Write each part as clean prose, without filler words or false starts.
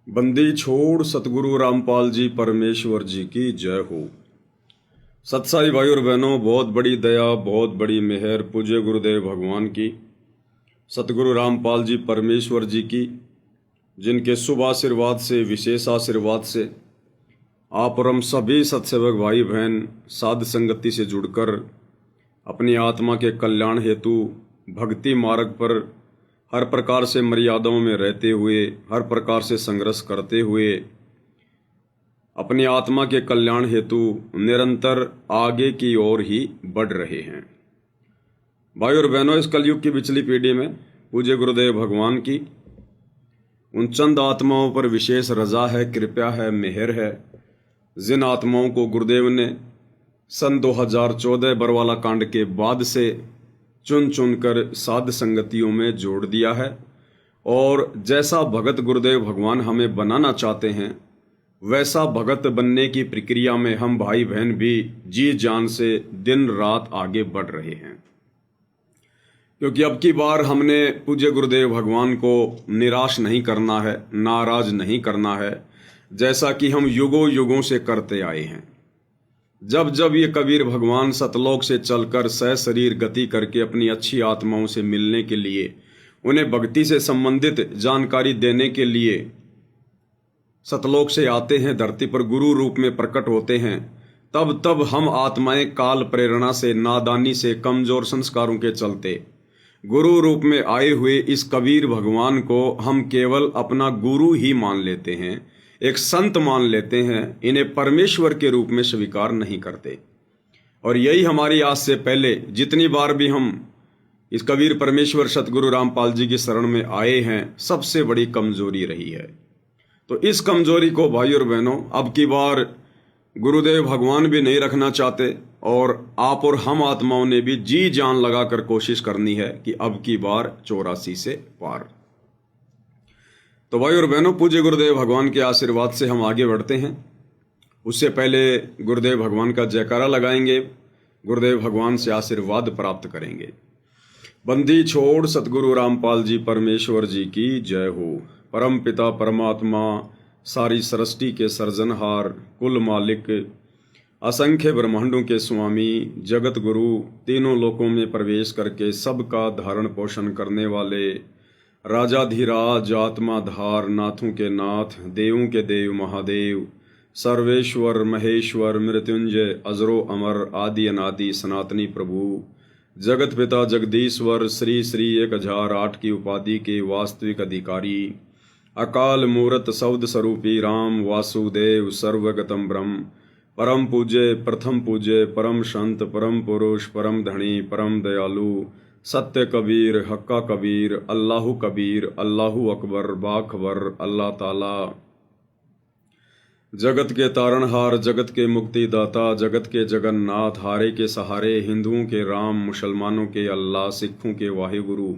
बंदी छोड़ सतगुरु रामपाल जी परमेश्वर जी की जय हो। सत्साई भाई और बहनों, बहुत बड़ी दया, बहुत बड़ी मेहर पूज्य गुरुदेव भगवान की, सतगुरु रामपाल जी परमेश्वर जी की, जिनके शुभ आशीर्वाद से, विशेष आशीर्वाद से आप और हम सभी सत्सेवक भाई बहन साध संगति से जुड़कर अपनी आत्मा के कल्याण हेतु भक्ति मार्ग पर हर प्रकार से मर्यादाओं में रहते हुए, हर प्रकार से संघर्ष करते हुए अपनी आत्मा के कल्याण हेतु निरंतर आगे की ओर ही बढ़ रहे हैं। भाई और बहनों, इस कलयुग की पिछली पीढ़ी में पूज्य गुरुदेव भगवान की उन चंद आत्माओं पर विशेष रजा है, कृपा है, मेहर है, जिन आत्माओं को गुरुदेव ने सन 2014 बरवाला कांड के बाद से चुन चुनकर साध संगतियों में जोड़ दिया है। और जैसा भगत गुरुदेव भगवान हमें बनाना चाहते हैं, वैसा भगत बनने की प्रक्रिया में हम भाई बहन भी जी जान से दिन रात आगे बढ़ रहे हैं। क्योंकि अब की बार हमने पूज्य गुरुदेव भगवान को निराश नहीं करना है, नाराज नहीं करना है, जैसा कि हम युगों युगों से करते आए हैं। जब जब ये कबीर भगवान सतलोक से चलकर सह शरीर गति करके अपनी अच्छी आत्माओं से मिलने के लिए, उन्हें भक्ति से संबंधित जानकारी देने के लिए सतलोक से आते हैं, धरती पर गुरु रूप में प्रकट होते हैं, तब तब हम आत्माएं काल प्रेरणा से, नादानी से, कमजोर संस्कारों के चलते गुरु रूप में आए हुए इस कबीर भगवान को हम केवल अपना गुरु ही मान लेते हैं, एक संत मान लेते हैं, इन्हें परमेश्वर के रूप में स्वीकार नहीं करते। और यही हमारी आज से पहले जितनी बार भी हम इस कबीर परमेश्वर सतगुरु रामपाल जी की शरण में आए हैं, सबसे बड़ी कमजोरी रही है। तो इस कमजोरी को भाई और बहनों, अब की बार गुरुदेव भगवान भी नहीं रखना चाहते और आप और हम आत्माओं ने भी जी जान लगाकर कोशिश करनी है कि अब की बार 84 से पार। तो भाई और बहनों, पूज्य गुरुदेव भगवान के आशीर्वाद से हम आगे बढ़ते हैं। उससे पहले गुरुदेव भगवान का जयकारा लगाएंगे, गुरुदेव भगवान से आशीर्वाद प्राप्त करेंगे। बंदी छोड़ सतगुरु रामपाल जी परमेश्वर जी की जय हो। परम पिता परमात्मा, सारी सृष्टि के सर्जनहार, कुल मालिक, असंख्य ब्रह्मांडों के स्वामी, जगत गुरु, तीनों लोकों में प्रवेश करके सबका धारण पोषण करने वाले, राजाधिराज, आत्माधार, नाथों के नाथ, देवों के देव महादेव, सर्वेश्वर महेश्वर, मृत्युंजय, अजरो अमर, आदि अनादि सनातनी प्रभु, जगत पिता जगदीश्वर, श्री श्री 1008 की उपाधि के वास्तविक अधिकारी, अकाल मूरत सौद स्वरूपी राम वासुदेव, सर्वगतम ब्रह्म, परम पूज्य, प्रथम पूज्य, परम संत, परम पुरुष, परम धनी, परम दयालु, सत्य कबीर, हक्का कबीर, अल्लाहु कबीर, अल्लाहु अकबर, बाखबर, अल्लाह ताला, जगत के तारणहार, जगत के मुक्तिदाता, जगत के जगन्नाथ, हारे के सहारे, हिंदुओं के राम, मुसलमानों के अल्लाह, सिखों के वाहिगुरु,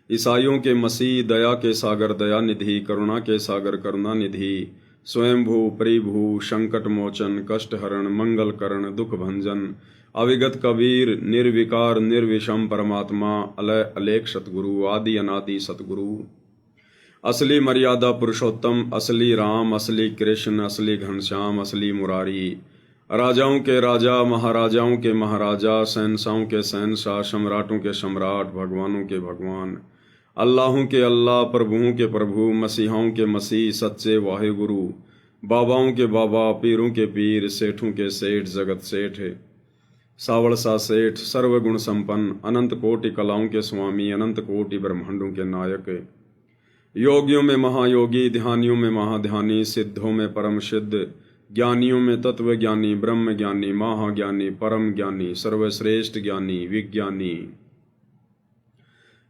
ईसाइयों के मसीह, दया के सागर दया निधि, करुणा के सागर करुणा निधि, स्वयंभू परिभू, संकट मोचन, कष्ट हरण, मंगल करण, दुख भंजन, अविगत कबीर, निर्विकार निर्विषम परमात्मा, अलय अलेख सतगुरु, आदि अनादि सतगुरु, असली मर्यादा पुरुषोत्तम, असली राम, असली कृष्ण, असली घनश्याम, असली मुरारी, राजाओं के राजा, महाराजाओं के महाराजा, शहंशाहों के शहंशाह, सम्राटों के सम्राट, भगवानों के भगवान, अल्लाहों के अल्लाह, प्रभुओं के प्रभु, मसीहाओं के मसीह, सच्चे वाहिगुरु, बाबाओं के बाबा, पीरों के पीर, सेठों के सेठ, जगत सेठ, सावड़ सा सेठ, सर्वगुण संपन्न, अनंत कोटि कलाओं के स्वामी, अनंत कोटि ब्रह्मांडों के नायक, योगियों में महायोगी, ध्यानियों में महाध्यानी, सिद्धों में परम सिद्ध, ज्ञानियों में तत्व ज्ञानी, ब्रह्म ज्ञानी, महाज्ञानी, परम ज्ञानी, सर्वश्रेष्ठ ज्ञानी, विज्ञानी,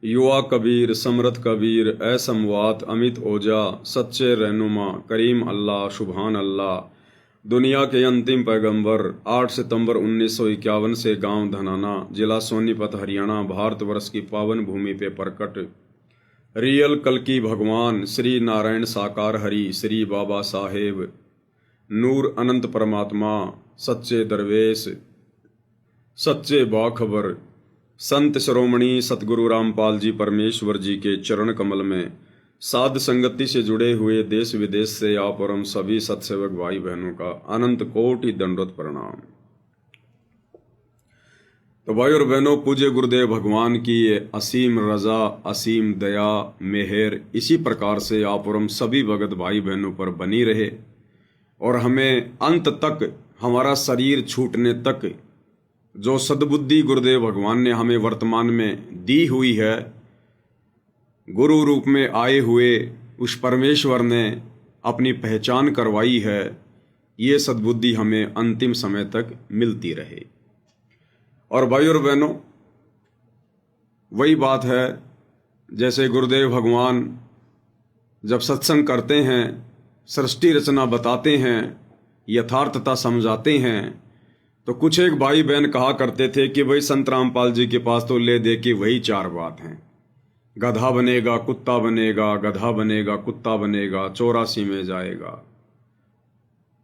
युवा कबीर, समर्थ कबीर, असमवात, अमित ओजा, सच्चे रहनुमा, करीम अल्लाह, सुभान अल्लाह, दुनिया के अंतिम पैगंबर, 8 सितंबर 1951 से गांव धनाना, जिला सोनीपत, हरियाणा, भारतवर्ष की पावन भूमि पे प्रकट रियल कल्कि भगवान श्री नारायण साकार हरि, श्री बाबा साहेब, नूर अनंत परमात्मा, सच्चे दरवेश, सच्चे बाखबर, संत शिरोमणि सतगुरु रामपाल जी परमेश्वर जी के चरण कमल में साध संगति से जुड़े हुए देश विदेश से आप और हम सभी सत्सेवक भाई बहनों का अनंत कोटि दंडवत प्रणाम। तो भाई और बहनों, पूज्य गुरुदेव भगवान की ये असीम रजा, असीम दया, मेहर इसी प्रकार से आप और हम सभी भगत भाई बहनों पर बनी रहे और हमें अंत तक, हमारा शरीर छूटने तक जो सद्बुद्धि गुरुदेव भगवान ने हमें वर्तमान में दी हुई है, गुरु रूप में आए हुए उस परमेश्वर ने अपनी पहचान करवाई है, ये सद्बुद्धि हमें अंतिम समय तक मिलती रहे। और भाई और बहनों, वही बात है जैसे गुरुदेव भगवान जब सत्संग करते हैं, सृष्टि रचना बताते हैं, यथार्थता समझाते हैं, तो कुछ एक भाई बहन कहा करते थे कि भाई संत रामपाल जी के पास तो ले दे के वही चार बात हैं, गधा बनेगा कुत्ता बनेगा, गधा बनेगा कुत्ता बनेगा, 84 में जाएगा।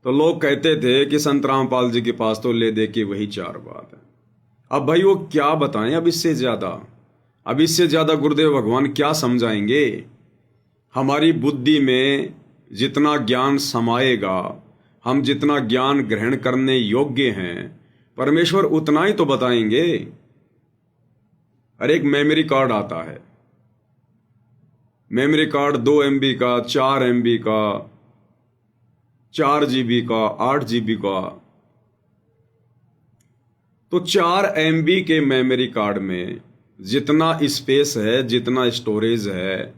तो लोग कहते थे कि संत रामपाल जी के पास तो ले दे के वही चार बात है। अब भाई वो क्या बताएं अब इससे ज्यादा गुरुदेव भगवान क्या समझाएंगे। हमारी बुद्धि में जितना ज्ञान समाएगा, हम जितना ज्ञान ग्रहण करने योग्य हैं, परमेश्वर उतना ही तो बताएंगे। अरे एक मेमोरी कार्ड आता है, मेमोरी कार्ड 2 MB का, 4 MB का, 4 GB का, 8 GB का। तो 4 MB के मेमोरी कार्ड में जितना स्पेस है, जितना स्टोरेज है,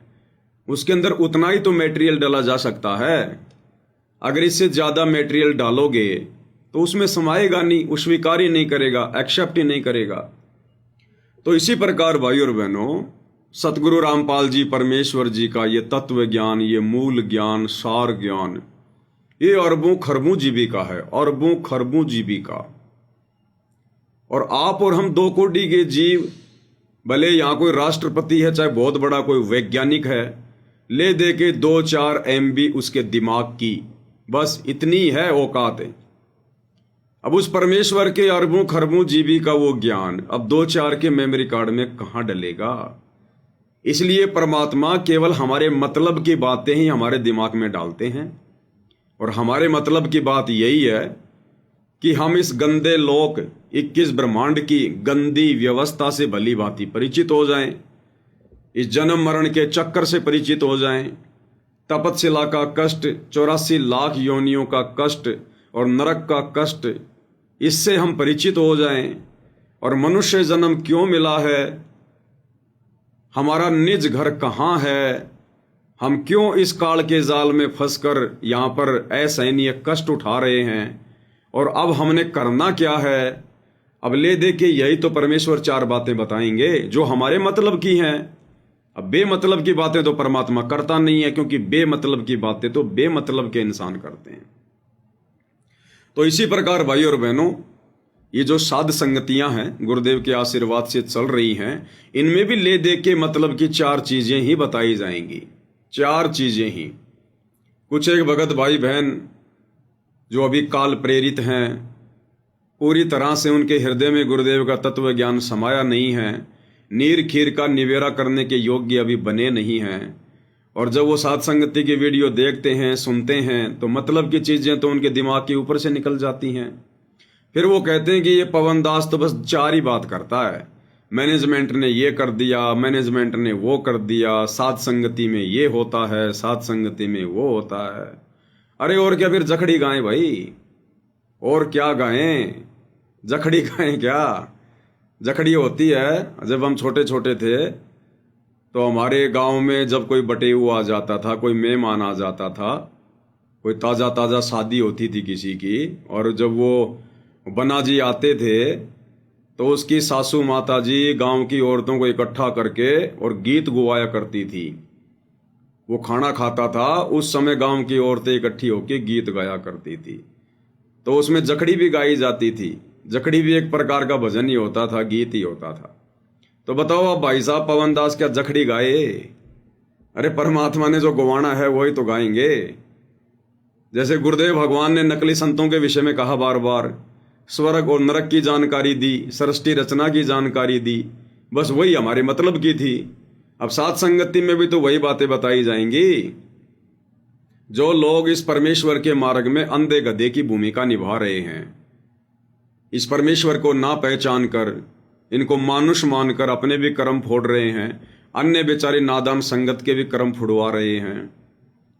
उसके अंदर उतना ही तो मटेरियल डाला जा सकता है। अगर इससे ज़्यादा मटेरियल डालोगे तो उसमें समाएगा नहीं, वो स्वीकार ही नहीं करेगा, एक्सेप्ट ही नहीं करेगा। तो इसी प्रकार भाई और बहनों, सतगुरु रामपाल जी परमेश्वर जी का ये तत्व ज्ञान, ये मूल ज्ञान, सार ज्ञान, ये अरबों खरबों जीबी का है, अरबों खरबों जीबी का। और आप और हम 2 कोटि के जीव, भले यहाँ कोई राष्ट्रपति है, चाहे बहुत बड़ा कोई वैज्ञानिक है, ले दे के 2-4 MB उसके दिमाग की, बस इतनी है औकात है। अब उस परमेश्वर के अरबों खरबों जीबी का वो ज्ञान अब 2-4 के मेमोरी कार्ड में कहाँ डलेगा। इसलिए परमात्मा केवल हमारे मतलब की बातें ही हमारे दिमाग में डालते हैं। और हमारे मतलब की बात यही है कि हम इस गंदे लोक 21 ब्रह्मांड की गंदी व्यवस्था से भली भांति परिचित हो जाएं, इस जन्म मरण के चक्कर से परिचित हो जाएं, तपतशिला का कष्ट, 84 लाख योनियों का कष्ट और नरक का कष्ट, इससे हम परिचित हो जाएं। और मनुष्य जन्म क्यों मिला है, हमारा निज घर कहाँ है, हम क्यों इस काल के जाल में फंसकर यहाँ पर असहनीय कष्ट उठा रहे हैं, और अब हमने करना क्या है। अब ले दे के यही तो परमेश्वर 4 बातें बताएंगे जो हमारे मतलब की हैं। अब बेमतलब की बातें तो परमात्मा करता नहीं है, क्योंकि बेमतलब की बातें तो बेमतलब के इंसान करते हैं। तो इसी प्रकार भाई और बहनों, ये जो साध संगतियां हैं गुरुदेव के आशीर्वाद से चल रही हैं, इनमें भी ले दे के मतलब की 4 चीजें ही बताई जाएंगी, 4 चीजें ही। कुछ एक भगत भाई बहन जो अभी काल प्रेरित हैं, पूरी तरह से उनके हृदय में गुरुदेव का तत्व ज्ञान समाया नहीं है, नीर खीर का निवेरा करने के योग्य अभी बने नहीं हैं। और जब वो साध संगति की वीडियो देखते हैं, सुनते हैं, तो मतलब की चीजें तो उनके दिमाग के ऊपर से निकल जाती हैं। फिर वो कहते हैं कि ये पवन दास तो बस 4 ही बात करता है, मैनेजमेंट ने ये कर दिया, मैनेजमेंट ने वो कर दिया, साध संगति में ये होता है, साध संगति में वो होता है। अरे और क्या, फिर जखड़ी गाएं भाई, और क्या गाएं, जखड़ी गाएं क्या। जखड़ी होती है, जब हम छोटे छोटे थे तो हमारे गांव में जब कोई बटेऊ आ जाता था, कोई मेहमान आ जाता था, कोई ताज़ा ताज़ा शादी होती थी किसी की, और जब वो बना जी आते थे तो उसकी सासू माता जी गांव की औरतों को इकट्ठा करके और गीत गुवाया करती थी। वो खाना खाता था, उस समय गांव की औरतें इकट्ठी होकर गीत गाया करती थी, तो उसमें जखड़ी भी गाई जाती थी। जखड़ी भी एक प्रकार का भजन ही होता था, गीत ही होता था। तो बताओ अब भाई साहब, पवन दास क्या जखड़ी गाए। अरे परमात्मा ने जो गवाना है वही तो गाएंगे। जैसे गुरुदेव भगवान ने नकली संतों के विषय में कहा बार बार, स्वर्ग और नरक की जानकारी दी, सृष्टि रचना की जानकारी दी, बस वही हमारे मतलब की थी। अब सात संगति में भी तो वही बातें बताई जाएंगी। जो लोग इस परमेश्वर के मार्ग में अंधे गधे की भूमिका निभा रहे हैं, इस परमेश्वर को ना पहचान कर, इनको मानुष मानकर अपने भी कर्म फोड़ रहे हैं, अन्य बेचारे नादान संगत के भी कर्म फुड़वा रहे हैं,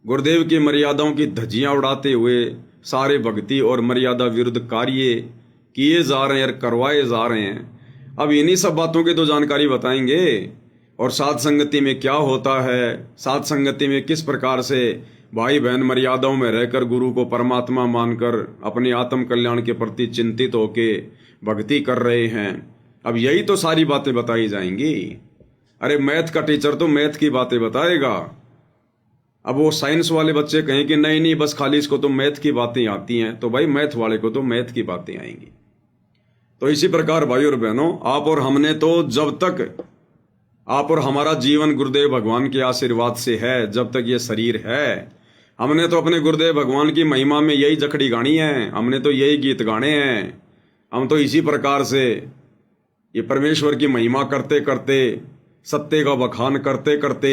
गुरुदेव की मर्यादाओं की धज्जियां उड़ाते हुए सारे भक्ति और मर्यादा विरुद्ध कार्य किए जा रहे हैं और करवाए जा रहे हैं। अब इन्हीं सब बातों की तो जानकारी बताएंगे। और सात संगति में क्या होता है, सात संगति में किस प्रकार से भाई बहन मर्यादाओं में रहकर गुरु को परमात्मा मानकर अपने आत्म कल्याण के प्रति चिंतित होके भक्ति कर रहे हैं। अब यही तो सारी बातें बताई जाएंगी। अरे मैथ का टीचर तो मैथ की बातें बताएगा। अब वो साइंस वाले बच्चे कहें कि नहीं नहीं बस खाली इसको तो मैथ की बातें आती हैं, तो भाई मैथ वाले को तो मैथ की बातें आएंगी। तो इसी प्रकार भाई और बहनों, आप और हमने तो जब तक आप और हमारा जीवन गुरुदेव भगवान के आशीर्वाद से है, जब तक ये शरीर है, हमने तो अपने गुरुदेव भगवान की महिमा में यही जखड़ी गानी है, हमने तो यही गीत गाने हैं। हम तो इसी प्रकार से ये परमेश्वर की महिमा करते करते, सत्य का बखान करते करते,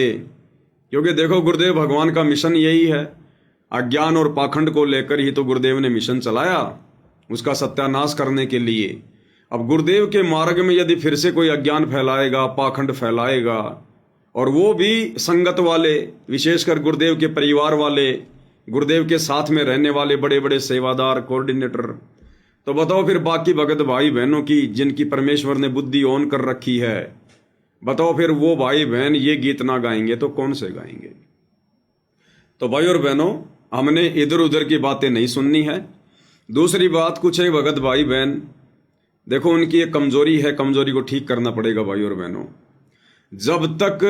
क्योंकि देखो गुरुदेव भगवान का मिशन यही है। अज्ञान और पाखंड को लेकर ही तो गुरुदेव ने मिशन चलाया, उसका सत्यानाश करने के लिए। अब गुरुदेव के मार्ग में यदि फिर से कोई अज्ञान फैलाएगा, पाखंड फैलाएगा, और वो भी संगत वाले, विशेषकर गुरुदेव के परिवार वाले, गुरुदेव के साथ में रहने वाले बड़े बड़े सेवादार, कोऑर्डिनेटर, तो बताओ फिर बाकी भगत भाई बहनों की जिनकी परमेश्वर ने बुद्धि ऑन कर रखी है, बताओ फिर वो भाई बहन ये गीत ना गाएंगे तो कौन से गाएंगे। तो भाई और बहनों, हमने इधर उधर की बातें नहीं सुननी है। दूसरी बात, कुछ है भगत भाई बहन, देखो उनकी एक कमजोरी है, कमजोरी को ठीक करना पड़ेगा भाई और बहनों। जब तक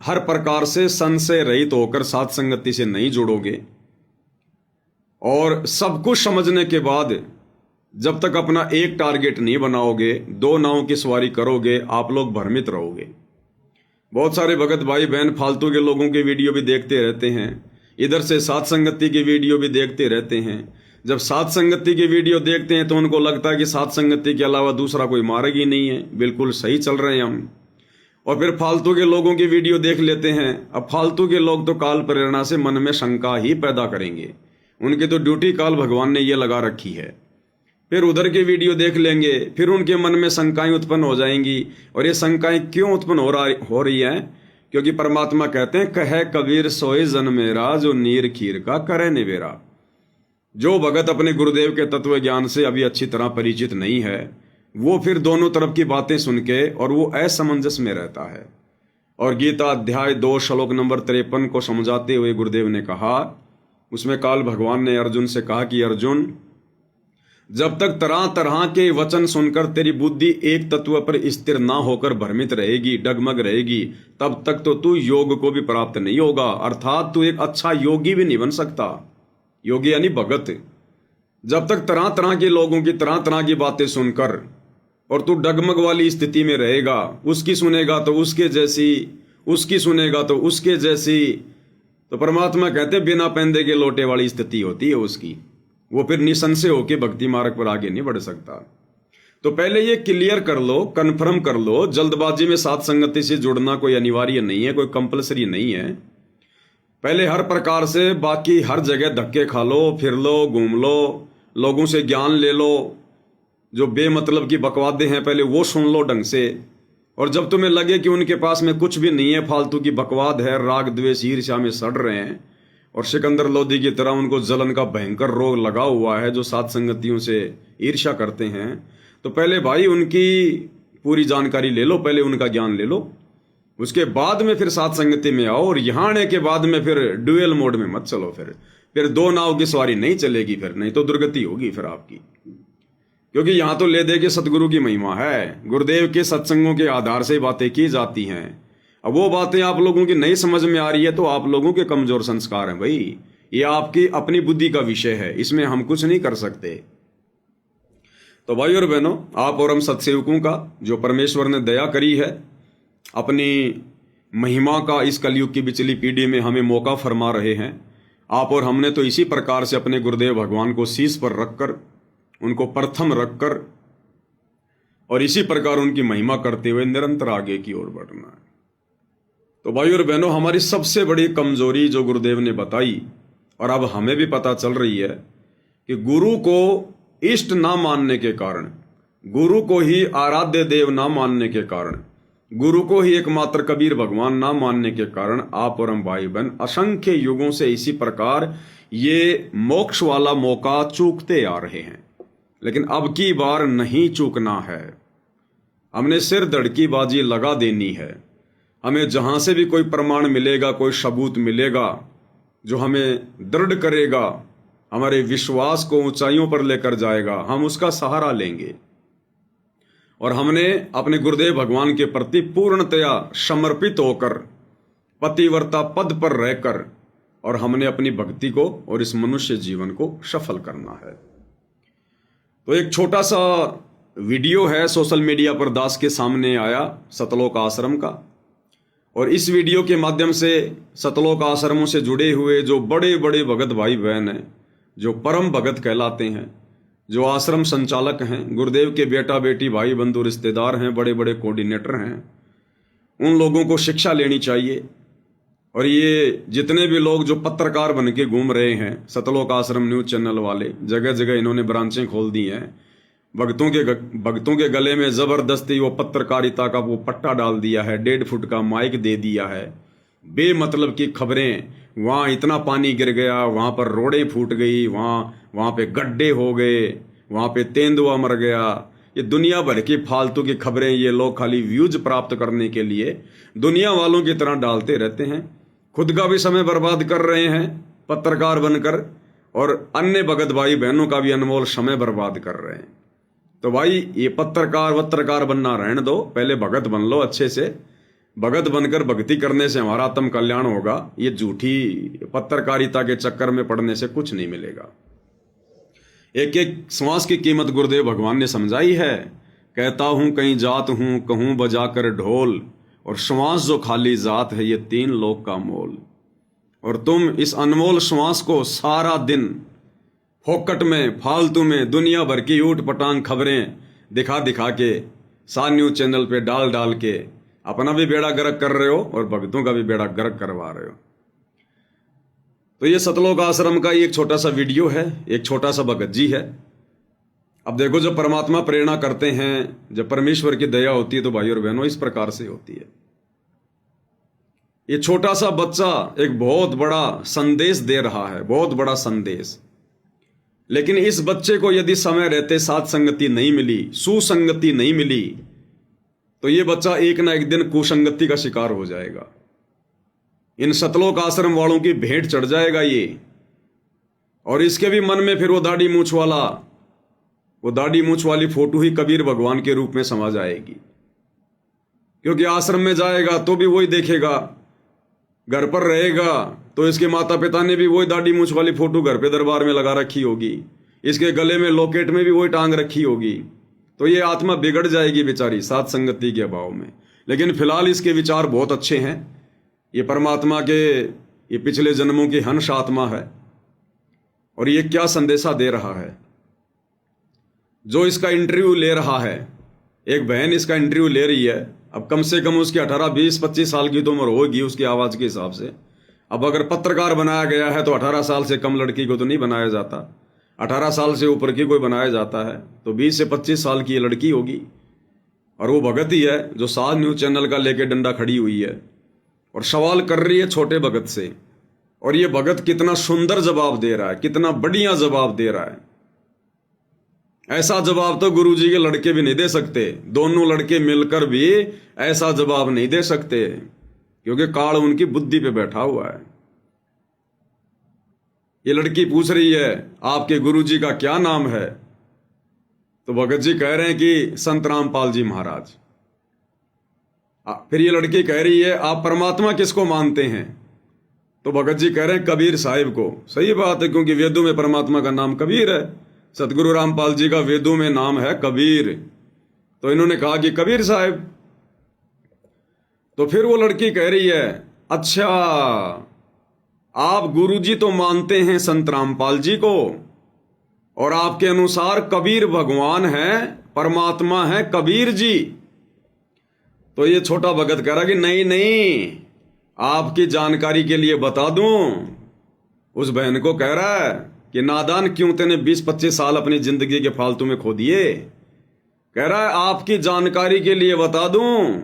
हर प्रकार से संशय रहित होकर साथ संगति से नहीं जुड़ोगे और सब कुछ समझने के बाद जब तक अपना एक टारगेट नहीं बनाओगे, दो नावों की सवारी करोगे, आप लोग भ्रमित रहोगे। बहुत सारे भगत भाई बहन फालतू के लोगों की वीडियो भी देखते रहते हैं, इधर से साथ संगति की वीडियो भी देखते रहते हैं। जब साथ संगति की वीडियो देखते हैं तो उनको लगता है कि साथ संगति के अलावा दूसरा कोई मार्ग ही नहीं है, बिल्कुल सही चल रहे हैं हम। और फिर फालतू के लोगों की वीडियो देख लेते हैं। अब फालतू के लोग तो काल प्रेरणा से मन में शंका ही पैदा करेंगे, उनकी तो ड्यूटी काल भगवान ने ये लगा रखी है। फिर उधर के वीडियो देख लेंगे, फिर उनके मन में शंकाएं उत्पन्न हो जाएंगी। और ये शंकाएं क्यों उत्पन्न हो रही हैं? क्योंकि परमात्मा कहते हैं, कहे कबीर सोए जन मेरा, जो नीर खीर का करे निवेरा। जो भगत अपने गुरुदेव के तत्व ज्ञान से अभी अच्छी तरह परिचित नहीं है, वो फिर दोनों तरफ की बातें सुन के और वो असमंजस में रहता है। और गीता अध्याय 2 श्लोक नंबर 53 को समझाते हुए गुरुदेव ने कहा, उसमें काल भगवान ने अर्जुन से कहा कि अर्जुन, जब तक तरह तरह के वचन सुनकर तेरी बुद्धि एक तत्व पर स्थिर ना होकर भ्रमित रहेगी, डगमग रहेगी, तब तक तो तू योग को भी प्राप्त नहीं होगा, अर्थात तू एक अच्छा योगी भी नहीं बन सकता। योगी यानी भगत। जब तक तरह तरह के लोगों की तरह तरह की बातें सुनकर और तू डगमग वाली स्थिति में रहेगा, उसकी सुनेगा तो उसके जैसी, उसकी सुनेगा तो उसके जैसी, तो परमात्मा कहते बिना पैंदे के लोटे वाली स्थिति होती है उसकी। वो फिर निसंशय होकर भक्ति मार्ग पर आगे नहीं बढ़ सकता। तो पहले ये क्लियर कर लो, कन्फर्म कर लो, जल्दबाजी में साथ संगति से जुड़ना कोई अनिवार्य नहीं है, कोई कंपलसरी नहीं है। पहले हर प्रकार से बाकी हर जगह धक्के खा लो, फिर लो, घूम लो, लोगों से ज्ञान ले लो, जो बेमतलब की बकवादें हैं पहले वो सुन लो ढंग से। और जब तुम्हें लगे कि उनके पास में कुछ भी नहीं है, फालतू की बकवाद है, राग द्वेष ईर्ष्या में सड़ रहे हैं और सिकंदर लोधी की तरह उनको जलन का भयंकर रोग लगा हुआ है, जो साथ संगतियों से ईर्ष्या करते हैं, तो पहले भाई उनकी पूरी जानकारी ले लो, पहले उनका ज्ञान ले लो, उसके बाद में फिर साथ संगति में आओ। और यहाँ आने के बाद में फिर ड्यूएल मोड में मत चलो, फिर दो नाव की सवारी नहीं चलेगी, फिर नहीं तो दुर्गति होगी फिर आपकी। क्योंकि यहाँ तो ले दे के सतगुरु की महिमा है, गुरुदेव के सत्संगों के आधार से बातें की जाती हैं। अब वो बातें आप लोगों की नहीं समझ में आ रही है तो आप लोगों के कमजोर संस्कार हैं भाई, ये आपकी अपनी बुद्धि का विषय है, इसमें हम कुछ नहीं कर सकते। तो भाई और बहनों, आप और हम सत्सेवकों का जो परमेश्वर ने दया करी है, अपनी महिमा का इस कलयुग की बिचली पीढ़ी में हमें मौका फरमा रहे हैं। आप और हमने तो इसी प्रकार से अपने गुरुदेव भगवान को शीश पर रखकर, उनको प्रथम रखकर और इसी प्रकार उनकी महिमा करते हुए निरंतर आगे की ओर बढ़ना है। तो भाई और बहनों, हमारी सबसे बड़ी कमजोरी जो गुरुदेव ने बताई और अब हमें भी पता चल रही है कि गुरु को इष्ट ना मानने के कारण, गुरु को ही आराध्य देव ना मानने के कारण, गुरु को ही एकमात्र कबीर भगवान ना मानने के कारण आप और हम भाई बहन असंख्य युगों से इसी प्रकार ये मोक्ष वाला मौका चूकते आ रहे हैं। लेकिन अब की बार नहीं चूकना है, हमने सिर धड़की बाजी लगा देनी है। हमें जहां से भी कोई प्रमाण मिलेगा, कोई सबूत मिलेगा जो हमें दृढ़ करेगा, हमारे विश्वास को ऊंचाइयों पर लेकर जाएगा, हम उसका सहारा लेंगे। और हमने अपने गुरुदेव भगवान के प्रति पूर्णतया समर्पित होकर पतिव्रता पद पर रहकर और हमने अपनी भक्ति को और इस मनुष्य जीवन को सफल करना है। तो एक छोटा सा वीडियो है सोशल मीडिया पर दास के सामने आया सतलोक आश्रम का, और इस वीडियो के माध्यम से सतलोक आश्रमों से जुड़े हुए जो बड़े बड़े भगत भाई बहन हैं, जो परम भगत कहलाते हैं, जो आश्रम संचालक हैं, गुरुदेव के बेटा बेटी भाई बंधु रिश्तेदार हैं, बड़े बड़े कोऑर्डिनेटर हैं, उन लोगों को शिक्षा लेनी चाहिए। और ये जितने भी लोग जो पत्रकार बन के घूम रहे हैं, सतलोक आश्रम न्यूज चैनल वाले, जगह जगह इन्होंने ब्रांचें खोल दी हैं, भक्तों के गले में जबरदस्ती वो पत्रकारिता का वो पट्टा डाल दिया है, 1.5 फुट का माइक दे दिया है, बेमतलब की खबरें, वहाँ इतना पानी गिर गया, वहाँ पर रोडें फूट गई, वहाँ पे गड्ढे हो गए, वहाँ पे तेंदुआ मर गया, ये दुनिया भर की फालतू की खबरें ये लोग खाली व्यूज प्राप्त करने के लिए दुनिया वालों की तरह डालते रहते हैं। खुद का भी समय बर्बाद कर रहे हैं पत्रकार बनकर, और अन्य भगत भाई बहनों का भी अनमोल समय बर्बाद कर रहे हैं। तो भाई ये पत्रकार बनना रहने दो, पहले भगत बन लो अच्छे से। भगत बनकर भक्ति करने से हमारा आत्म कल्याण होगा, ये झूठी पत्रकारिता के चक्कर में पड़ने से कुछ नहीं मिलेगा। एक एक श्वास की कीमत गुरुदेव भगवान ने समझाई है। कहता हूं कहीं जात हूं, कहूं बजाकर ढोल, और श्वास जो खाली जात है ये 3 लोक का मोल। और तुम इस अनमोल श्वास को सारा दिन फोकट में, फालतू में, दुनिया भर की ऊट पटांग खबरें दिखा दिखा के, सा न्यूज चैनल पे डाल डाल के अपना भी बेड़ा गर्क कर रहे हो और भक्तों का भी बेड़ा गर्क करवा रहे हो। तो ये सतलोक आश्रम का एक छोटा सा वीडियो है, एक छोटा सा भगत जी है। अब देखो, जब परमात्मा प्रेरणा करते हैं, जब परमेश्वर की दया होती है तो भाई और बहनों इस प्रकार से होती है। ये छोटा सा बच्चा एक बहुत बड़ा संदेश दे रहा है, बहुत बड़ा संदेश। लेकिन इस बच्चे को यदि समय रहते साथ संगति नहीं मिली, सुसंगति नहीं मिली, तो ये बच्चा एक ना एक दिन कुसंगति का शिकार हो जाएगा। इन सतलोक आश्रम वालों की भेंट चढ़ जाएगा ये, और इसके भी मन में फिर वो दाढ़ी मूछ वाली फोटो ही कबीर भगवान के रूप में समा जाएगी। क्योंकि आश्रम में जाएगा तो भी वही देखेगा, घर पर रहेगा तो इसके माता पिता ने भी वही दाढ़ी मूछ वाली फोटो घर पे दरबार में लगा रखी होगी, इसके गले में लॉकेट में भी वही टांग रखी होगी। तो ये आत्मा बिगड़ जाएगी बेचारी साथ संगति के अभाव में। लेकिन फिलहाल इसके विचार बहुत अच्छे हैं। ये परमात्मा के ये पिछले जन्मों की हंस आत्मा है, और ये क्या संदेशा दे रहा है। जो इसका इंटरव्यू ले रहा है, एक बहन इसका इंटरव्यू ले रही है, अब कम से कम उसकी 18, 20, 25 साल की तो उम्र होगी उसकी आवाज के हिसाब से। अब अगर पत्रकार बनाया गया है तो 18 साल से कम लड़की को तो नहीं बनाया जाता, 18 साल से ऊपर की कोई बनाया जाता है, तो 20 से 25 साल की ये लड़की होगी। और वो भगत ही है जो साज न्यूज चैनल का लेके डंडा खड़ी हुई है और सवाल कर रही है छोटे भगत से। और ये भगत कितना सुंदर जवाब दे रहा है, कितना बढ़िया जवाब दे रहा है। ऐसा जवाब तो गुरुजी के लड़के भी नहीं दे सकते, दोनों लड़के मिलकर भी ऐसा जवाब नहीं दे सकते, क्योंकि काल उनकी बुद्धि पे बैठा हुआ है। ये लड़की पूछ रही है आपके गुरुजी का क्या नाम है, तो भगत जी कह रहे हैं कि संत रामपाल जी महाराज। फिर ये लड़की कह रही है आप परमात्मा किसको मानते हैं, तो भगत जी कह रहे हैं कबीर साहिब को। सही बात है, क्योंकि वेदों में परमात्मा का नाम कबीर है, सतगुरु रामपाल जी का वेदों में नाम है कबीर। तो इन्होंने कहा कि कबीर साहिब। तो फिर वो लड़की कह रही है अच्छा आप गुरुजी तो मानते हैं संत रामपाल जी को, और आपके अनुसार कबीर भगवान है, परमात्मा है कबीर जी। तो ये छोटा भगत कह रहा कि नहीं नहीं, आपकी जानकारी के लिए बता दूं, उस बहन को कह रहा है कि नादान क्यों तेने 20-25 साल अपनी जिंदगी के फालतू में खो दिए। कह रहा है आपकी जानकारी के लिए बता दूं,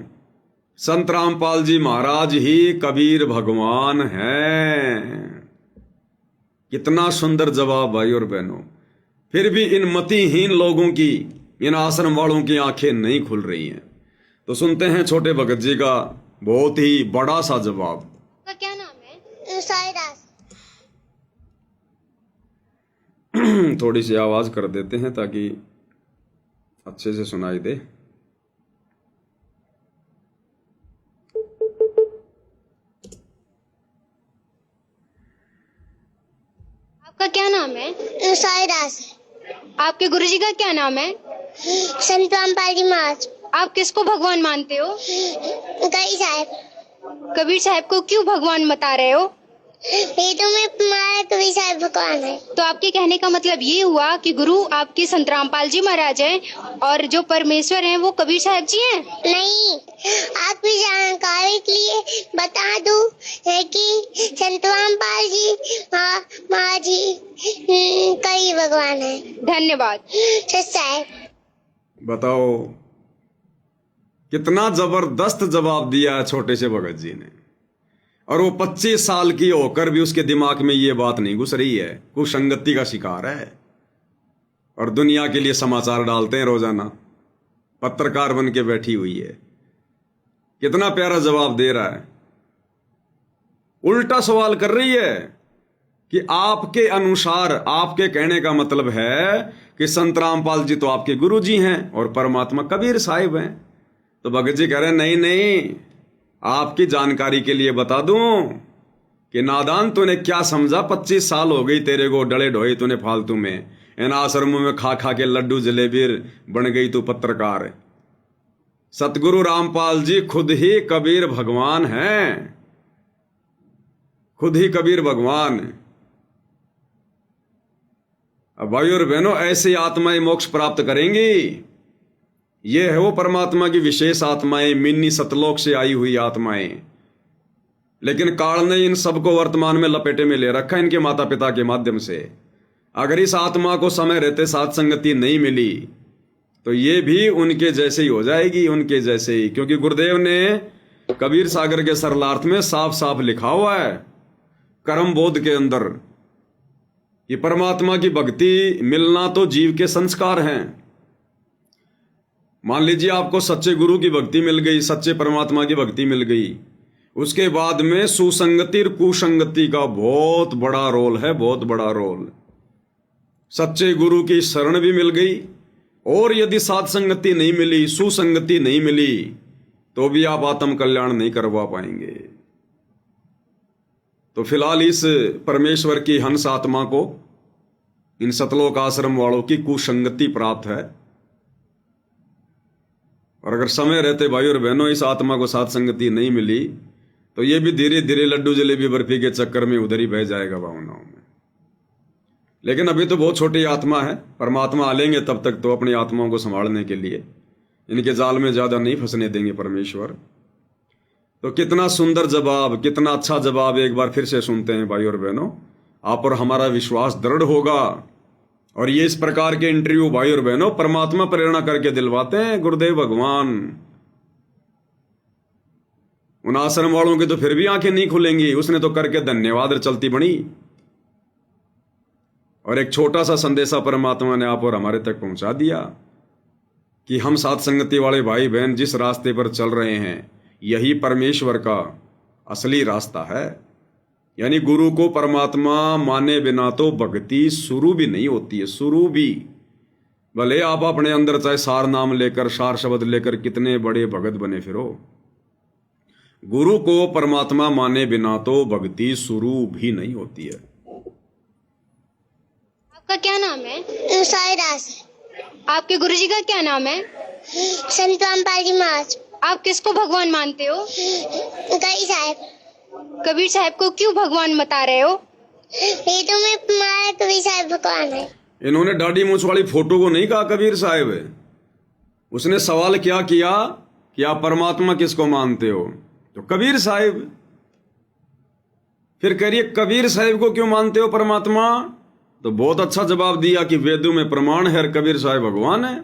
संत रामपाल जी महाराज ही कबीर भगवान हैं। कितना सुंदर जवाब भाई और बहनों। फिर भी इन मतिहीन लोगों की, इन आश्रम वालों की आंखें नहीं खुल रही हैं। तो सुनते हैं छोटे भगत जी का बहुत ही बड़ा सा जवाब। का क्या नाम है? साईदास। थोड़ी सी आवाज कर देते हैं ताकि अच्छे से सुनाई दे। आपका क्या नाम है? साईदास। आपके गुरुजी का क्या नाम है? संत रामपाल जी महाराज। आप किसको भगवान मानते हो? कबीर साहब। कबीर साहब को क्यों भगवान बता रहे हो? वेदों में हमारा कबीर साहब भगवान है। तो आपके कहने का मतलब ये हुआ कि गुरु आपके संत रामपाल जी महाराज हैं और जो परमेश्वर हैं वो कबीर साहब जी हैं? नहीं, आपकी जानकारी के लिए बता दूं कि संत रामपाल जी महाराज जी कई भगवान है। धन्यवाद। बताओ कितना जबरदस्त जवाब दिया है छोटे से भगत जी ने। और वो 25 साल की होकर भी उसके दिमाग में ये बात नहीं घुस रही है। कुसंगति का शिकार है और दुनिया के लिए समाचार डालते हैं रोजाना, पत्रकार बन के बैठी हुई है। कितना प्यारा जवाब दे रहा है। उल्टा सवाल कर रही है कि आपके अनुसार, आपके कहने का मतलब है कि संत रामपाल जी तो आपके गुरु जी हैं और परमात्मा कबीर साहिब हैं। तो भगत जी कह रहे हैं नहीं नहीं, आपकी जानकारी के लिए बता दूं कि नादान तूने क्या समझा, 25 साल हो गई तेरे को डले ढोए तूने फालतू में, इन आश्रमों में खा खा के लड्डू जलेबी बन गई तू पत्रकार। सतगुरु रामपाल जी खुद ही कबीर भगवान हैं, खुद ही कबीर भगवान। अब भाई और बहनों, ऐसी आत्माएं मोक्ष प्राप्त करेंगी। ये है वो परमात्मा की विशेष आत्माएं, मिन्नी सतलोक से आई हुई आत्माएं। लेकिन काल ने इन सबको वर्तमान में लपेटे में ले रखा इनके माता पिता के माध्यम से। अगर इस आत्मा को समय रहते साथ संगति नहीं मिली तो ये भी उनके जैसे ही हो जाएगी, उनके जैसे ही। क्योंकि गुरुदेव ने कबीर सागर के सरलार्थ में साफ साफ लिखा हुआ है कर्म बोध के अंदर कि परमात्मा की भक्ति मिलना तो जीव के संस्कार हैं। मान लीजिए आपको सच्चे गुरु की भक्ति मिल गई, सच्चे परमात्मा की भक्ति मिल गई, उसके बाद में सुसंगति और कुसंगति का बहुत बड़ा रोल है, बहुत बड़ा रोल। सच्चे गुरु की शरण भी मिल गई और यदि साथ संगति नहीं मिली, सुसंगति नहीं मिली, तो भी आप आत्म कल्याण नहीं करवा पाएंगे। तो फिलहाल इस परमेश्वर की हंस आत्मा को इन सतलोक आश्रम वालों की कुसंगति प्राप्त है। और अगर समय रहते भाई और बहनों इस आत्मा को साथ संगति नहीं मिली तो ये भी धीरे धीरे लड्डू जलेबी बर्फी के चक्कर में उधर ही बह जाएगा भावनाओं में। लेकिन अभी तो बहुत छोटी आत्मा है, परमात्मा आ लेंगे तब तक तो अपनी आत्माओं को संभालने के लिए इनके जाल में ज्यादा नहीं फंसने देंगे परमेश्वर। तो कितना सुंदर जवाब, कितना अच्छा जवाब एक बार फिर से सुनते हैं भाई और बहनों। आप पर हमारा विश्वास दृढ़ होगा। और ये इस प्रकार के इंटरव्यू भाई और बहनों परमात्मा प्रेरणा करके दिलवाते हैं गुरुदेव भगवान। उन आश्रम वालों की तो फिर भी आंखें नहीं खुलेंगी, उसने तो करके धन्यवाद चलती बनी। और एक छोटा सा संदेशा परमात्मा ने आप और हमारे तक पहुंचा दिया कि हम साथ संगति वाले भाई बहन जिस रास्ते पर चल रहे हैं यही परमेश्वर का असली रास्ता है। यानी गुरु को परमात्मा माने बिना तो भक्ति शुरू भी नहीं होती है, शुरू भी। भले आप अपने अंदर चाहे सार नाम लेकर, सार शब्द लेकर कितने बड़े भगत बने फिरो, गुरु को परमात्मा माने बिना तो भक्ति शुरू भी नहीं होती है। आपका क्या नाम है? साईदास। आपके गुरुजी का क्या नाम है? संत रामपाल जी महाराज। आप किसको भगवान मानते हो? कबीर साहब। कबीर साहब को क्यों भगवान बता रहे हो? वेदों में हमारा कबीर साहब भगवान है। इन्होंने दाढ़ी मूंछ वाली फोटो को नहीं कहा कबीर साहब है। उसने सवाल क्या किया कि आप परमात्मा किसको मानते हो? तो कबीर साहब। फिर कह रही है कबीर साहिब को क्यों मानते हो परमात्मा? तो बहुत अच्छा जवाब दिया कि वेदों में प्रमाण है कबीर साहिब भगवान है।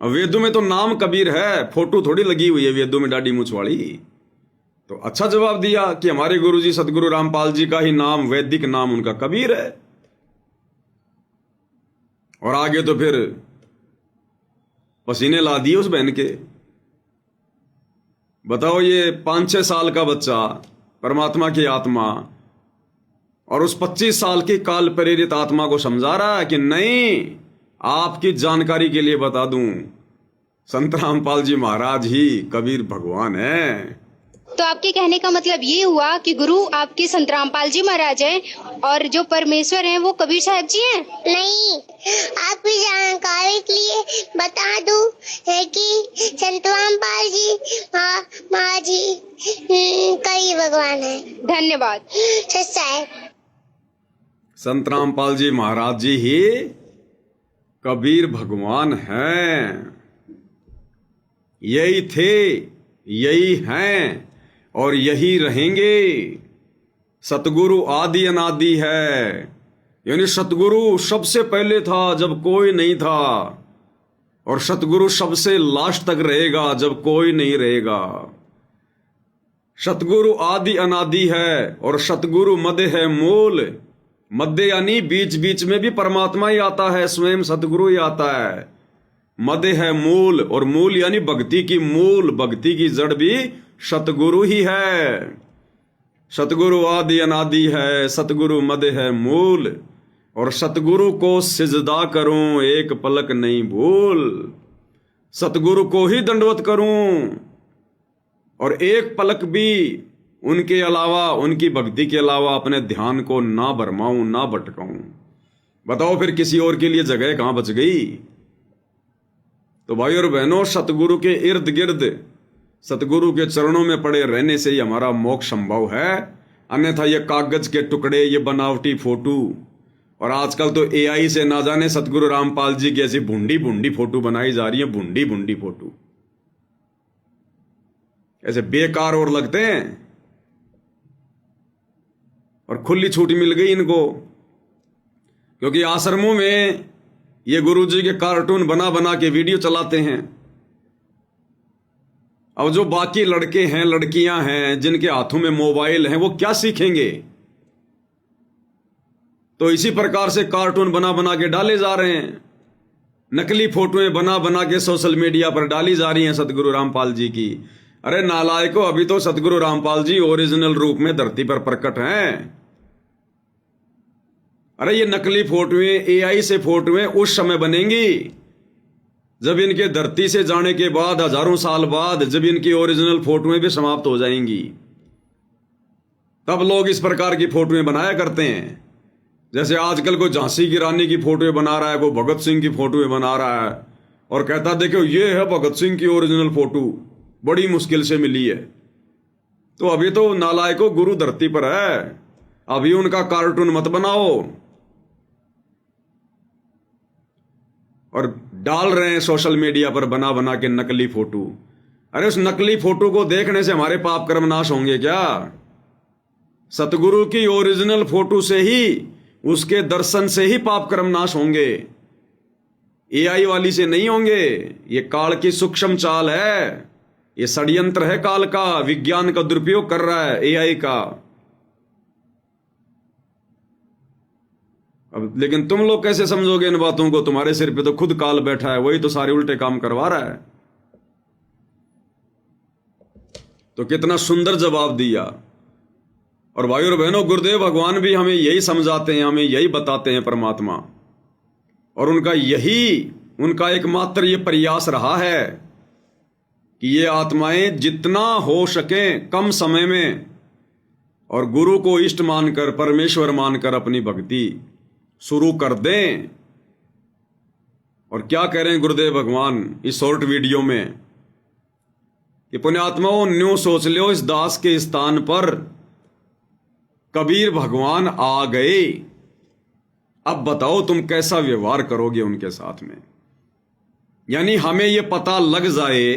और वेदों में तो नाम कबीर है, फोटो थोड़ी लगी हुई है वेदों में दाढ़ी मूंछ वाली। तो अच्छा जवाब दिया कि हमारे गुरुजी सतगुरु रामपाल जी का ही नाम, वैदिक नाम उनका कबीर है। और आगे तो फिर पसीने ला दिए उस बहन के। बताओ, ये 5-6 साल का बच्चा परमात्मा की आत्मा और उस 25 साल की काल प्रेरित आत्मा को समझा रहा है कि नहीं, आपकी जानकारी के लिए बता दूं, संत रामपाल जी महाराज ही कबीर भगवान है। तो आपके कहने का मतलब ये हुआ कि गुरु आपके संत रामपाल जी महाराज हैं और जो परमेश्वर हैं वो कबीर साहब जी हैं? नहीं, आपकी जानकारी के लिए बता दूं है कि संत रामपाल जी महाराज जी कई भगवान है। धन्यवाद। संत रामपाल जी महाराज जी ही कबीर भगवान हैं। यही थे, यही हैं और यही रहेंगे। सतगुरु आदि अनादि है, यानी सतगुरु सबसे पहले था जब कोई नहीं था, और सतगुरु सबसे लास्ट तक रहेगा जब कोई नहीं रहेगा। सतगुरु आदि अनादि है और सतगुरु मध्य है मूल। मध्य यानी बीच बीच में भी परमात्मा ही आता है, स्वयं सतगुरु ही आता है। मध्य है मूल, और मूल यानी भक्ति की मूल, भक्ति की जड़ भी सतगुरु ही है। सतगुरु आदि अनादि है, सतगुरु मध्य है मूल, और सतगुरु को सिजदा करूं एक पलक नहीं भूल। सतगुरु को ही दंडवत करूं और एक पलक भी उनके अलावा, उनकी भक्ति के अलावा अपने ध्यान को ना भरमाऊं, ना भटकाऊं। बताओ फिर किसी और के लिए जगह कहां बच गई? तो भाई और बहनों, सतगुरु के इर्द गिर्द, सतगुरु के चरणों में पड़े रहने से ही हमारा मोक्ष संभव है। अन्यथा ये कागज के टुकड़े, ये बनावटी फोटो, और आजकल तो एआई से ना जाने सतगुरु रामपाल जी की ऐसी भुंडी भुंडी फोटो बनाई जा रही है, भुंडी भुंडी फोटो, ऐसे बेकार और लगते हैं। और खुली छूट मिल गई इनको, क्योंकि आश्रमों में ये गुरुजी के कार्टून बना बना के वीडियो चलाते हैं। अब जो बाकी लड़के हैं, लड़कियां हैं, जिनके हाथों में मोबाइल हैं, वो क्या सीखेंगे? तो इसी प्रकार से कार्टून बना बना के डाले जा रहे हैं, नकली फोटोएं बना बना के सोशल मीडिया पर डाली जा रही हैं सतगुरु रामपाल जी की। अरे नालायकों, अभी तो सतगुरु रामपाल जी ओरिजिनल रूप में धरती पर प्रकट हैं। अरे ये नकली फोटोएं, एआई से फोटोएं उस समय बनेंगी जब इनके धरती से जाने के बाद, हजारों साल बाद, जब इनकी ओरिजिनल फोटोएं भी समाप्त हो जाएंगी, तब लोग इस प्रकार की फोटोएं बनाया करते हैं। जैसे आजकल कोई झांसी की रानी की फोटोएं बना रहा है, कोई भगत सिंह की फोटोएं बना रहा है और कहता है देखो ये है भगत सिंह की ओरिजिनल फोटो, बड़ी मुश्किल से मिली है। तो अभी तो नालायकों, गुरु धरती पर है, अभी उनका कार्टून मत बनाओ। और डाल रहे हैं सोशल मीडिया पर बना बना के नकली फोटो। अरे उस नकली फोटो को देखने से हमारे पाप कर्म नाश होंगे क्या? सतगुरु की ओरिजिनल फोटो से ही, उसके दर्शन से ही पाप कर्म नाश होंगे, एआई वाली से नहीं होंगे। ये काल की सूक्ष्म चाल है, ये षड्यंत्र है काल का, विज्ञान का दुरुपयोग कर रहा है एआई का। अब लेकिन तुम लोग कैसे समझोगे इन बातों को? तुम्हारे सिर पे तो खुद काल बैठा है, वही तो सारे उल्टे काम करवा रहा है। तो कितना सुंदर जवाब दिया। और भाई और बहनों, गुरुदेव भगवान भी हमें यही समझाते हैं, हमें यही बताते हैं परमात्मा, और उनका यही, उनका एकमात्र ये प्रयास रहा है कि ये आत्माएं जितना हो सके कम समय में और गुरु को इष्ट मानकर, परमेश्वर मानकर अपनी भक्ति शुरू कर दें। और क्या कह रहे हैं गुरुदेव भगवान इस शॉर्ट वीडियो में कि पुण्यात्माओं, न्यू सोच लो इस दास के स्थान पर कबीर भगवान आ गए। अब बताओ तुम कैसा व्यवहार करोगे उनके साथ में। यानी हमें यह पता लग जाए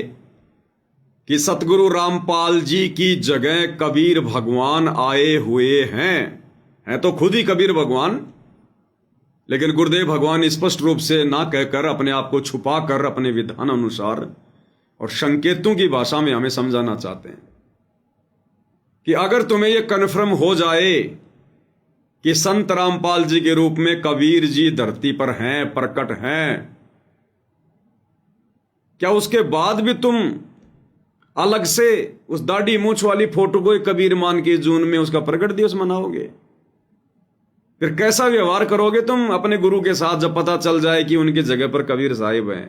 कि सतगुरु रामपाल जी की जगह कबीर भगवान आए हुए हैं तो खुद ही कबीर भगवान, लेकिन गुरुदेव भगवान स्पष्ट रूप से ना कहकर अपने आप को छुपा कर अपने विधान अनुसार और संकेतों की भाषा में हमें समझाना चाहते हैं कि अगर तुम्हें यह कन्फर्म हो जाए कि संत रामपाल जी के रूप में कबीर जी धरती पर हैं, प्रकट हैं, क्या उसके बाद भी तुम अलग से उस दाढ़ी मूंछ वाली फोटो को कबीर मान के जून में उसका प्रकट दिवस मनाओगे? फिर कैसा व्यवहार करोगे तुम अपने गुरु के साथ जब पता चल जाए कि उनकी जगह पर कबीर साहिब हैं?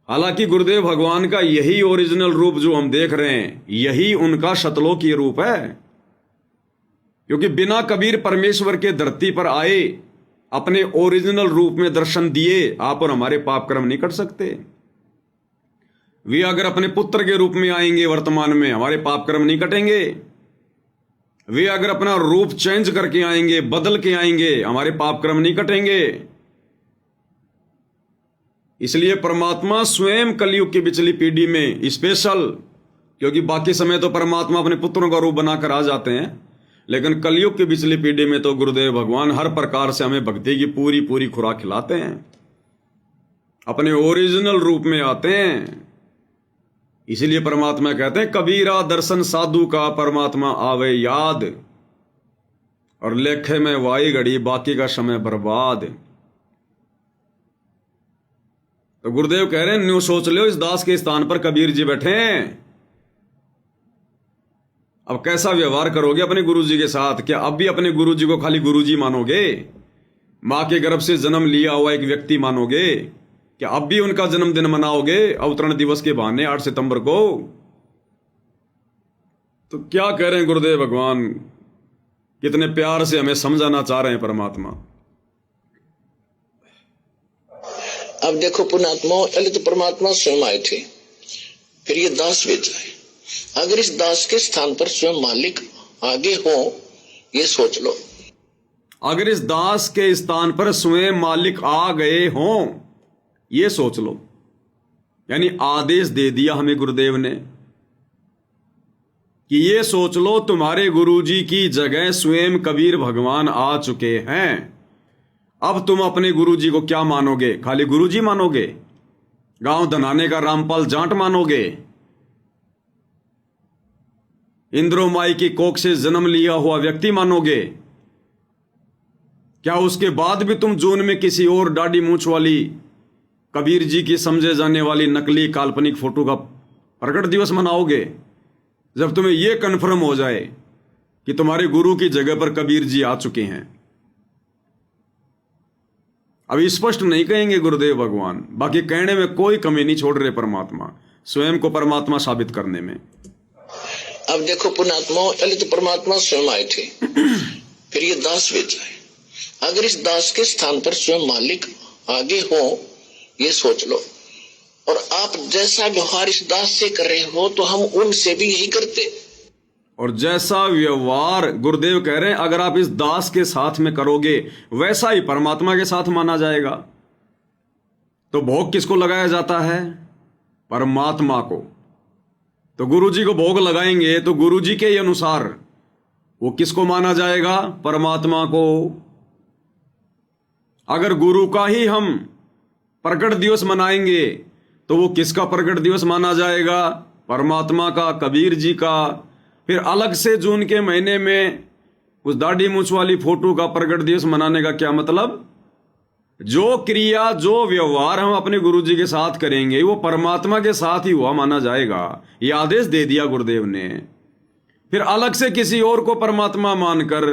हालांकि गुरुदेव भगवान का यही ओरिजिनल रूप जो हम देख रहे हैं, यही उनका शतलोकीय रूप है, क्योंकि बिना कबीर परमेश्वर के धरती पर आए अपने ओरिजिनल रूप में दर्शन दिए आप और हमारे पाप कर्म नहीं कर सकते। वे अगर अपने पुत्र के रूप में आएंगे वर्तमान में, हमारे पाप कर्म नहीं कटेंगे। वे अगर अपना रूप चेंज करके आएंगे, बदल के आएंगे, हमारे पाप कर्म नहीं कटेंगे। इसलिए परमात्मा स्वयं कलयुग की पिछली पीढ़ी में स्पेशल, क्योंकि बाकी समय तो परमात्मा अपने पुत्रों का रूप बनाकर आ जाते हैं, लेकिन कलयुग की पिछली पीढ़ी में तो गुरुदेव भगवान हर प्रकार से हमें भक्ति की पूरी पूरी खुराक खिलाते हैं, अपने ओरिजिनल रूप में आते हैं। इसीलिए परमात्मा कहते हैं कबीरा दर्शन साधु का परमात्मा आवे याद, और लेखे में वाई घड़ी बाकी का समय बर्बाद। तो गुरुदेव कह रहे हैं न्यू सोच लो, इस दास के स्थान पर कबीर जी बैठे हैं। अब कैसा व्यवहार करोगे अपने गुरु जी के साथ? क्या अब भी अपने गुरु जी को खाली गुरु जी मानोगे? मां के गर्भ से जन्म लिया हुआ एक व्यक्ति मानोगे? क्या अब भी उनका जन्मदिन मनाओगे अवतरण दिवस के बहाने 8 सितंबर को? तो क्या कह रहे हैं गुरुदेव भगवान, कितने प्यार से हमें समझाना चाह रहे हैं परमात्मा। अब देखो पुण्यात्मा, पहले तो परमात्मा स्वयं आए थे, फिर ये दास भेजा है। अगर इस दास के स्थान पर स्वयं मालिक आगे हो, ये सोच लो। अगर इस दास के स्थान पर स्वयं मालिक आ गए हों, ये सोच लो। यानी आदेश दे दिया हमें गुरुदेव ने कि ये सोच लो तुम्हारे गुरुजी की जगह स्वयं कबीर भगवान आ चुके हैं। अब तुम अपने गुरुजी को क्या मानोगे? खाली गुरुजी मानोगे? गांव धनाने का रामपाल जाट मानोगे? इंद्रोमाई की कोख से जन्म लिया हुआ व्यक्ति मानोगे? क्या उसके बाद भी तुम जून में किसी और दाढ़ी मूंछ वाली कबीर जी की समझे जाने वाली नकली काल्पनिक फोटो का प्रकट दिवस मनाओगे? जब तुम्हें यह कन्फर्म हो जाए कि तुम्हारे गुरु की जगह पर कबीर जी आ चुके हैं। अब स्पष्ट नहीं कहेंगे गुरुदेव भगवान, बाकी कहने में कोई कमी नहीं छोड़ रहे परमात्मा, स्वयं को परमात्मा साबित करने में। अब देखो पुण्यात्मा, पहले तो परमात्मा स्वयं आए थे, फिर ये दास भेजा है। अगर इस दास के स्थान पर स्वयं मालिक आगे हो, ये सोच लो। और आप जैसा व्यवहार इस दास से कर रहे हो, तो हम उनसे भी यही करते। और जैसा व्यवहार गुरुदेव कह रहे हैं अगर आप इस दास के साथ में करोगे, वैसा ही परमात्मा के साथ माना जाएगा। तो भोग किसको लगाया जाता है? परमात्मा को। तो गुरु जी को भोग लगाएंगे तो गुरु जी के ही अनुसार वो किसको माना जाएगा? परमात्मा को। अगर गुरु का ही हम प्रकट दिवस मनाएंगे तो वो किसका प्रकट दिवस माना जाएगा? परमात्मा का, कबीर जी का। फिर अलग से जून के महीने में उस दाढ़ी मूंछ वाली फोटो का प्रकट दिवस मनाने का क्या मतलब? जो क्रिया, जो व्यवहार हम अपने गुरु जी के साथ करेंगे वो परमात्मा के साथ ही हुआ माना जाएगा। ये आदेश दे दिया गुरुदेव ने। फिर अलग से किसी और को परमात्मा मानकर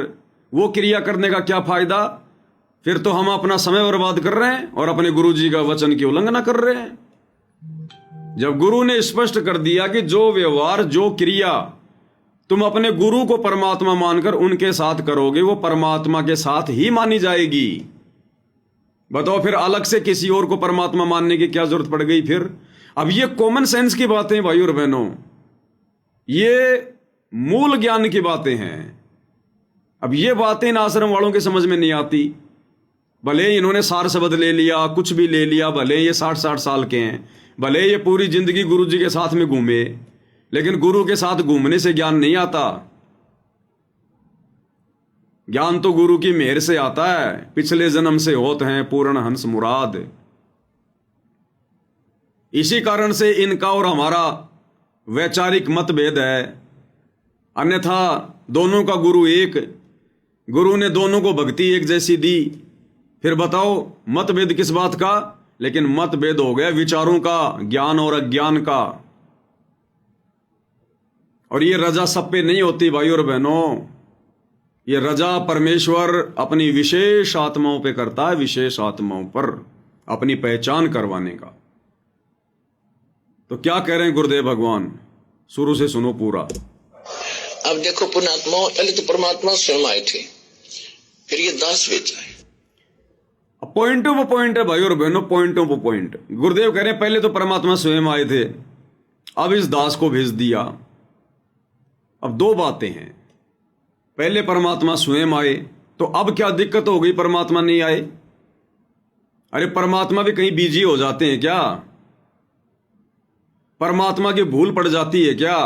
वो क्रिया करने का क्या फायदा? फिर तो हम अपना समय बर्बाद कर रहे हैं और अपने गुरु जी का वचन की उल्लंघना कर रहे हैं। जब गुरु ने स्पष्ट कर दिया कि जो व्यवहार, जो क्रिया तुम अपने गुरु को परमात्मा मानकर उनके साथ करोगे वो परमात्मा के साथ ही मानी जाएगी। बताओ फिर अलग से किसी और को परमात्मा मानने की क्या जरूरत पड़ गई? फिर अब ये कॉमन सेंस की बातें भाई और बहनों, ये मूल ज्ञान की बातें हैं। अब ये बातें इन आश्रम वालों के समझ में नहीं आती। भले ही इन्होंने सार शब्द ले लिया, कुछ भी ले लिया, भले ये 60-60 साल के हैं, भले ये पूरी जिंदगी गुरु जी के साथ में घूमे, लेकिन गुरु के साथ घूमने से ज्ञान नहीं आता। ज्ञान तो गुरु की मेहर से आता है। पिछले जन्म से होते हैं पूर्ण हंस मुराद। इसी कारण से इनका और हमारा वैचारिक मतभेद है, अन्यथा दोनों का गुरु एक, गुरु ने दोनों को भक्ति एक जैसी दी। फिर बताओ मतभेद किस बात का? लेकिन मतभेद हो गया विचारों का, ज्ञान और अज्ञान का। और ये रजा सब पे नहीं होती भाई और बहनों, ये रजा परमेश्वर अपनी विशेष आत्माओं पे करता है, विशेष आत्माओं पर अपनी पहचान करवाने का। तो क्या कह रहे हैं गुरुदेव भगवान, शुरू से सुनो पूरा। अब देखो पुण्यात्मा, पहले तो परमात्मा स्वयं आए थे, फिर ये दास भेज आए। पॉइंटों पर पॉइंट है भाई और बहनों, पॉइंटों पर पॉइंट। गुरुदेव कह रहे हैं पहले तो परमात्मा स्वयं आए थे, अब इस दास को भेज दिया। अब दो बातें हैं, पहले परमात्मा स्वयं आए तो अब क्या दिक्कत हो गई परमात्मा नहीं आए? अरे परमात्मा भी कहीं बिजी हो जाते हैं क्या? परमात्मा की भूल पड़ जाती है क्या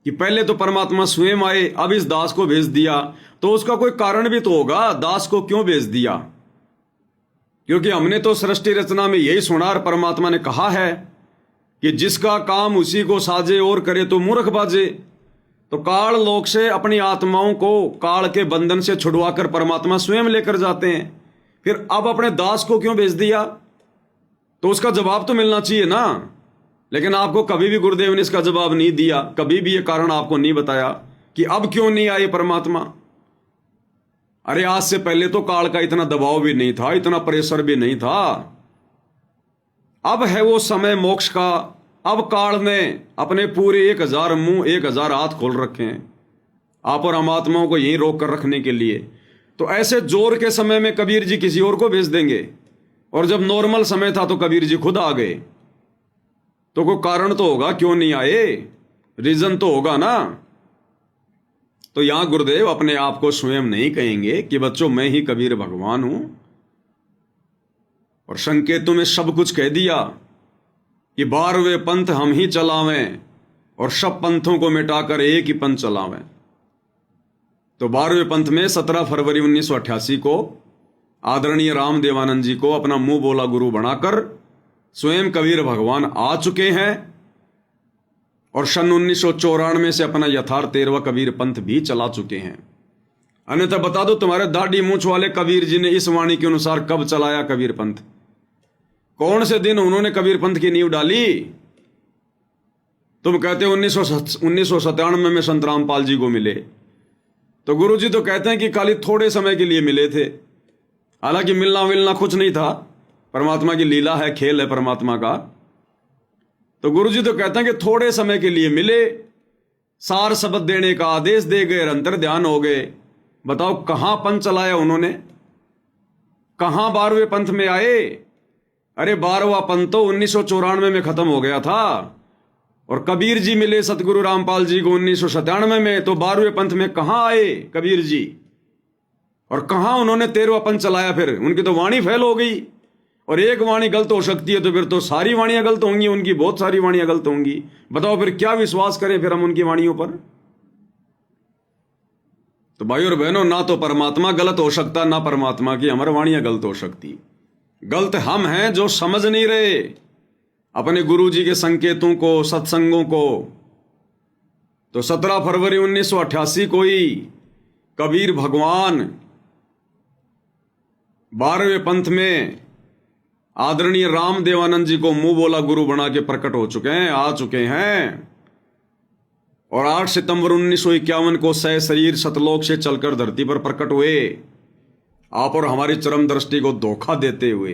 कि पहले तो परमात्मा स्वयं आए अब इस दास को भेज दिया? तो उसका कोई कारण भी तो होगा, दास को क्यों भेज दिया? क्योंकि हमने तो सृष्टि रचना में यही सुना और परमात्मा ने कहा है कि जिसका काम उसी को साजे और करे तो मूर्ख बाजे। तो काल लोक से अपनी आत्माओं को काल के बंधन से छुड़वाकर परमात्मा स्वयं लेकर जाते हैं, फिर अब अपने दास को क्यों भेज दिया? तो उसका जवाब तो मिलना चाहिए ना। लेकिन आपको कभी भी गुरुदेव ने इसका जवाब नहीं दिया, कभी भी ये कारण आपको नहीं बताया कि अब क्यों नहीं आए परमात्मा। अरे आज से पहले तो काल का इतना दबाव भी नहीं था, इतना प्रेशर भी नहीं था। अब है वो समय मोक्ष का। अब काल ने अपने पूरे 1000 मुंह 1000 हाथ खोल रखे हैं आप और हम आत्माओं को यहीं रोक कर रखने के लिए। तो ऐसे जोर के समय में कबीर जी किसी और को भेज देंगे, और जब नॉर्मल समय था तो कबीर जी खुद आ गए। तो कोई कारण तो होगा क्यों नहीं आए, रीजन तो होगा ना। तो यहां गुरुदेव अपने आप को स्वयं नहीं कहेंगे कि बच्चों मैं ही कबीर भगवान हूं, और संकेतों में सब कुछ कह दिया कि 12वें पंथ हम ही चलावें और सब पंथों को मिटाकर एक ही पंथ चलावें। तो 12वें पंथ में 17 फरवरी 1988 को आदरणीय रामदेवानंद जी को अपना मुंह बोला गुरु बनाकर स्वयं कबीर भगवान आ चुके हैं, और सन 1994 से अपना यथार्थ 13वां कबीर पंथ भी चला चुके हैं। अन्यथा बता दो तुम्हारे दाढ़ी मूंछ वाले कबीर जी ने इस वाणी के अनुसार कब चलाया कबीर पंथ? कौन से दिन उन्होंने कबीर पंथ की नींव डाली? तुम कहते हो 1997 में संत रामपाल जी को मिले, तो गुरु जी तो कहते हैं कि खाली थोड़े समय के लिए मिले थे। हालांकि मिलना कुछ नहीं था, परमात्मा की लीला है, खेल है परमात्मा का। तो गुरु जी तो कहते हैं कि थोड़े समय के लिए मिले, सार शब्द देने का आदेश दे गए, अंतर ध्यान हो गए। बताओ कहां पंथ चलाया उन्होंने, कहां 12वें पंथ में आए? अरे 12वां पंथ तो 1994 में खत्म हो गया था, और कबीर जी मिले सतगुरु रामपाल जी को 1997 में, तो 12वें पंथ में कहां आए कबीर जी? और कहां उन्होंने 13वां पंथ चलाया? फिर उनकी तो वाणी फैल हो गई, और एक वाणी गलत हो सकती है तो फिर तो सारी वाणियां गलत होंगी, उनकी बहुत सारी वाणियां गलत होंगी। बताओ फिर क्या विश्वास करें फिर हम उनकी वाणियों पर? तो भाई और बहनों, ना तो परमात्मा गलत हो सकता, ना परमात्मा की हमारी वाणियां गलत हो सकती। गलत हम हैं जो समझ नहीं रहे अपने गुरु जी के संकेतों को, सत्संगों को। तो 17 फरवरी 1988 को ही कबीर भगवान 12वें पंथ में आदरणीय रामदेवानंद जी को मुंह बोला गुरु बना के प्रकट हो चुके हैं, आ चुके हैं। और 8 सितंबर 1951 को सह शरीर सतलोक से चलकर धरती पर प्रकट हुए, आप और हमारी चरम दृष्टि को धोखा देते हुए।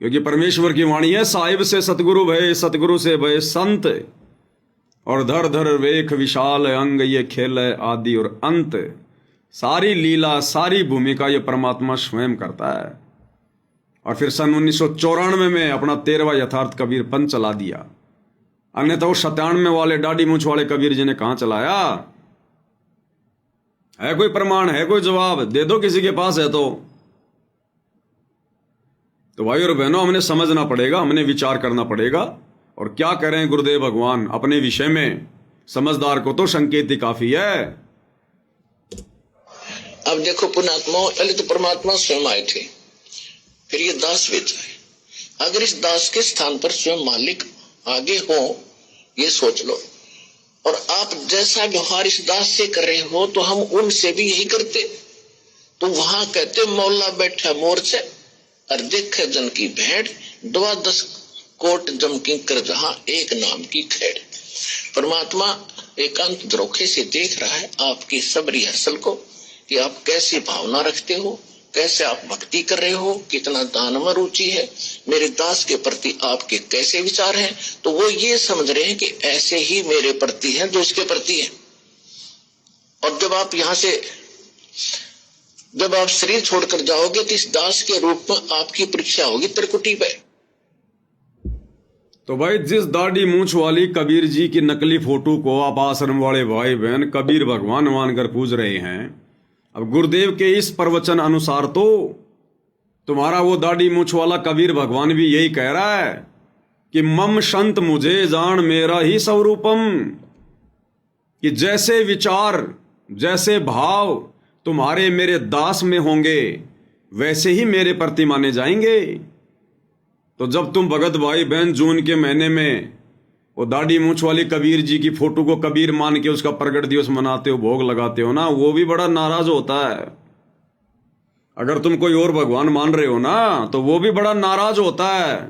क्योंकि परमेश्वर की वाणी है, साहिब से सतगुरु भय, सतगुरु से भय संत, और धर धर वेख विशाल अंग, ये खेल है आदि और अंत। सारी लीला, सारी भूमिका ये परमात्मा स्वयं करता है। और फिर सन 1994 में अपना 13वां यथार्थ कबीर पंथ चला दिया। अन्यथा वो 97 वाले दाढ़ी मूंछ वाले कबीर जी ने कहां चलाया? है कोई प्रमाण, है कोई जवाब? दे दो किसी के पास है तो भाई और बहनों, हमने समझना पड़ेगा, हमने विचार करना पड़ेगा। और क्या करें गुरुदेव भगवान अपने विषय में? समझदार को तो संकेत ही काफी है। अब देखो पुण्यात्मा, पहले तो परमात्मा स्वयं आए थे, फिर ये दास भेजा है। अगर इस दास के स्थान पर स्वयं मालिक आगे हो, ये सोच लो। और आप जैसा व्यवहार इस दास से कर रहे हो तो हम उनसे भी यही करते। तो वहां कहते मौला बैठा मोर से और देखे जन की भेड़, 12 कोट जमकी कर जहां एक नाम की खेड़। परमात्मा एकांत द्रोखे से देख रहा है आपकी सब रिहर्सल को, कि आप कैसी भावना रखते हो, कैसे आप भक्ति कर रहे हो, कितना दान में रुचि है, मेरे दास के प्रति आपके कैसे विचार हैं। तो वो ये समझ रहे हैं कि ऐसे ही मेरे प्रति हैं जो इसके प्रति है। और जब आप यहाँ से, जब आप शरीर छोड़कर जाओगे तो इस दास के रूप में आपकी परीक्षा होगी त्रिकुटी पे। तो भाई जिस दाढ़ी मूंछ वाली कबीर जी की नकली फोटो को आप आश्रम वाले भाई बहन कबीर भगवान मानकर पूज रहे हैं, अब गुरुदेव के इस प्रवचन अनुसार तो तुम्हारा वो दाढ़ी मूंछ वाला कबीर भगवान भी यही कह रहा है कि मम संत मुझे जान मेरा ही स्वरूपम, कि जैसे विचार जैसे भाव तुम्हारे मेरे दास में होंगे वैसे ही मेरे प्रति माने जाएंगे। तो जब तुम भगत भाई बहन जून के महीने में वो दाढ़ी मूंछ वाली कबीर जी की फोटो को कबीर मान के उसका प्रगट दिवस मनाते हो, भोग लगाते हो ना, वो भी बड़ा नाराज होता है। अगर तुम कोई और भगवान मान रहे हो ना तो वो भी बड़ा नाराज होता है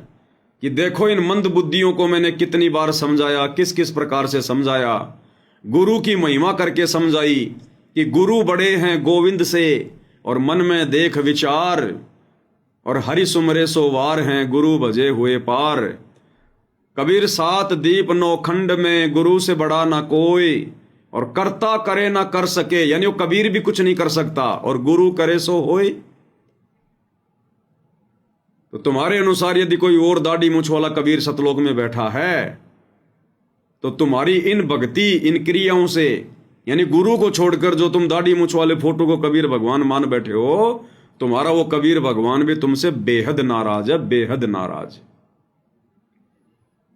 कि देखो इन मंद बुद्धियों को मैंने कितनी बार समझाया, किस किस प्रकार से समझाया, गुरु की महिमा करके समझाई कि गुरु बड़े हैं गोविंद से और मन में देख विचार, और हरि सुमरे सो वार हैं गुरु भजे हुए पार। कबीर 7 दीप 9 खंड में गुरु से बड़ा ना कोई, और करता करे ना कर सके, यानी वो कबीर भी कुछ नहीं कर सकता और गुरु करे सो होए। तो तुम्हारे अनुसार यदि कोई और दाढ़ी मूंछ वाला कबीर सतलोक में बैठा है तो तुम्हारी इन भक्ति इन क्रियाओं से, यानी गुरु को छोड़कर जो तुम दाढ़ी मूंछ वाले फोटो को कबीर भगवान मान बैठे हो, तुम्हारा वो कबीर भगवान भी तुमसे बेहद नाराज है, बेहद नाराज।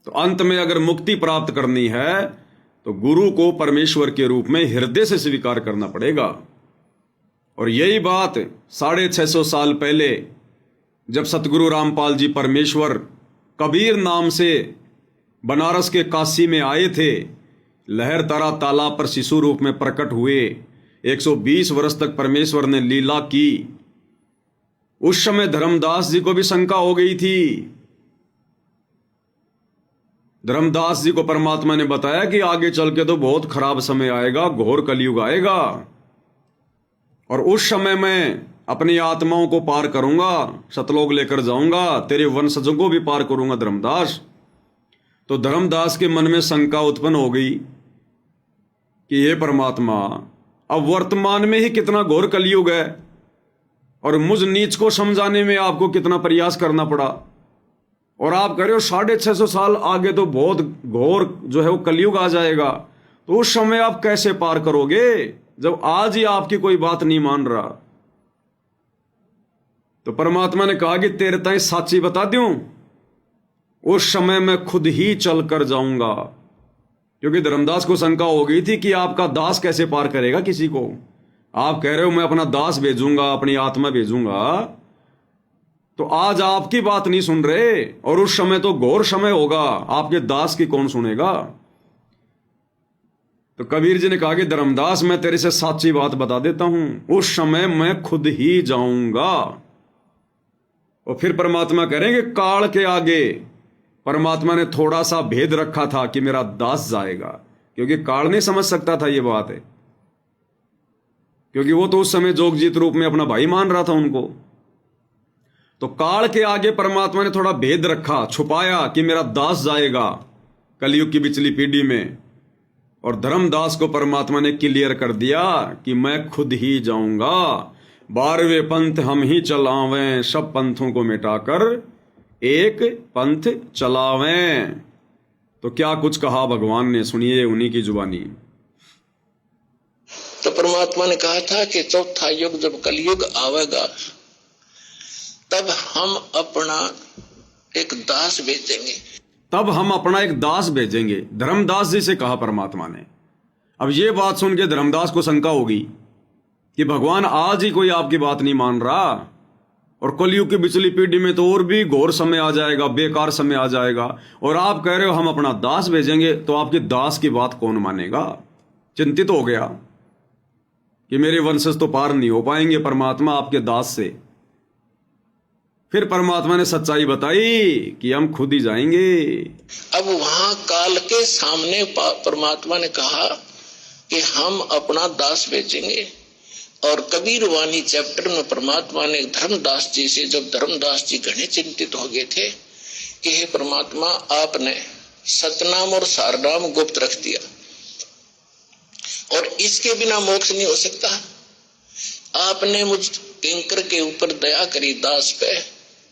तो अंत में अगर मुक्ति प्राप्त करनी है तो गुरु को परमेश्वर के रूप में हृदय से स्वीकार करना पड़ेगा। और यही बात 650 साल पहले जब सतगुरु रामपाल जी परमेश्वर कबीर नाम से बनारस के काशी में आए थे, लहरतरा तालाब पर शिशु रूप में प्रकट हुए, 120 वर्ष तक परमेश्वर ने लीला की। उस समय धर्मदास जी को भी शंका हो गई थी। धर्मदास जी को परमात्मा ने बताया कि आगे चल के तो बहुत खराब समय आएगा, घोर कलयुग आएगा, और उस समय मैं अपनी आत्माओं को पार करूंगा, सतलोक लेकर जाऊंगा, तेरे वंशजों को भी पार करूंगा धर्मदास। तो धर्मदास के मन में शंका उत्पन्न हो गई कि हे परमात्मा, अब वर्तमान में ही कितना घोर कलयुग है और मुझ नीच को समझाने में आपको कितना प्रयास करना पड़ा, और आप कह रहे हो 650 साल आगे तो बहुत घोर जो है वो कलयुग आ जाएगा। तो उस समय आप कैसे पार करोगे जब आज ही आपकी कोई बात नहीं मान रहा? तो परमात्मा ने कहा कि तेरे ताई साची बता दूं, उस समय मैं खुद ही चल कर जाऊंगा। क्योंकि धर्मदास को शंका हो गई थी कि आपका दास कैसे पार करेगा किसी को। आप कह रहे हो मैं अपना दास भेजूंगा, अपनी आत्मा भेजूंगा, तो आज आपकी बात नहीं सुन रहे, और उस समय तो घोर समय होगा, आपके दास की कौन सुनेगा? तो कबीर जी ने कहा कि धर्मदास मैं तेरे से सच्ची बात बता देता हूं, उस समय मैं खुद ही जाऊंगा। और फिर परमात्मा करेंगे काल के आगे परमात्मा ने थोड़ा सा भेद रखा था कि मेरा दास जाएगा, क्योंकि काल नहीं समझ सकता था ये बात है, क्योंकि वो तो उस समय जोगजीत रूप में अपना भाई मान रहा था उनको। तो काल के आगे परमात्मा ने थोड़ा भेद रखा, छुपाया कि मेरा दास जाएगा कलयुग की पिछली पीढ़ी में, और धर्मदास को परमात्मा ने क्लियर कर दिया कि मैं खुद ही जाऊंगा, 12वें पंथ हम ही चलावें, सब पंथों को मिटाकर एक पंथ चलावें। तो क्या कुछ कहा भगवान ने, सुनिए उन्हीं की जुबानी। तो परमात्मा ने कहा था कि चौथा युग जब कलयुग आवेगा तब हम अपना एक दास भेजेंगे। तब हम अपना एक दास भेजेंगे, धर्मदास जी से कहा परमात्मा ने। अब ये बात सुन के धर्मदास को शंका होगी कि भगवान आज ही कोई आपकी बात नहीं मान रहा, और कलयुग की पिछली पीढ़ी में तो और भी घोर समय आ जाएगा, बेकार समय आ जाएगा, और आप कह रहे हो हम अपना दास भेजेंगे, तो आपके दास की बात कौन मानेगा। चिंतित हो गया कि मेरे वंशज तो पार नहीं हो पाएंगे परमात्मा आपके दास से। फिर परमात्मा ने सच्चाई बताई कि हम खुद ही जाएंगे। अब वहां काल के सामने परमात्मा ने कहा कि हम अपना दास भेजेंगे। और कबीर वाणी चैप्टर में परमात्मा ने धर्मदास जी से, जब धर्मदास जी घने चिंतित हो गए थे कि हे परमात्मा, आपने सतनाम और सारनाम गुप्त रख दिया और इसके बिना मोक्ष नहीं हो सकता। आपने मुझ किंकर के ऊपर दया करी दास पे,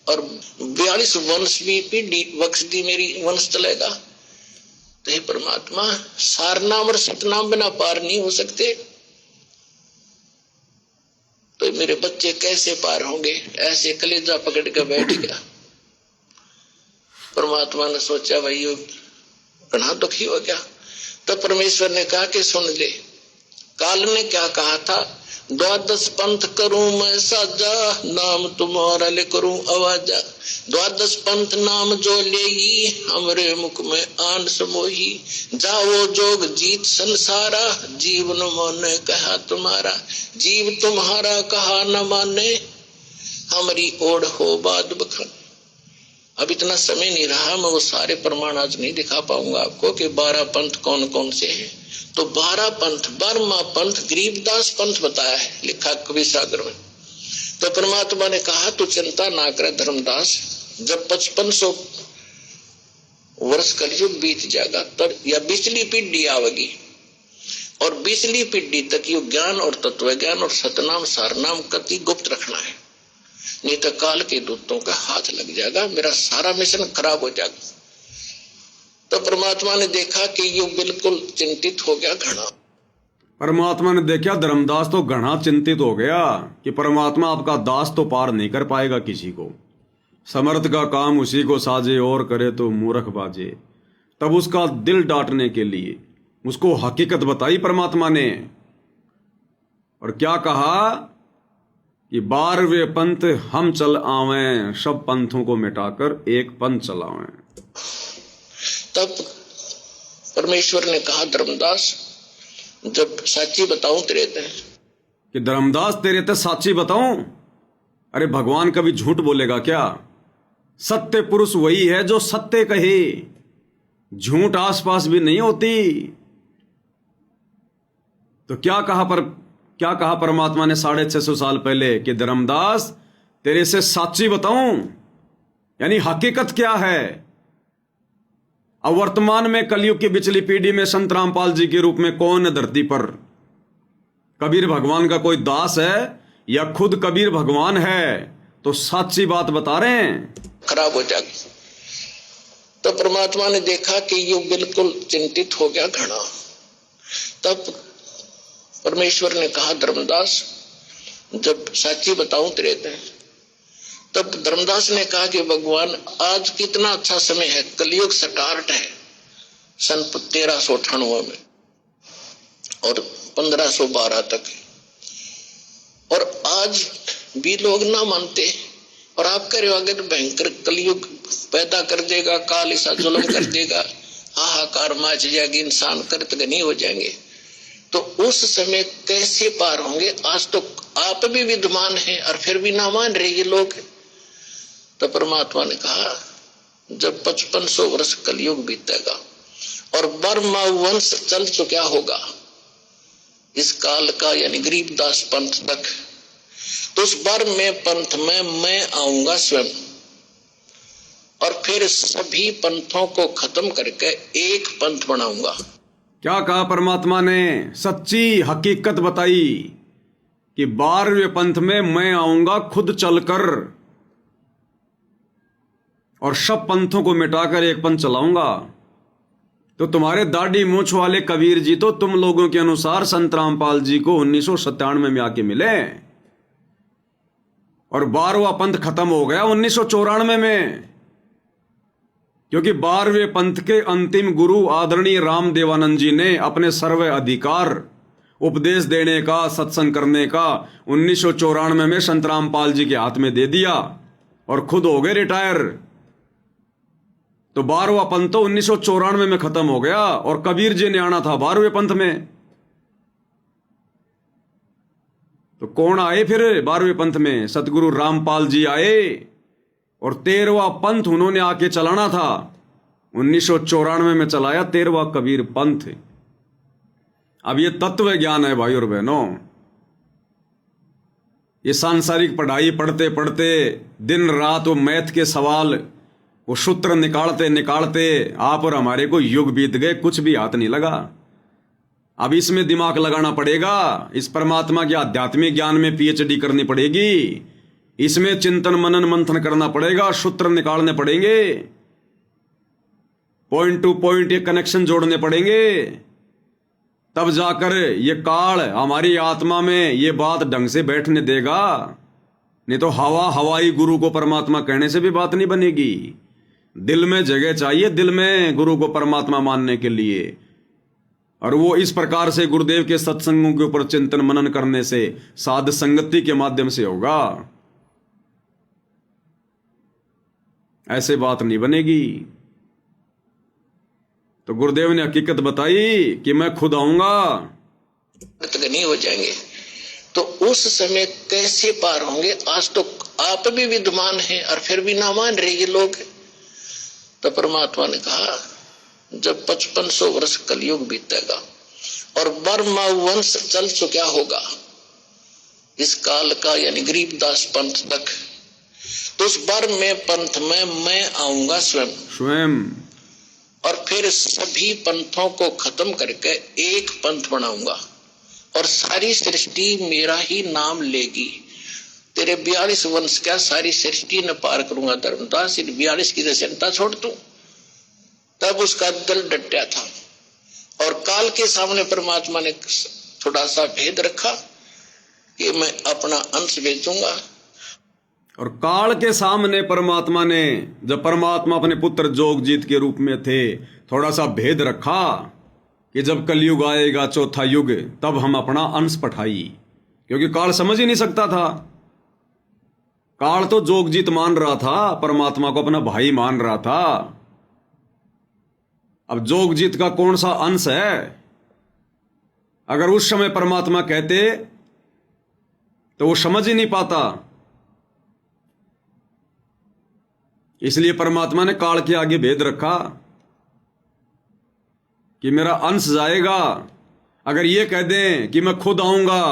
और 42 वंश भी पीढ़ी बख्श दी, मेरी वंश चलेगा। तो हे परमात्मा, सारनाम और सतनाम बिना पार नहीं हो सकते, तो मेरे बच्चे कैसे पार होंगे। ऐसे कलेजा पकड़ कर बैठ गया। परमात्मा ने सोचा भाई ये बड़ा दुखी हो गया। तो परमेश्वर ने कहा कि सुन ले, काल ने क्या कहा था, 12 पंथ करूं मैं साजा, नाम तुम्हारा ले करूं आवाजा। 12 पंथ नाम जो लेगी, हमरे मुख में आन समोही। जाओ जोग जीत संसारा, जीवन माने कहा तुम्हारा। जीव तुम्हारा कहा न माने, हमारी ओढ़ हो बाद बखान। अब इतना समय नहीं रहा, मैं वो सारे प्रमाण आज नहीं दिखा पाऊंगा आपको कि 12 पंथ कौन कौन से हैं। तो 12 पंथ, 12वां पंथ गरीबदास पंथ बताया है, लिखा कवि सागर में। तो परमात्मा ने कहा तू चिंता ना कर धर्मदास, जब 5500 वर्ष कलयुग बीत जाएगा तब या 20वीं पीढ़ी आवेगी, और 20वीं पीढ़ी तक ये ज्ञान और तत्व ज्ञान और सतनाम सारनाम कति गुप्त रखना है, नहीं तो काल के दूतों का हाथ लग जाएगा, मेरा सारा मिशन खराब हो जाएगा। तो परमात्मा ने देखा कि ये बिल्कुल चिंतित हो गया घना। परमात्मा ने देखा धर्मदास तो घना चिंतित हो गया कि परमात्मा आपका दास तो पार नहीं कर पाएगा किसी को। समर्थ का काम उसी को साजे, और करे तो मूर्ख बाजे। तब उसका दिल डांटने के लिए उसको हकीकत बताई परमात्मा ने, और क्या कहा कि 12वें पंथ हम चल आवें, सब पंथों को मिटाकर एक पंथ चलावें। तब परमेश्वर ने कहा धर्मदास, जब साची बताऊं तेरे ते, कि धर्मदास तेरे ते साची बताऊं। अरे भगवान कभी झूठ बोलेगा क्या। सत्य पुरुष वही है जो सत्य कहे, झूठ आसपास भी नहीं होती। तो क्या कहा परमात्मा ने 650 साल पहले कि धर्मदास तेरे से साची बताऊं, यानी हकीकत क्या है। अब वर्तमान में कलयुग की पिछली पीढ़ी में संत रामपाल जी के रूप में कौन है धरती पर। कबीर भगवान का कोई दास है या खुद कबीर भगवान है, तो सच्ची बात बता रहे हैं। खराब हो जाएगी। तो परमात्मा ने देखा कि ये बिल्कुल चिंतित हो गया घना। तब परमेश्वर ने कहा धर्मदास, जब साची बताऊं तेरे ते। तब धर्मदास ने कहा कि भगवान आज कितना अच्छा समय है, कलयुग स्टार्ट है सन 1398 में और 1512 तक, और आज भी लोग ना मानते, और आप कह रहे हो अगर भयंकर कलयुग पैदा कर देगा, काल ऐसा जुल्म कर देगा, हाहाकार मच जाएगी, इंसान कृतघ्नी हो जाएंगे, तो उस समय कैसे पार होंगे। आज तो आप भी विद्वान हैं और फिर भी ना मान रहे ये लोग। तो परमात्मा ने कहा जब 5500 वर्ष कलयुग बीतेगा और बर्मा वंश चल चुका होगा इस काल का, यानी गरीबदास पंथ तक, तो उस बर्म में पंथ में मैं आऊंगा स्वयं, और फिर सभी पंथों को खत्म करके एक पंथ बनाऊंगा। क्या कहा परमात्मा ने, सच्ची हकीकत बताई कि 12वें पंथ में मैं आऊंगा खुद चलकर, और सब पंथों को मिटाकर एक पंथ चलाऊंगा। तो तुम्हारे दाढ़ी मूछ वाले कबीर जी तो तुम लोगों के अनुसार संत रामपाल जी को 1997 में आके मिले, और 12वां पंथ खत्म हो गया 1994 में, क्योंकि 12वें पंथ के अंतिम गुरु आदरणीय राम देवानंद जी ने अपने सर्व अधिकार उपदेश देने का, सत्संग करने का 1994 में संत रामपाल जी के हाथ में दे दिया और खुद हो गए रिटायर। तो 12वां पंथ तो 1994 में खत्म हो गया, और कबीर जी ने आना था 12वें पंथ में। तो कौन आए फिर 12वें पंथ में? सतगुरु रामपाल जी आए, और 13वां पंथ उन्होंने आके चलाना था। 1994 में चलाया 13वां कबीर पंथ। अब ये तत्व ज्ञान है भाई और बहनों। ये सांसारिक पढ़ाई पढ़ते पढ़ते दिन रात वो मैथ के सवाल, वो सूत्र निकालते निकालते आप और हमारे को युग बीत गए, कुछ भी हाथ नहीं लगा। अब इसमें दिमाग लगाना पड़ेगा, इस परमात्मा के आध्यात्मिक ज्ञान में पीएचडी करनी पड़ेगी, इसमें चिंतन मनन मंथन करना पड़ेगा, सूत्र निकालने पड़ेंगे, पॉइंट टू पॉइंट ये कनेक्शन जोड़ने पड़ेंगे, तब जाकर ये काल हमारी आत्मा में ये बात ढंग से बैठने देगा। नहीं तो हवाई गुरु को परमात्मा कहने से भी बात नहीं बनेगी। दिल में जगह चाहिए, दिल में गुरु को परमात्मा मानने के लिए, और वो इस प्रकार से गुरुदेव के सत्संगों के ऊपर चिंतन मनन करने से, साध संगति के माध्यम से होगा। ऐसे बात नहीं बनेगी। तो गुरुदेव ने हकीकत बताई कि मैं खुद आऊंगा, नहीं हो जाएंगे। तो उस समय कैसे पार होंगे? आज तो आप भी विद्वान हैं और फिर भी ना मान रहे ये लोग। तो परमात्मा ने कहा जब 5500 वर्ष कलयुग बीतेगा और बर्मा वंश चल चुका होगा इस काल का, यानी गरीबदास पंथ तक, तो उस बर्म में पंथ में मैं आऊंगा स्वयं, और फिर सभी पंथों को खत्म करके एक पंथ बनाऊंगा, और सारी सृष्टि मेरा ही नाम लेगी। तेरे 42 वंश क्या सारी सृष्टि न पार करूंगा धर्मदास, 42 की दशनता छोड़ दूं। तब उसका दिल डटा था, और काल के सामने परमात्मा ने थोड़ा सा भेद रखा कि मैं अपना अंश भेजूंगा। और काल के सामने परमात्मा ने, जब परमात्मा अपने पुत्र जोगजीत के रूप में थे, थोड़ा सा भेद रखा कि जब कलयुग आएगा चौथा युग, तब हम अपना अंश पठाई, क्योंकि काल समझ ही नहीं सकता था। काल तो जोगजीत मान रहा था, परमात्मा को अपना भाई मान रहा था। अब जोगजीत का कौन सा अंश है? अगर उस समय परमात्मा कहते तो वो समझ ही नहीं पाता। इसलिए परमात्मा ने काल के आगे भेद रखा कि मेरा अंश जाएगा। अगर ये कह दें कि मैं खुद आऊंगा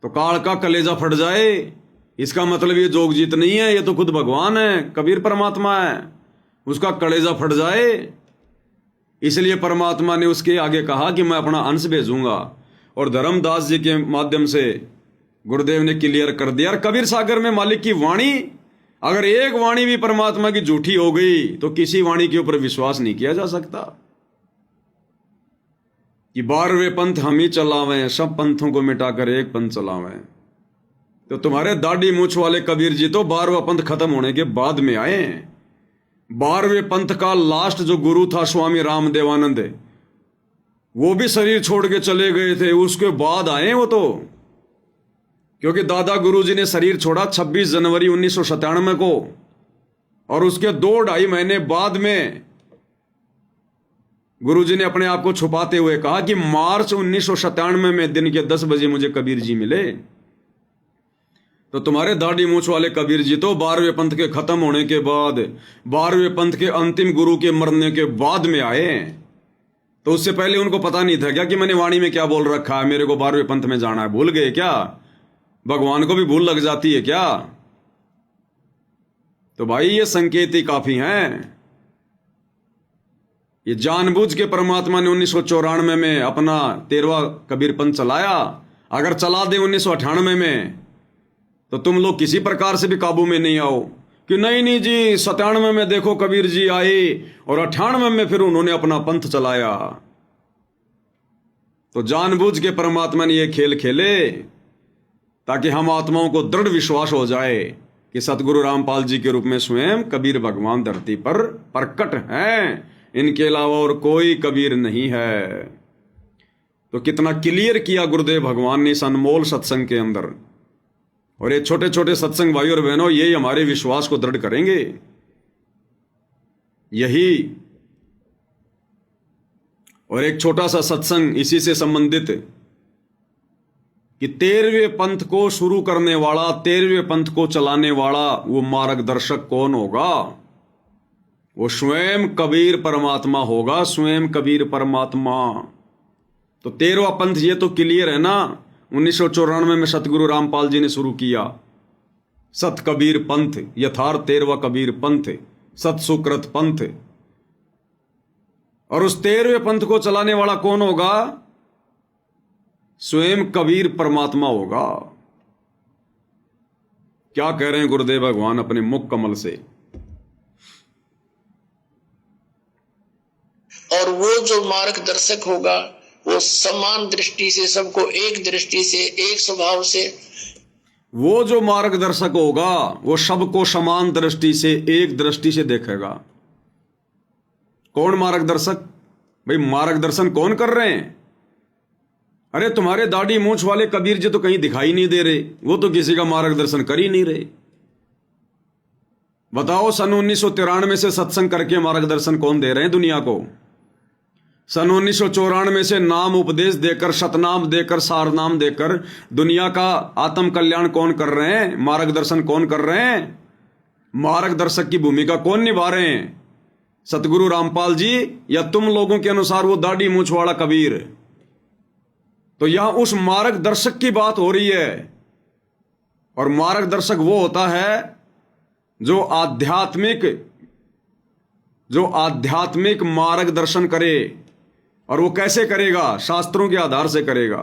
तो काल का कलेजा फट जाए। इसका मतलब ये जोगजीत नहीं है, ये तो खुद भगवान है, कबीर परमात्मा है, उसका कलेजा फट जाए। इसलिए परमात्मा ने उसके आगे कहा कि मैं अपना अंश भेजूंगा। और धर्मदास जी के माध्यम से गुरुदेव ने क्लियर कर दिया। कबीर सागर में मालिक की वाणी, अगर एक वाणी भी परमात्मा की झूठी हो गई तो किसी वाणी के ऊपर विश्वास नहीं किया जा सकता। कि 12वें पंथ हम ही चलावें, सब पंथों को मिटाकर एक पंथ चलावें। तो तुम्हारे दाढ़ी मूछ वाले कबीर जी तो 12वां पंथ खत्म होने के बाद में आए। 12वें पंथ का लास्ट जो गुरु था स्वामी राम देवानंद, वो भी शरीर छोड़ के चले गए थे, उसके बाद आए वो तो। क्योंकि दादा गुरु जी ने शरीर छोड़ा 26 जनवरी 1997 को, और उसके 2-2.5 महीने बाद में गुरु जी ने अपने आप को छुपाते हुए कहा कि मार्च 1997 में दिन के 10 बजे मुझे कबीर जी मिले। तो तुम्हारे दाढ़ी मूछ वाले कबीर जी तो 12वें पंथ के खत्म होने के बाद, 12वें पंथ के अंतिम गुरु के मरने के बाद में आए। तो उससे पहले उनको पता नहीं था क्या कि मैंने वाणी में क्या बोल रखा है, मेरे को 12वें पंथ में जाना है? भूल गए क्या? भगवान को भी भूल लग जाती है क्या? तो भाई ये संकेत ही काफी हैं। ये जानबूझ के परमात्मा ने 1994 में अपना 13वां कबीर पंथ चलाया। अगर चला दे 1998 में तो तुम लोग किसी प्रकार से भी काबू में नहीं आओ। कि नहीं नहीं जी 97 में देखो कबीर जी आए और 98 में फिर उन्होंने अपना पंथ चलाया। तो जानबूझ के परमात्मा ने ये खेल खेले ताकि हम आत्माओं को दृढ़ विश्वास हो जाए कि सतगुरु रामपाल जी के रूप में स्वयं कबीर भगवान धरती पर प्रकट हैं, इनके अलावा और कोई कबीर नहीं है। तो कितना क्लियर किया गुरुदेव भगवान ने इस अनमोल सत्संग के अंदर। और ये छोटे छोटे सत्संग भाई और बहनों, यही हमारे विश्वास को दृढ़ करेंगे। यही और एक छोटा सा सत्संग इसी से संबंधित कि 13वें पंथ को शुरू करने वाला, 13वें पंथ को चलाने वाला वो मार्गदर्शक कौन होगा? वो स्वयं कबीर परमात्मा होगा, स्वयं कबीर परमात्मा। तो 13वां पंथ ये तो क्लियर है ना, 1994 में सतगुरु रामपाल जी ने शुरू किया सत कबीर पंथ, यथार्थ 13वां कबीर पंथ, सत सुकृत पंथ। और उस 13वें पंथ को चलाने वाला कौन होगा? स्वयं कबीर परमात्मा होगा। क्या कह रहे हैं गुरुदेव भगवान अपने मुख कमल से? और वो जो मार्गदर्शक होगा वो समान दृष्टि से, सबको एक दृष्टि से, एक स्वभाव से, वो जो मार्गदर्शक होगा वो सबको समान दृष्टि से, एक दृष्टि से देखेगा। कौन मार्गदर्शक? भाई मार्गदर्शन कौन कर रहे हैं? अरे तुम्हारे दाढ़ी मूंछ वाले कबीर जी तो कहीं दिखाई नहीं दे रहे, वो तो किसी का मार्गदर्शन कर ही नहीं रहे। बताओ सन 1993 से सत्संग करके मार्गदर्शन कौन दे रहे हैं दुनिया को? सन 1994 से नाम उपदेश देकर, सतनाम देकर, सारनाम देकर दुनिया का आत्म कल्याण कौन कर रहे हैं? मार्गदर्शन कौन कर रहे हैं? मार्गदर्शक की भूमिका कौन निभा रहे हैं? सतगुरु रामपाल जी या तुम लोगों के अनुसार वो दाढ़ी मूंछ वाला कबीर? तो यहां उस मार्गदर्शक की बात हो रही है। और मार्गदर्शक वो होता है जो आध्यात्मिक मार्गदर्शन करे। और वो कैसे करेगा? शास्त्रों के आधार से करेगा।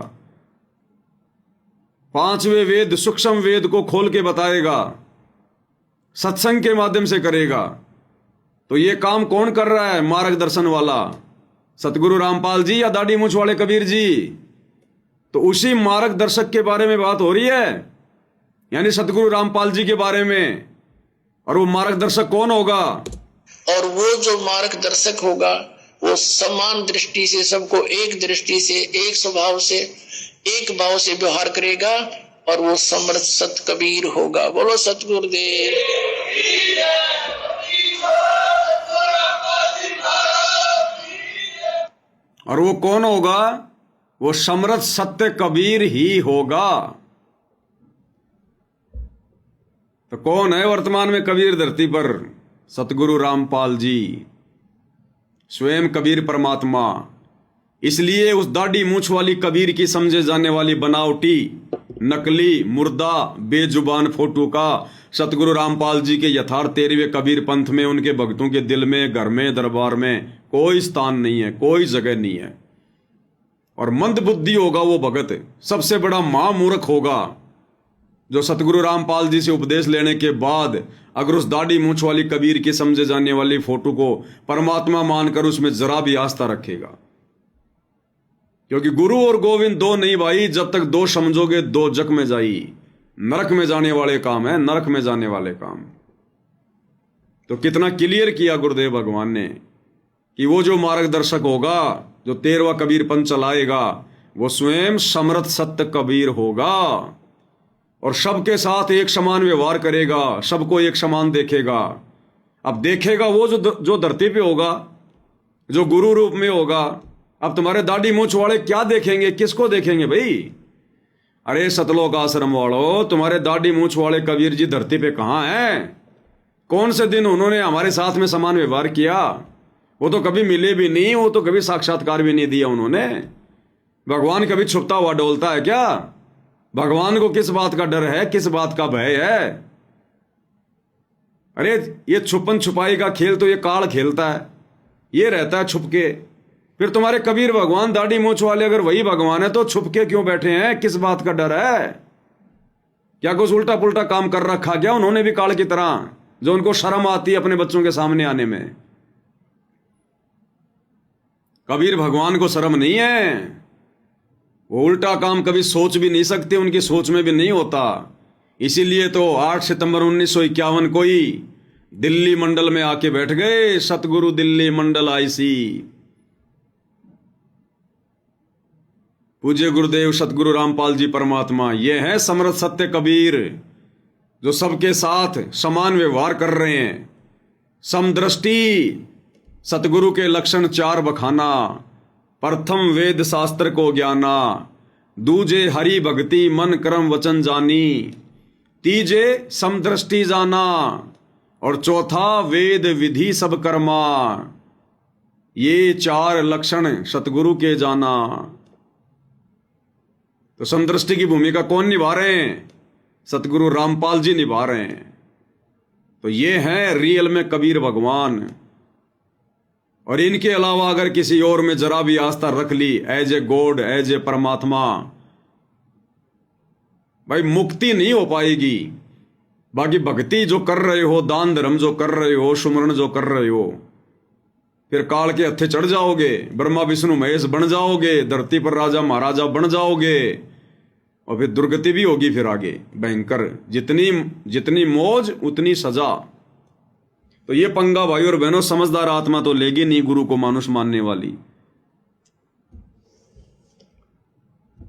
5वें वेद, सूक्ष्म वेद को खोल के बताएगा, सत्संग के माध्यम से करेगा। तो ये काम कौन कर रहा है? मार्गदर्शन वाला सतगुरु रामपाल जी या दाढ़ी मूंछ वाले कबीर जी? तो उसी मार्गदर्शक के बारे में बात हो रही है, यानी सतगुरु रामपाल जी के बारे में। और वो मार्गदर्शक कौन होगा? और वो जो मार्गदर्शक होगा वो समान दृष्टि से, सबको एक दृष्टि से, एक स्वभाव से, एक भाव से व्यवहार करेगा। और वो समर्थ सत कबीर होगा। बोलो सतगुरुदेव। और वो कौन होगा? वो समर्थ सत्य कबीर ही होगा। तो कौन है वर्तमान में कबीर धरती पर? सतगुरु रामपाल जी, स्वयं कबीर परमात्मा। इसलिए उस दाढ़ी मूंछ वाली कबीर की समझे जाने वाली बनावटी, नकली, मुर्दा, बेजुबान फोटो का सतगुरु रामपाल जी के यथार्थ 13वें कबीर पंथ में, उनके भक्तों के दिल में, घर में, दरबार में कोई स्थान नहीं है, कोई जगह नहीं है। और मंद बुद्धि होगा वो भगत, सबसे बड़ा महामूर्ख होगा जो सतगुरु रामपाल जी से उपदेश लेने के बाद अगर उस दाढ़ी मूंछ वाली कबीर की समझे जाने वाली फोटो को परमात्मा मानकर उसमें जरा भी आस्था रखेगा। क्योंकि गुरु और गोविंद दो नहीं भाई, जब तक दो समझोगे दो जग में जाई। नरक में जाने वाले काम है, नरक में जाने वाले काम। तो कितना क्लियर किया गुरुदेव भगवान ने कि वो जो मार्गदर्शक होगा, जो 13वां कबीर पंथ चलाएगा, वो स्वयं समर्थ सत्य कबीर होगा। और सबके साथ एक समान व्यवहार करेगा, सबको एक समान देखेगा। अब देखेगा वो जो धरती पे होगा, जो गुरु रूप में होगा। अब तुम्हारे दाढ़ी मूंछ वाले क्या देखेंगे? किसको देखेंगे भाई? अरे सतलोक आश्रम वालों, तुम्हारे दाढ़ी मूंछ वाले कबीर जी धरती पे कहाँ हैं? कौन से दिन उन्होंने हमारे साथ में समान व्यवहार किया? वो तो कभी मिले भी नहीं, वो तो कभी साक्षात्कार भी नहीं दिया उन्होंने। भगवान कभी छुपता हुआ डोलता है क्या? भगवान को किस बात का डर है, किस बात का भय है? अरे ये छुपन छुपाई का खेल तो ये काल खेलता है, ये रहता है छुप के। फिर तुम्हारे कबीर भगवान दाढ़ी मूंछ वाले अगर वही भगवान है तो छुप के क्यों बैठे हैं? किस बात का डर है? क्या कुछ उल्टा पुल्टा काम कर रखा क्या उन्होंने भी काल की तरह? जो उनको शर्म आती है अपने बच्चों के सामने आने में। कबीर भगवान को शर्म नहीं है, वो उल्टा काम कभी सोच भी नहीं सकते, उनकी सोच में भी नहीं होता। इसीलिए तो 8 सितंबर 1951 को ही दिल्ली मंडल में आके बैठ गए, सतगुरु दिल्ली मंडल आईसी। पूज्य गुरुदेव सतगुरु रामपाल जी परमात्मा, ये है समर्थ सत्य कबीर, जो सबके साथ समान व्यवहार कर रहे हैं। समदृष्टि, सतगुरु के लक्षण 4 बखाना। प्रथम वेद शास्त्र को ज्ञाना, दूजे हरि भक्ति मन कर्म वचन जानी, तीजे समदृष्टि जाना, और चौथा वेद विधि सब कर्मा। ये 4 लक्षण सतगुरु के जाना। तो समदृष्टि की भूमिका कौन निभा रहे हैं? सतगुरु रामपाल जी निभा रहे हैं। तो ये हैं रियल में कबीर भगवान। और इनके अलावा अगर किसी और में जरा भी आस्था रख ली, as a god, as a परमात्मा, भाई मुक्ति नहीं हो पाएगी। बाकी भक्ति जो कर रहे हो, दान धर्म जो कर रहे हो, सुमरण जो कर रहे हो, फिर काल के हत्थे चढ़ जाओगे, ब्रह्मा विष्णु महेश बन जाओगे, धरती पर राजा महाराजा बन जाओगे, और फिर दुर्गति भी होगी फिर आगे भयंकर। जितनी मौज उतनी सजा। तो ये पंगा भाई और बहनों समझदार आत्मा तो लेगी नहीं गुरु को मानुष मानने वाली।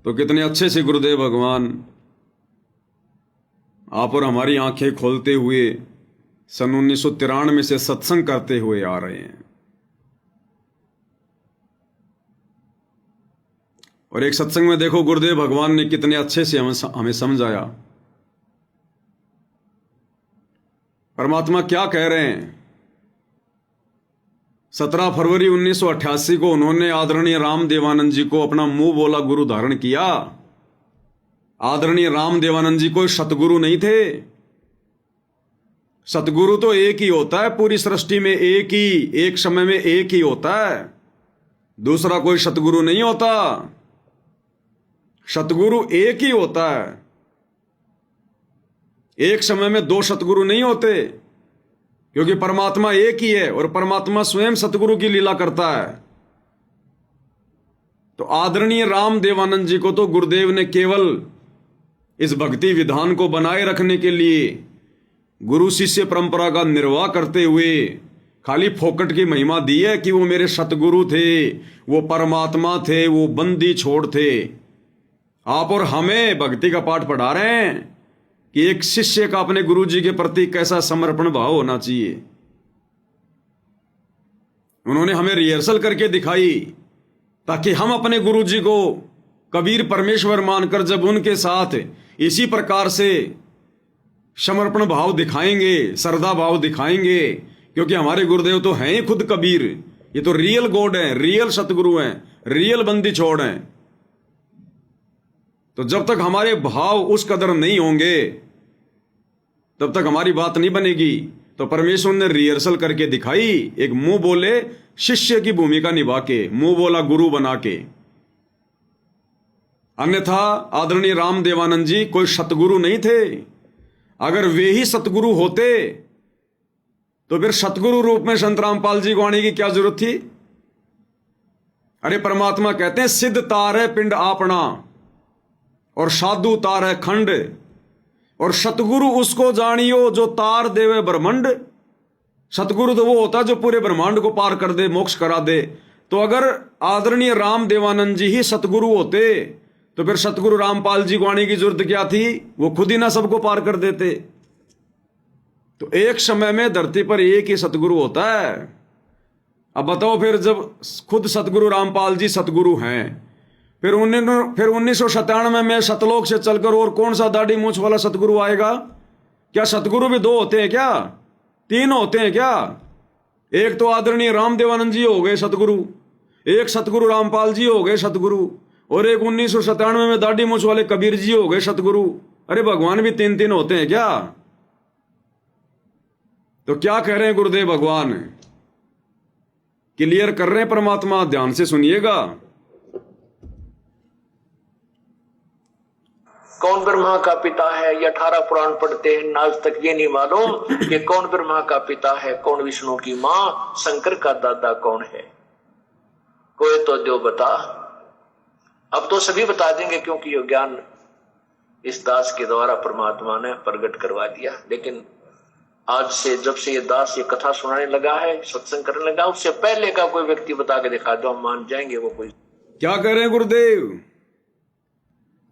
तो कितने अच्छे से गुरुदेव भगवान आप और हमारी आंखें खोलते हुए सन 1993 से सत्संग करते हुए आ रहे हैं। और एक सत्संग में देखो गुरुदेव भगवान ने कितने अच्छे से हमें समझाया। परमात्मा क्या कह रहे हैं। 17 फरवरी 1988 को उन्होंने आदरणीय राम देवानंद जी को अपना मुंह बोला गुरु धारण किया। आदरणीय राम देवानंद जी कोई सतगुरु नहीं थे। सतगुरु तो एक ही होता है पूरी सृष्टि में, एक ही, एक समय में एक ही होता है, दूसरा कोई सतगुरु नहीं होता। सतगुरु एक ही होता है। एक समय में 2 सतगुरु नहीं होते, क्योंकि परमात्मा एक ही है और परमात्मा स्वयं सतगुरु की लीला करता है। तो आदरणीय राम देवानंद जी को तो गुरुदेव ने केवल इस भक्ति विधान को बनाए रखने के लिए गुरु शिष्य परंपरा का निर्वाह करते हुए खाली फोकट की महिमा दी है कि वो मेरे सतगुरु थे, वो परमात्मा थे, वो बंदी छोड़ थे। आप और हमें भक्ति का पाठ पढ़ा रहे हैं कि एक शिष्य का अपने गुरु जी के प्रति कैसा समर्पण भाव होना चाहिए। उन्होंने हमें रिहर्सल करके दिखाई ताकि हम अपने गुरु जी को कबीर परमेश्वर मानकर जब उनके साथ इसी प्रकार से समर्पण भाव दिखाएंगे, श्रद्धा भाव दिखाएंगे, क्योंकि हमारे गुरुदेव तो हैं ही खुद कबीर। ये तो रियल गॉड हैं, रियल सतगुरु हैं, रियल बंदी छोड़ हैं। तो जब तक हमारे भाव उस कदर नहीं होंगे तब तक हमारी बात नहीं बनेगी। तो परमेश्वर ने रिहर्सल करके दिखाई, एक मुंह बोले शिष्य की भूमिका निभा के, मुंह बोला गुरु बना के। अन्यथा आदरणीय राम देवानंद जी कोई सतगुरु नहीं थे। अगर वे ही सतगुरु होते तो फिर सतगुरु रूप में संत रामपाल जी को आने की क्या जरूरत थी। अरे परमात्मा कहते हैं सिद्ध तार है पिंड आपना और साधु तार है खंड, और सतगुरु उसको जानियो जो तार देवे ब्रह्मांड। सतगुरु तो वो होता है जो पूरे ब्रह्मांड को पार कर दे, मोक्ष करा दे। तो अगर आदरणीय राम देवानंद जी ही सतगुरु होते तो फिर सतगुरु रामपाल जी को आने की जरूरत क्या थी, वो खुद ही ना सबको पार कर देते। तो एक समय में धरती पर एक ही सतगुरु होता है। अब बताओ फिर जब खुद सतगुरु रामपाल जी सतगुरु हैं, फिर 1997 में सतलोक से चलकर और कौन सा दाढ़ी मूंछ वाला सतगुरु आएगा। क्या सतगुरु भी 2 होते हैं क्या, 3 होते हैं क्या? एक तो आदरणीय राम देवानंद जी हो गए सतगुरु, एक सतगुरु रामपाल जी हो गए सतगुरु, और एक 1997 में दाढ़ी मूंछ वाले कबीर जी हो गए सतगुरु। अरे भगवान भी 3 होते हैं क्या? तो क्या कह रहे हैं गुरुदेव भगवान, क्लियर कर रहे हैं परमात्मा, ध्यान से सुनिएगा। कौन ब्रह्मा का पिता है, ये 18 पुराण पढ़ते हैं, आज तक ये नहीं मालूम कि कौन ब्रह्मा का पिता है, कौन विष्णु की माँ, शंकर का दादा कौन है। कोई तो जो बता। अब तो सभी बता देंगे, क्योंकि ये ज्ञान इस दास के द्वारा परमात्मा ने प्रकट करवा दिया। लेकिन आज से जब से ये दास ये कथा सुनाने लगा है, सत्संग करने लगा, उससे पहले का कोई व्यक्ति बता के दिखा दो, हम मान जाएंगे। वो कोई क्या कह रहे हैं गुरुदेव?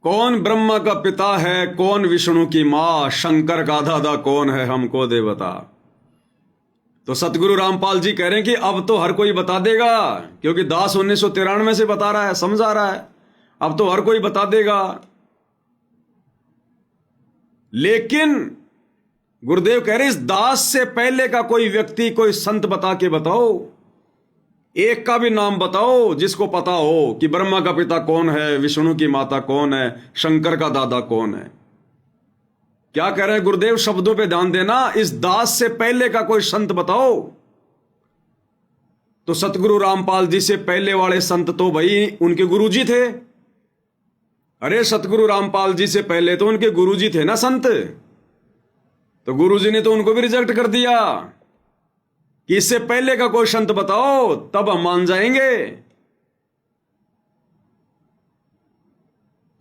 कौन ब्रह्मा का पिता है, कौन विष्णु की मां, शंकर का दादा कौन है, हमको दे बता। तो सतगुरु रामपाल जी कह रहे हैं कि अब तो हर कोई बता देगा, क्योंकि दास 1993 से बता रहा है, समझा रहा है, अब तो हर कोई बता देगा। लेकिन गुरुदेव कह रहे इस दास से पहले का कोई व्यक्ति, कोई संत बता के बताओ, एक का भी नाम बताओ जिसको पता हो कि ब्रह्मा का पिता कौन है, विष्णु की माता कौन है, शंकर का दादा कौन है। क्या कह रहे हैं गुरुदेव? शब्दों पे ध्यान देना। इस दास से पहले का कोई संत बताओ। तो सतगुरु रामपाल जी से पहले वाले संत तो भाई उनके गुरुजी थे। अरे सतगुरु रामपाल जी से पहले तो उनके गुरुजी थे ना संत। तो गुरुजी ने तो उनको भी रिजेक्ट कर दिया कि इससे पहले का कोई संत बताओ, तब हम मान जाएंगे।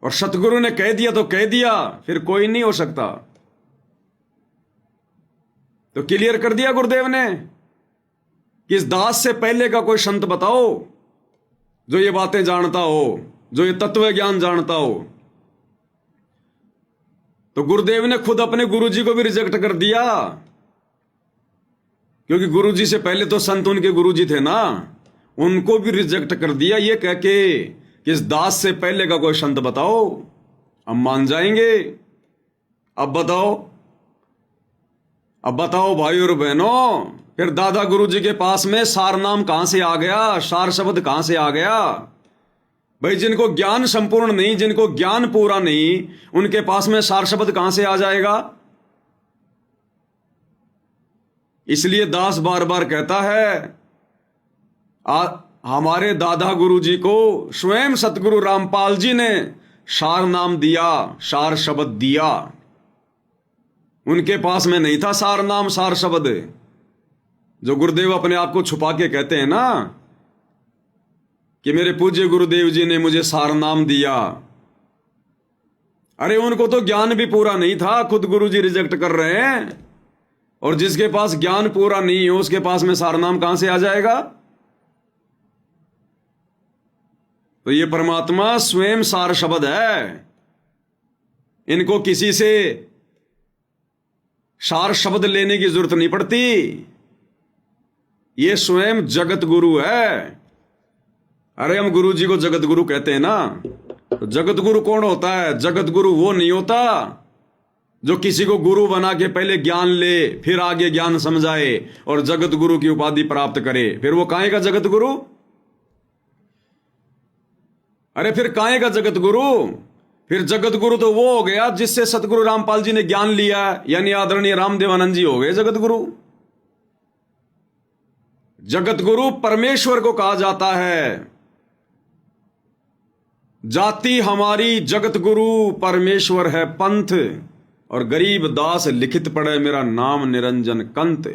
और सतगुरु ने कह दिया तो कह दिया, फिर कोई नहीं हो सकता। तो क्लियर कर दिया गुरुदेव ने कि इस दास से पहले का कोई संत बताओ जो ये बातें जानता हो, जो ये तत्व ज्ञान जानता हो। तो गुरुदेव ने खुद अपने गुरुजी को भी रिजेक्ट कर दिया, क्योंकि गुरुजी से पहले तो संत उनके गुरुजी थे ना, उनको भी रिजेक्ट कर दिया ये कह के कि इस दास से पहले का कोई संत बताओ, हम मान जाएंगे। अब बताओ भाई और बहनों, फिर दादा गुरुजी के पास में सार नाम कहां से आ गया, सार शब्द कहां से आ गया? भाई जिनको ज्ञान संपूर्ण नहीं, जिनको ज्ञान पूरा नहीं, उनके पास में सार शब्द कहां से आ जाएगा? इसलिए दास बार बार कहता है, हमारे दादा गुरुजी को स्वयं सतगुरु रामपाल जी ने सार नाम दिया, सार शब्द दिया। उनके पास में नहीं था सार नाम, सार शब्द। जो गुरुदेव अपने आप को छुपा के कहते हैं ना कि मेरे पूज्य गुरुदेव जी ने मुझे सार नाम दिया, अरे उनको तो ज्ञान भी पूरा नहीं था, खुद गुरुजी रिजेक्ट कर रहे हैं। और जिसके पास ज्ञान पूरा नहीं हो उसके पास में सार नाम कहां से आ जाएगा? तो ये परमात्मा स्वयं सार शब्द है। इनको किसी से सार शब्द लेने की जरूरत नहीं पड़ती, ये स्वयं जगत गुरु है। अरे हम गुरु जी को जगत गुरु कहते हैं ना, तो जगत गुरु कौन होता है? जगत गुरु वो नहीं होता जो किसी को गुरु बना के पहले ज्ञान ले, फिर आगे ज्ञान समझाए और जगत गुरु की उपाधि प्राप्त करे। फिर वो काहे का जगत गुरु? अरे फिर काहे का जगत गुरु? फिर जगत गुरु तो वो हो गया जिससे सतगुरु रामपाल जी ने ज्ञान लिया, यानी आदरणीय रामदेवानंद जी हो गए जगत गुरु। जगत गुरु परमेश्वर को कहा जाता है। जाति हमारी जगत गुरु, परमेश्वर है पंथ, और गरीब दास लिखित पड़े मेरा नाम निरंजन कंत।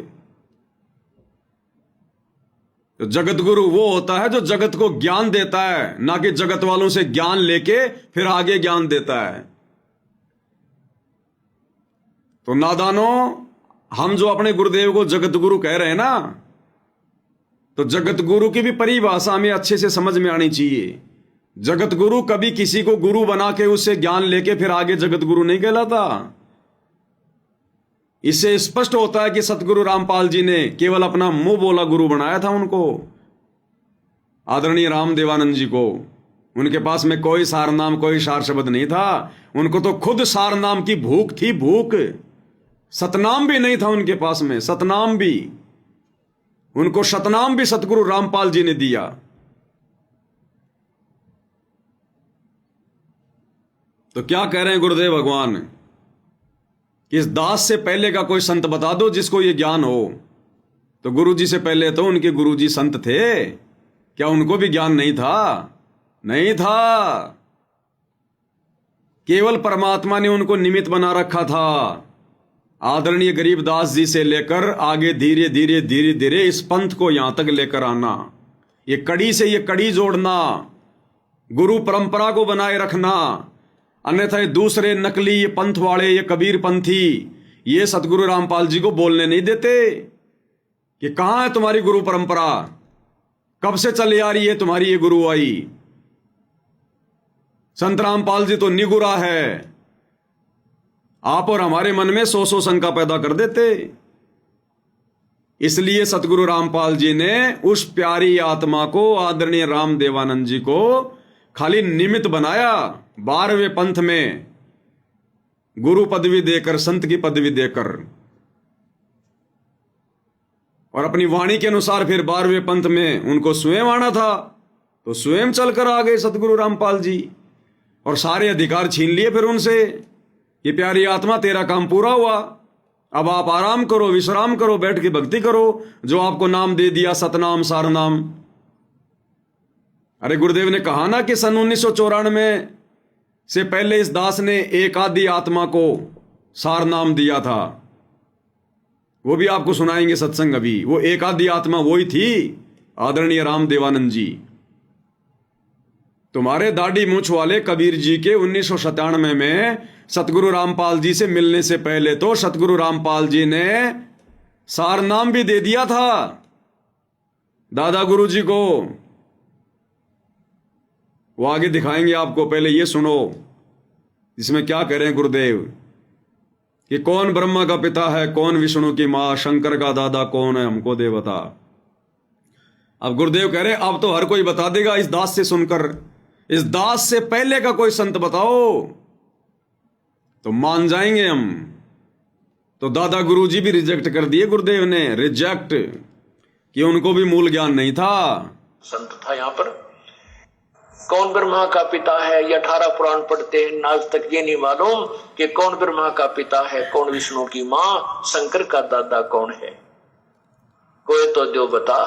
तो जगत गुरु वो होता है जो जगत को ज्ञान देता है, ना कि जगत वालों से ज्ञान लेके फिर आगे ज्ञान देता है। तो नादानों, हम जो अपने गुरुदेव को जगत गुरु कह रहे हैं ना, तो जगत गुरु की भी परिभाषा हमें अच्छे से समझ में आनी चाहिए। जगत गुरु कभी किसी को गुरु बना के उससे ज्ञान लेके फिर आगे जगत गुरु नहीं कहलाता। इससे स्पष्ट होता है कि सतगुरु रामपाल जी ने केवल अपना मुंह बोला गुरु बनाया था उनको, आदरणीय रामदेवानंद जी को। उनके पास में कोई सार नाम, कोई सार शब्द नहीं था। उनको तो खुद सार नाम की भूख थी, भूख। सतनाम भी नहीं था उनके पास में, सतनाम भी। उनको सतनाम भी सतगुरु रामपाल जी ने दिया। तो क्या कह रहे हैं गुरुदेव भगवान? इस दास से पहले का कोई संत बता दो जिसको ये ज्ञान हो। तो गुरुजी से पहले तो उनके गुरुजी संत थे, क्या उनको भी ज्ञान नहीं था? नहीं था। केवल परमात्मा ने उनको निमित्त बना रखा था। आदरणीय गरीबदास जी से लेकर आगे धीरे धीरे धीरे धीरे इस पंथ को यहां तक लेकर आना, ये कड़ी से ये कड़ी जोड़ना, गुरु परंपरा को बनाए रखना। अन्यथा ये दूसरे नकली ये पंथ वाले, ये कबीर पंथी, ये सतगुरु रामपाल जी को बोलने नहीं देते कि कहां है तुम्हारी गुरु परंपरा, कब से चली आ रही है तुम्हारी ये गुरुआई। संत रामपाल जी तो निगुरा है, आप और हमारे मन में सौ सौ शंका पैदा कर देते। इसलिए सतगुरु रामपाल जी ने उस प्यारी आत्मा को, आदरणीय राम देवानंद जी को खाली निमित्त बनाया 12वें पंथ में, गुरु पदवी देकर, संत की पदवी देकर, और अपनी वाणी के अनुसार फिर 12वें पंथ में उनको स्वयं आना था तो स्वयं चलकर आ गए सतगुरु रामपाल जी और सारे अधिकार छीन लिए फिर उनसे। ये प्यारी आत्मा, तेरा काम पूरा हुआ, अब आप आराम करो, विश्राम करो, बैठ के भक्ति करो, जो आपको नाम दे दिया सतनाम सारनाम। अरे गुरुदेव ने कहा ना कि सन 1994 से पहले इस दास ने एक आदि आत्मा को सार नाम दिया था, वो भी आपको सुनाएंगे सत्संग अभी। वो एक आदि आत्मा वही थी आदरणीय राम देवानंद जी। तुम्हारे दाढ़ी मूछ वाले कबीर जी के 1997 में सतगुरु रामपाल जी से मिलने से पहले तो सतगुरु रामपाल जी ने सार नाम भी दे दिया था दादा गुरु जी को। वो आगे दिखाएंगे आपको, पहले ये सुनो इसमें क्या कह रहे हैं गुरुदेव कि कौन ब्रह्मा का पिता है, कौन विष्णु की मां, शंकर का दादा कौन है, हमको दे बता। अब गुरुदेव कह रहे अब तो हर कोई बता देगा इस दास से सुनकर, इस दास से पहले का कोई संत बताओ तो मान जाएंगे हम। तो दादा गुरु जी भी रिजेक्ट कर दिए गुरुदेव ने, रिजेक्ट, कि उनको भी मूल ज्ञान नहीं था। संत था यहाँ पर, कौन ब्रह्मा का पिता है, ये 18 पुराण पढ़ते हैं, आज तक ये नहीं मालूम कि कौन ब्रह्मा का पिता है, कौन विष्णु की मां, शंकर का दादा कौन है। कोई तो जो बता,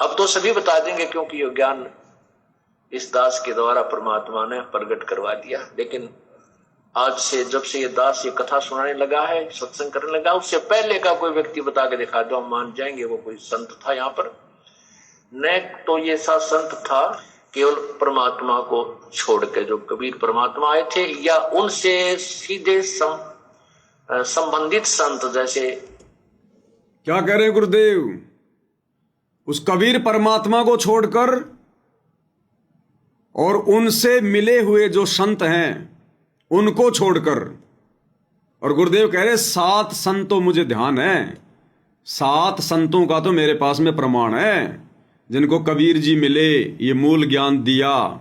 अब तो सभी बता देंगे क्योंकि ये ज्ञान इस दास के द्वारा परमात्मा ने प्रकट करवा दिया। लेकिन आज से जब से ये दास ये कथा सुनाने लगा है, सत्संग करने लगा, उससे पहले का कोई व्यक्ति बता के दिखा दो, हम मान जाएंगे वो कोई संत था यहाँ पर। न तो ये सा संत था केवल परमात्मा को छोड़ के, जो कबीर परमात्मा आए थे, या उनसे सीधे संबंधित संत, जैसे क्या कह रहे हैं गुरुदेव, उस कबीर परमात्मा को छोड़कर और उनसे मिले हुए जो संत हैं उनको छोड़कर। और गुरुदेव कह रहे 7 संतों मुझे ध्यान है, 7 संतों का तो मेरे पास में प्रमाण है जिनको कबीर जी मिले, ये मूल ज्ञान दिया।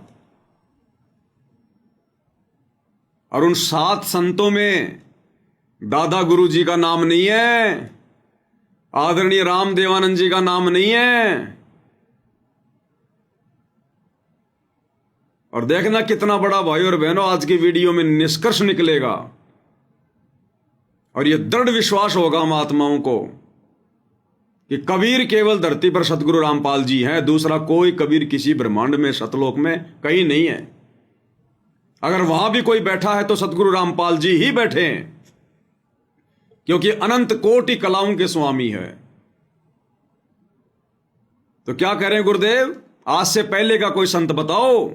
और उन 7 संतों में दादा गुरु जी का नाम नहीं है, आदरणीय राम देवानंद जी का नाम नहीं है। और देखना कितना बड़ा भाई और बहनों आज की वीडियो में निष्कर्ष निकलेगा, और यह दृढ़ विश्वास होगा हम आत्माओं को कि कबीर केवल धरती पर सतगुरु रामपाल जी हैं, दूसरा कोई कबीर किसी ब्रह्मांड में, सतलोक में कहीं नहीं है। अगर वहां भी कोई बैठा है तो सतगुरु रामपाल जी ही बैठे हैं, क्योंकि अनंत कोटि कलाओं के स्वामी है। तो क्या कह रहे हैं गुरुदेव, आज से पहले का कोई संत बताओ।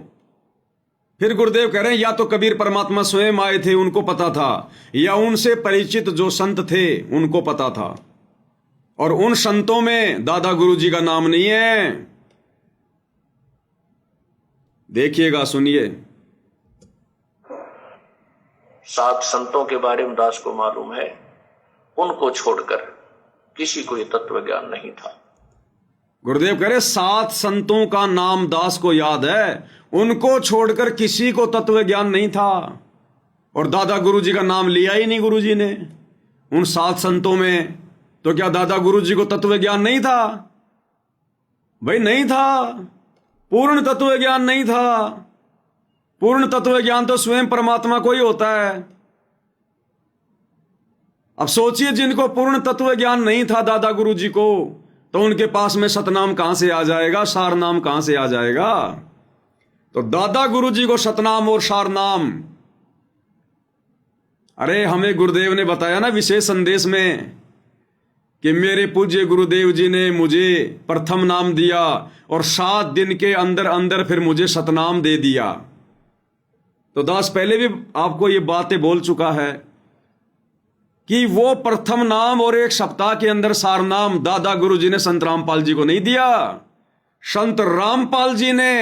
फिर गुरुदेव कह रहे हैं या तो कबीर परमात्मा स्वयं आए थे, उनको पता था, या उनसे परिचित जो संत थे उनको पता था, और उन संतों में दादा गुरु जी का नाम नहीं है। देखिएगा, सुनिए। 7 संतों के बारे में दास को मालूम है, उनको छोड़कर किसी को यह तत्व ज्ञान नहीं था। गुरुदेव कह रहे 7 संतों का नाम दास को याद है, उनको छोड़कर किसी को तत्व ज्ञान नहीं था। और दादा गुरु जी का नाम लिया ही नहीं गुरु जी ने उन 7 संतों में। तो क्या दादा गुरु जी को तत्व ज्ञान नहीं था? भाई नहीं था, पूर्ण तत्व ज्ञान नहीं था। पूर्ण तत्व ज्ञान तो स्वयं परमात्मा को ही होता है। अब सोचिए, जिनको पूर्ण तत्व ज्ञान नहीं था दादा गुरु जी को, तो उनके पास में सतनाम कहां से आ जाएगा, सार नाम कहां से आ जाएगा? तो दादा गुरु जी को सतनाम और सार नाम अरे हमें गुरुदेव ने बताया ना विशेष संदेश में कि मेरे पूज्य गुरुदेव जी ने मुझे प्रथम नाम दिया और 7 दिन के अंदर अंदर फिर मुझे सतनाम दे दिया। तो दास पहले भी आपको ये बातें बोल चुका है कि वो प्रथम नाम और 1 सप्ताह के अंदर सार नाम दादा गुरु जी ने संत रामपाल जी को नहीं दिया, संत रामपाल जी ने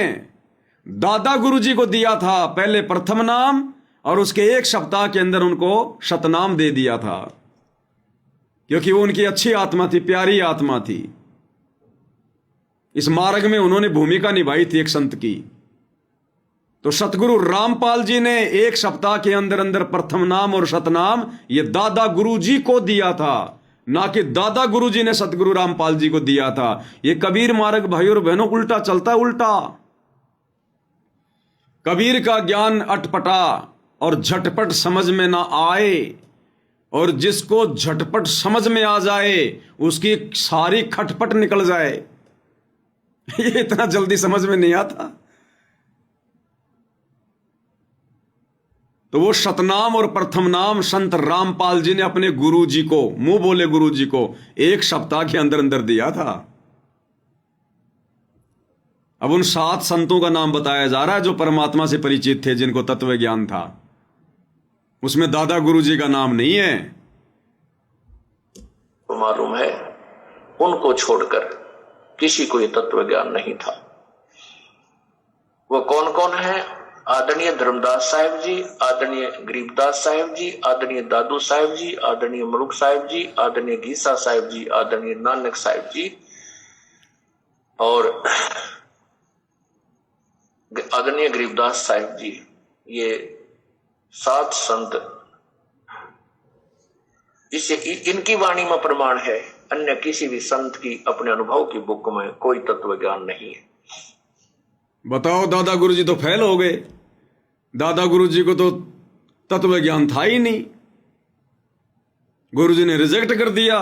दादा गुरु जी को दिया था। पहले प्रथम नाम और उसके 1 सप्ताह के अंदर उनको शतनाम दे दिया था, क्योंकि वो उनकी अच्छी आत्मा थी, प्यारी आत्मा थी। इस मार्ग में उन्होंने भूमिका निभाई थी एक संत की। तो सतगुरु रामपाल जी ने 1 सप्ताह के अंदर अंदर प्रथम नाम और शतनाम ये दादा गुरु जी को दिया था, ना कि दादा गुरु जी ने सतगुरु रामपाल जी को दिया था। ये कबीर मार्ग भाई और बहनों उल्टा चलता है, उल्टा। कबीर का ज्ञान अटपटा और झटपट समझ में ना आए, और जिसको झटपट समझ में आ जाए उसकी सारी खटपट निकल जाए। ये इतना जल्दी समझ में नहीं आता। तो वो शतनाम और प्रथम नाम संत रामपाल जी ने अपने गुरु जी को, मुंह बोले गुरु जी को, 1 सप्ताह के अंदर अंदर दिया था। अब उन 7 संतों का नाम बताया जा रहा है जो परमात्मा से परिचित थे, जिनको तत्व ज्ञान था। उसमें दादा गुरु जी का नाम नहीं है। तो मालूम है उनको छोड़कर किसी को ये तत्व ज्ञान नहीं था। वो कौन कौन है? आदरणीय धर्मदास साहिब जी, आदरणीय गरीबदास साहिब जी, आदरणीय दादू साहिब जी, आदरणीय मलुक साहिब जी, आदरणीय गीसा साहिब जी, आदरणीय नानक साहिब जी और आदरणीय गरीबदास साहिब जी। ये 7 संत, इससे इनकी वाणी में प्रमाण है। अन्य किसी भी संत की अपने अनुभव की बुक में कोई तत्व ज्ञान नहीं है। बताओ, दादा गुरु जी तो फेल हो गए। दादा गुरु जी को तो तत्व ज्ञान था ही नहीं, गुरु जी ने रिजेक्ट कर दिया।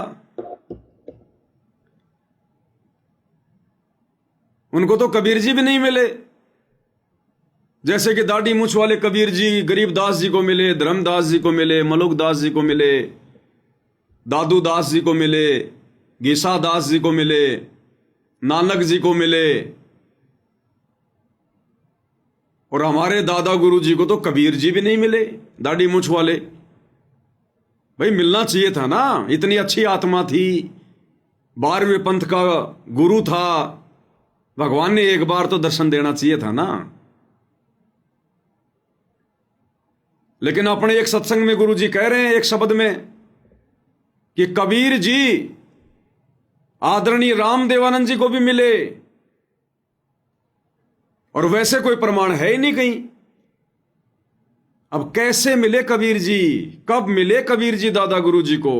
उनको तो कबीर जी भी नहीं मिले। जैसे कि दाढ़ी मूछ वाले कबीर जी गरीबदास जी को मिले, धर्मदास जी को मिले, मलुकदास जी को मिले, दादू दास जी को मिले, गीसा दास जी को मिले, नानक जी को मिले, और हमारे दादा गुरु जी को तो कबीर जी भी नहीं मिले, दाढ़ी मूछ वाले। भाई मिलना चाहिए था ना, इतनी अच्छी आत्मा थी, 12वें पंथ का गुरु था, भगवान ने एक बार तो दर्शन देना चाहिए था ना। लेकिन अपने एक सत्संग में गुरु जी कह रहे हैं एक शब्द में कि कबीर जी आदरणीय राम देवानंद जी को भी मिले, और वैसे कोई प्रमाण है ही नहीं कहीं। अब कैसे मिले कबीर जी, कब मिले कबीर जी दादा गुरु जी को?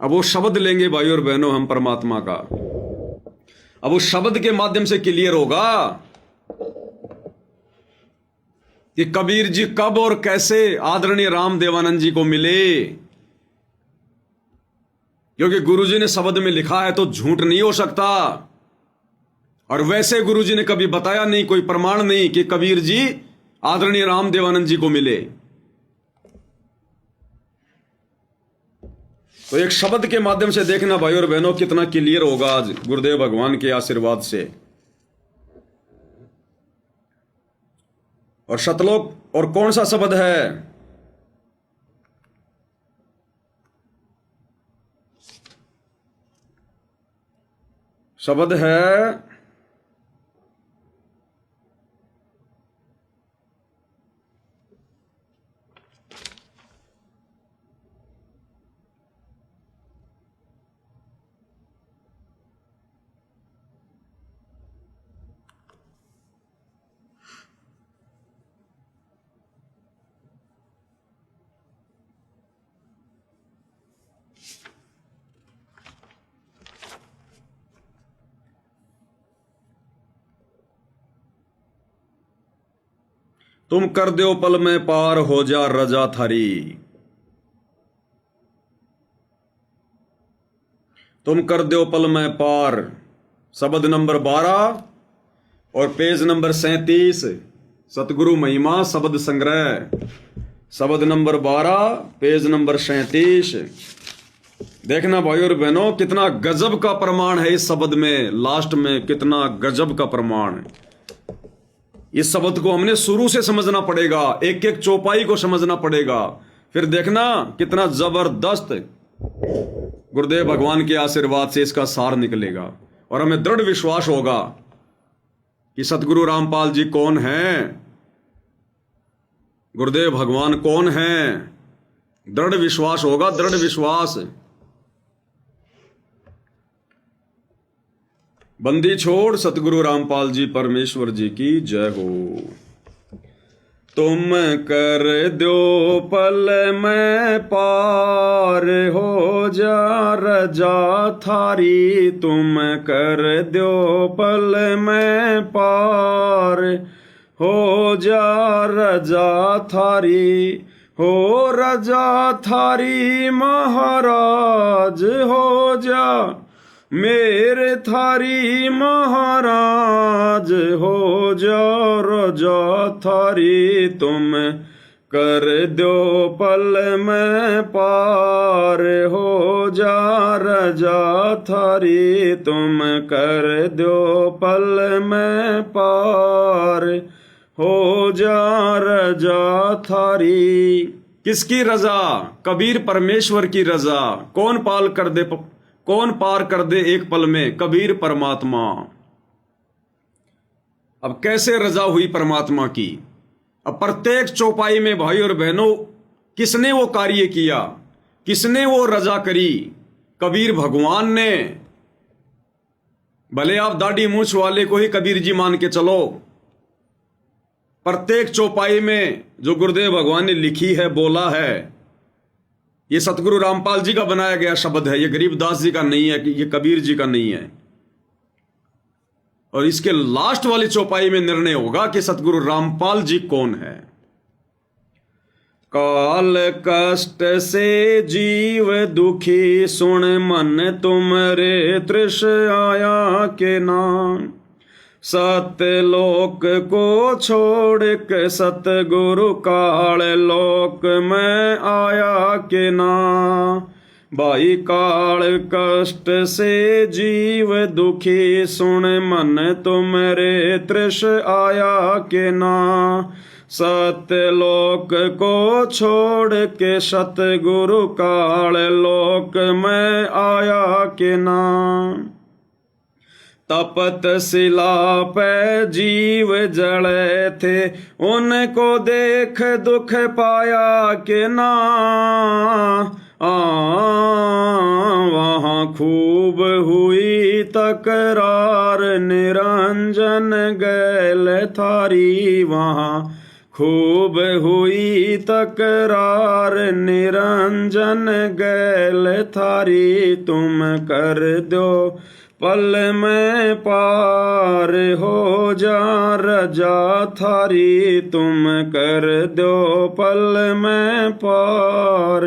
अब वो शब्द लेंगे भाई और बहनों हम परमात्मा का, अब उस शब्द के माध्यम से क्लियर होगा कि कबीर जी कब और कैसे आदरणीय राम देवानंद जी को मिले। क्योंकि गुरुजी ने शब्द में लिखा है तो झूठ नहीं हो सकता, और वैसे गुरुजी ने कभी बताया नहीं, कोई प्रमाण नहीं कि कबीर जी आदरणीय राम देवानंद जी को मिले। तो एक शब्द के माध्यम से देखना भाई और बहनों कितना क्लियर होगा आज गुरुदेव भगवान के आशीर्वाद से। और शतलोक, और कौन सा शब्द है? शब्द है तुम कर दो पल में पार हो जा रजा थारी। तुम कर दो पल में पार, शब्द नंबर 12 और पेज नंबर 37, सतगुरु महिमा शब्द संग्रह। शब्द नंबर 12, पेज नंबर 37। देखना भाई और बहनों, कितना गजब का प्रमाण है इस शब्द में, लास्ट में कितना गजब का प्रमाण है। इस शब्द को हमने शुरू से समझना पड़ेगा, एक एक चौपाई को समझना पड़ेगा, फिर देखना कितना जबरदस्त गुरुदेव भगवान के आशीर्वाद से इसका सार निकलेगा। और हमें दृढ़ विश्वास होगा कि सतगुरु रामपाल जी कौन हैं, गुरुदेव भगवान कौन हैं। दृढ़ विश्वास होगा, दृढ़ विश्वास। बंदी छोड़ सतगुरु रामपाल जी परमेश्वर जी की जय हो। तुम कर दो पल में पार, हो जा रजा थारी। तुम कर दो पल में पार, हो जा रजा थारी। हो रजा थारी महाराज, हो जा मेरे थारी महाराज। हो जा रजा थारी। तुम कर दो पल में पार, हो जा रजा थारी। तुम कर दो पल में पार, हो जा रजा थारी। किसकी रजा? कबीर परमेश्वर की रजा। कौन पार कर दे एक पल में? कबीर परमात्मा। अब कैसे रजा हुई परमात्मा की? अब प्रत्येक चौपाई में भाई और बहनों किसने वो कार्य किया, किसने वो रजा करी? कबीर भगवान ने। भले आप दाढ़ी मूछ वाले को ही कबीर जी मान के चलो, प्रत्येक चौपाई में जो गुरुदेव भगवान ने लिखी है, बोला है, ये सतगुरु रामपाल जी का बनाया गया शब्द है, ये गरीबदास जी का नहीं है, ये कबीर जी का नहीं है। और इसके लास्ट वाली चौपाई में निर्णय होगा कि सतगुरु रामपाल जी कौन है। काल कष्ट से जीव दुखी, सुन मन तुमरे तृष आया के नाम। सत्यलोक को छोड़ के सतगुरु काल लोक में आया के ना। भाई काल कष्ट से जीव दुखी, सुन मन तुमरे तृष आया के ना। सत्यलोक को छोड़ के सतगुरु काल लोक में आया के ना। तपत शिला पे जीव जले थे, उनको देख दुख पाया के ना। वहाँ खूब हुई तकरार, निरंजन गैल थारी। वहाँ खूब हुई तकरार, निरंजन गैल थारी। तुम कर दो पल में पार, हो जा रजा थारी। तुम कर दो पल में पार,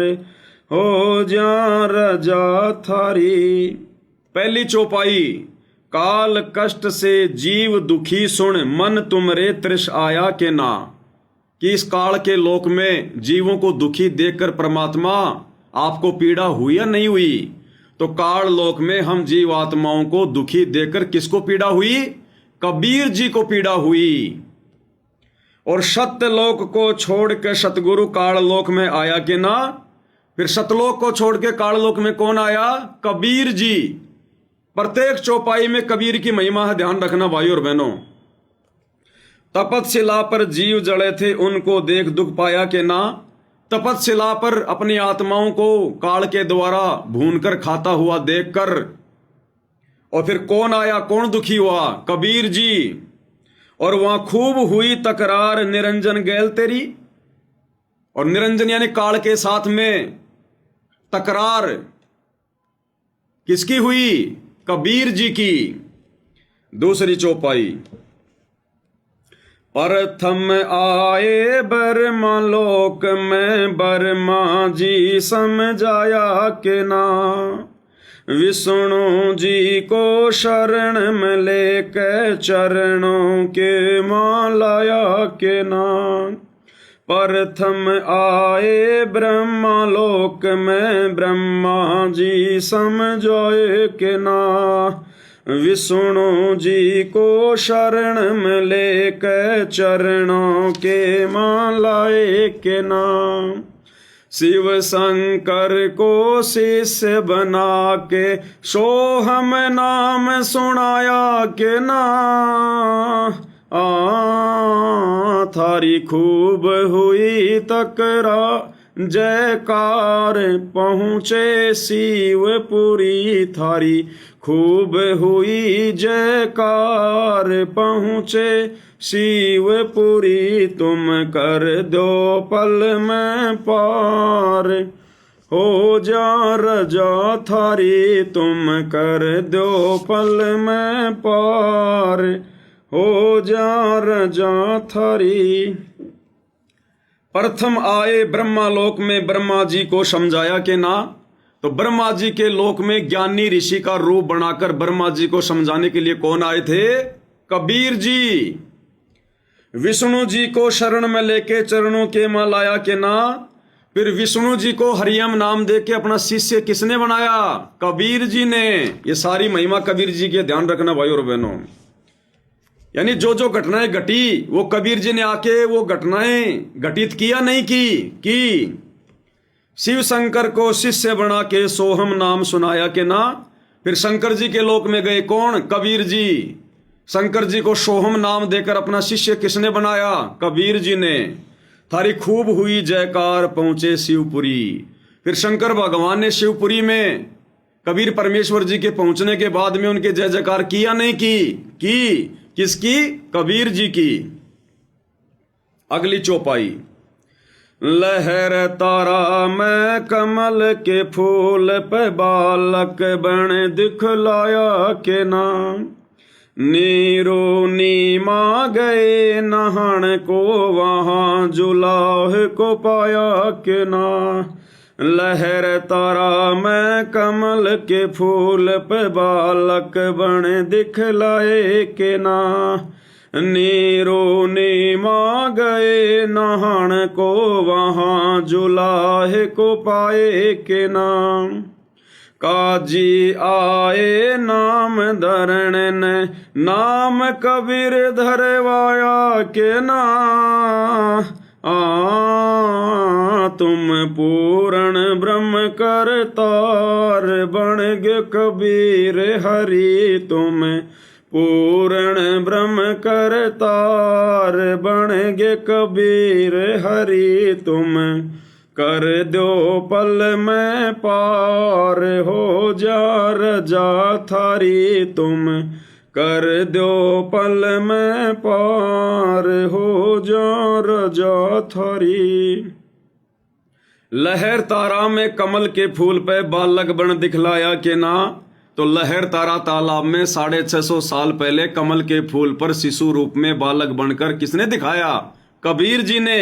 हो जा रजा थारी। पहली चौपाई, काल कष्ट से जीव दुखी, सुन मन तुमरे तृष आया के ना। कि इस काल के लोक में जीवों को दुखी देखकर परमात्मा आपको पीड़ा हुई या नहीं हुई? तो काल लोक में हम जीव आत्माओं को दुखी देखकर किसको पीड़ा हुई? कबीर जी को पीड़ा हुई। और सत्यलोक को छोड़ के सतगुरु काल लोक में आया कि ना। फिर सतलोक को छोड़ के काल लोक में कौन आया? कबीर जी। प्रत्येक चौपाई में कबीर की महिमा है, ध्यान रखना भाई और बहनों। तपतशिला पर जीव जड़े थे, उनको देख दुख पाया कि ना। तपतशिला पर अपनी आत्माओं को काल के द्वारा भूनकर खाता हुआ देखकर, और फिर कौन आया, कौन दुखी हुआ? कबीर जी। और वहां खूब हुई तकरार, निरंजन गैल तेरी। और निरंजन यानी काल के साथ में तकरार किसकी हुई? कबीर जी की। दूसरी चौपाई, प्रथम आए बर्मा लोक में, बर्मा जी समझाया के ना। विष्णु जी को शरण में लेके, चरणों के मालाया के ना। प्रथम आए ब्रह्मलोक में ब्रह्मा जी समझाए के ना, विष्णु जी को शरण में लेकर चरणों के मालाए के नाम, शिव शंकर को शिष्य बना के सोहम नाम सुनाया के ना, थारी खूब हुई तकरा जयकार पहुँचे शिवपुरी, थारी खूब हुई जयकार पहुँचे शिवपुरी, तुम कर दो पल में पार हो जा रजा थारी, तुम कर दो पल में पार हो जा रजा थारी। प्रथम आए ब्रह्मालोक में ब्रह्मा जी को समझाया के ना, तो ब्रह्मा जी के लोक में ज्ञानी ऋषि का रूप बनाकर ब्रह्मा जी को समझाने के लिए कौन आए थे? कबीर जी। विष्णु जी को शरण में लेके चरणों के मां लाया के ना, फिर विष्णु जी को हरियम नाम दे के अपना शिष्य किसने बनाया? कबीर जी ने। ये सारी महिमा कबीर जी के ध्यान रखना भाई और बहनों। यानी जो जो घटनाएं घटी वो कबीर जी ने आके वो घटनाएं घटित किया नहीं की शिव शंकर को शिष्य बना के सोहम नाम सुनाया के ना, फिर शंकर जी के लोक में गए कौन? कबीर जी। शंकर जी को सोहम नाम देकर अपना शिष्य किसने बनाया? कबीर जी ने। थारी खूब हुई जयकार पहुंचे शिवपुरी, फिर शंकर भगवान ने शिवपुरी में कबीर परमेश्वर जी के पहुंचने के बाद में उनके जय जयकार किया नहीं की किसकी? कबीर जी की। अगली चौपाई, लहर तारा में कमल के फूल पे बालक बन दिखलाया के नाम, नीरो नीमा गए नहान को वहां जुलाह को पाया के ना, लहर तारा में कमल के फूल पे बालक बन दिखलाए के ना, नीरो नीमा गए नहान को वहां जुलाह को पाए के नाम, काजी आए नाम धरण ने नाम कबीर धरवाया के ना, तुम पूर्ण ब्रह्म करतार बन गे कबीर हरि, तुम पूर्ण ब्रह्म करतार बन गे कबीर हरि, तुम कर दो पल में पार हो जा रजा थारी, तुम कर दो पल में पार हो जा रजा थारी। लहर तारा में कमल के फूल पे बालक बन दिखलाया के ना, तो लहर तारा तालाब में 650 साल पहले कमल के फूल पर शिशु रूप में बालक बनकर किसने दिखाया? कबीर जी ने।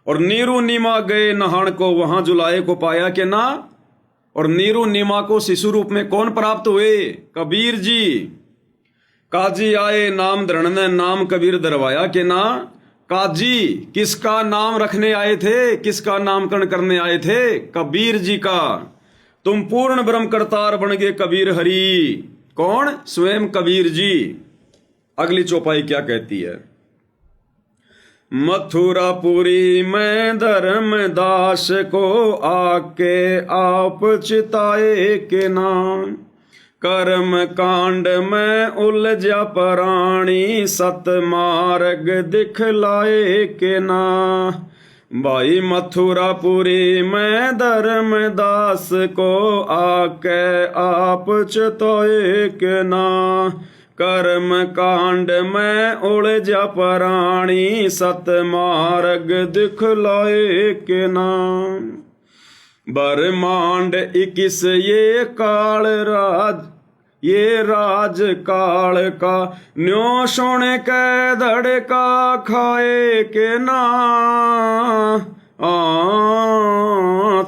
और नीरू नीमा गए नहान को वहां जुलाए को पाया के ना, और नीरू नीमा को शिशु रूप में कौन प्राप्त हुए? कबीर जी। काजी आए नाम धरण ने नाम कबीर धरवाया के ना, काजी किसका नाम रखने आए थे? किसका नामकरण करने आए थे? कबीर जी का। तुम पूर्ण ब्रह्म करतार बन गए कबीर हरि। कौन? स्वयं कबीर जी। अगली चौपाई क्या कहती है? मथुरापुरी में धर्मदास को आके आप चिताए के नाम, कर्म कांड में उलझा प्राणी सत मार्ग दिखलाए के ना, भाई मथुरापुरी में धर्मदास को आके आप चिताए के ना, कर्म कांड में उलझा प्राणी सत मार्ग दिखलाए के नाम, ब्रह्मांड 21 ये काल राज, ये राज काल का न्यो सुन के धड़का खाए के ना,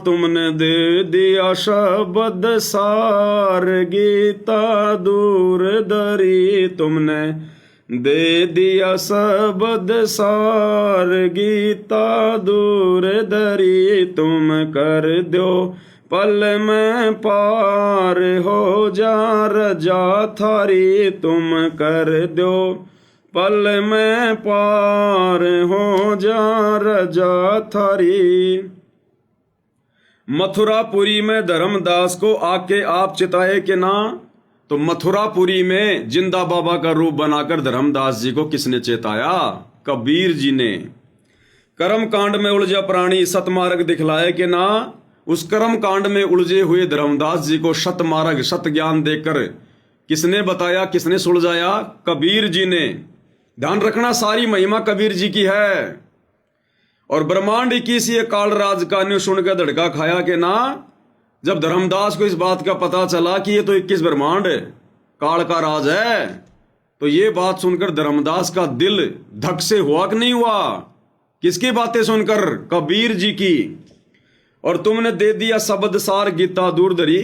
तुमने दे दिया शब्द सार गीता दूर दरी, तुमने दे दिया शब्द सार गीता दूर धरी तुम कर दो पल में पार हो जा रजा थारी तुम कर दो पल में पार हो जा रजा थारी। मथुरापुरी में धर्मदास को आके आप चिताए कि ना, तो मथुरापुरी में जिंदा बाबा का रूप बनाकर धर्मदास जी को किसने चेताया? कबीर जी ने। कर्म कांड में उलझा प्राणी सतमार्ग दिखलाए कि ना, उस कर्म कांड में उलझे हुए धर्मदास जी को सतमार्ग सत ज्ञान देकर किसने बताया, किसने सुलझाया? कबीर जी ने। ध्यान रखना, सारी महिमा कबीर जी की है। और ब्रह्मांड 21 ये काल राज का न्यू सुनकर धड़का खाया कि ना, जब धर्मदास को इस बात का पता चला कि ये तो 21 ब्रह्मांड काल का राज है, तो ये बात सुनकर धर्मदास का दिल धक से हुआ कि नहीं हुआ? किसकी बातें सुनकर? कबीर जी की। और तुमने दे दिया शब्द सार गीता दूर धरी,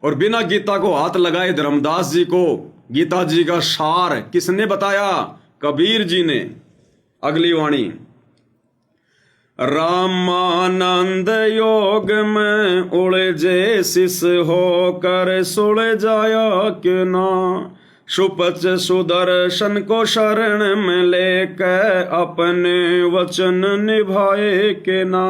और बिना गीता को हाथ लगाए धर्मदास जी को गीता जी का सार किसने बताया? कबीर जी ने। अगली वाणी, रामानंद योग में उलझे शिष होकर सुलझाया कि ना, सुपच सुदर्शन को शरण में लेकर अपने वचन निभाए कि ना।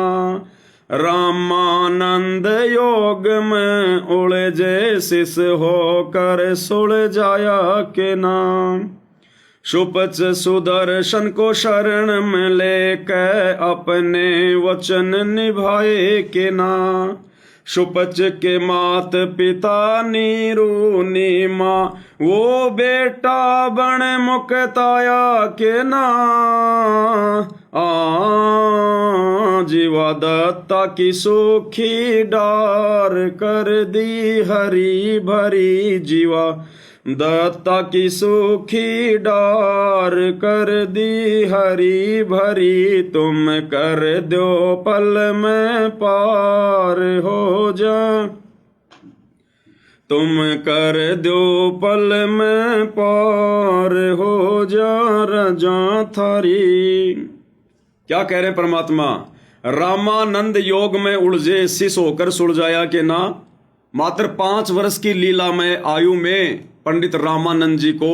रामानंद योग में उलझे शिष होकर सुलझाया कि ना, सुपच सुदर्शन को शरण में लेकर अपने वचन निभाए कि ना। सुपच के मात पिता नीरू नीमा वो बेटा बन मुक्ताया के ना। जीवा दत्ता की सूखी डार कर दी हरी भरी, जीवा दत्ता की सूखी डार कर दी हरी भरी, तुम कर दो पल में पार हो जा, तुम कर दो पल में पार हो जा रजा थारी। क्या कह रहे परमात्मा? रामानंद योग में उलझे शिष होकर सुलझाया के ना। मात्र 5 वर्ष की लीलामय आयु में पंडित रामानंद जी को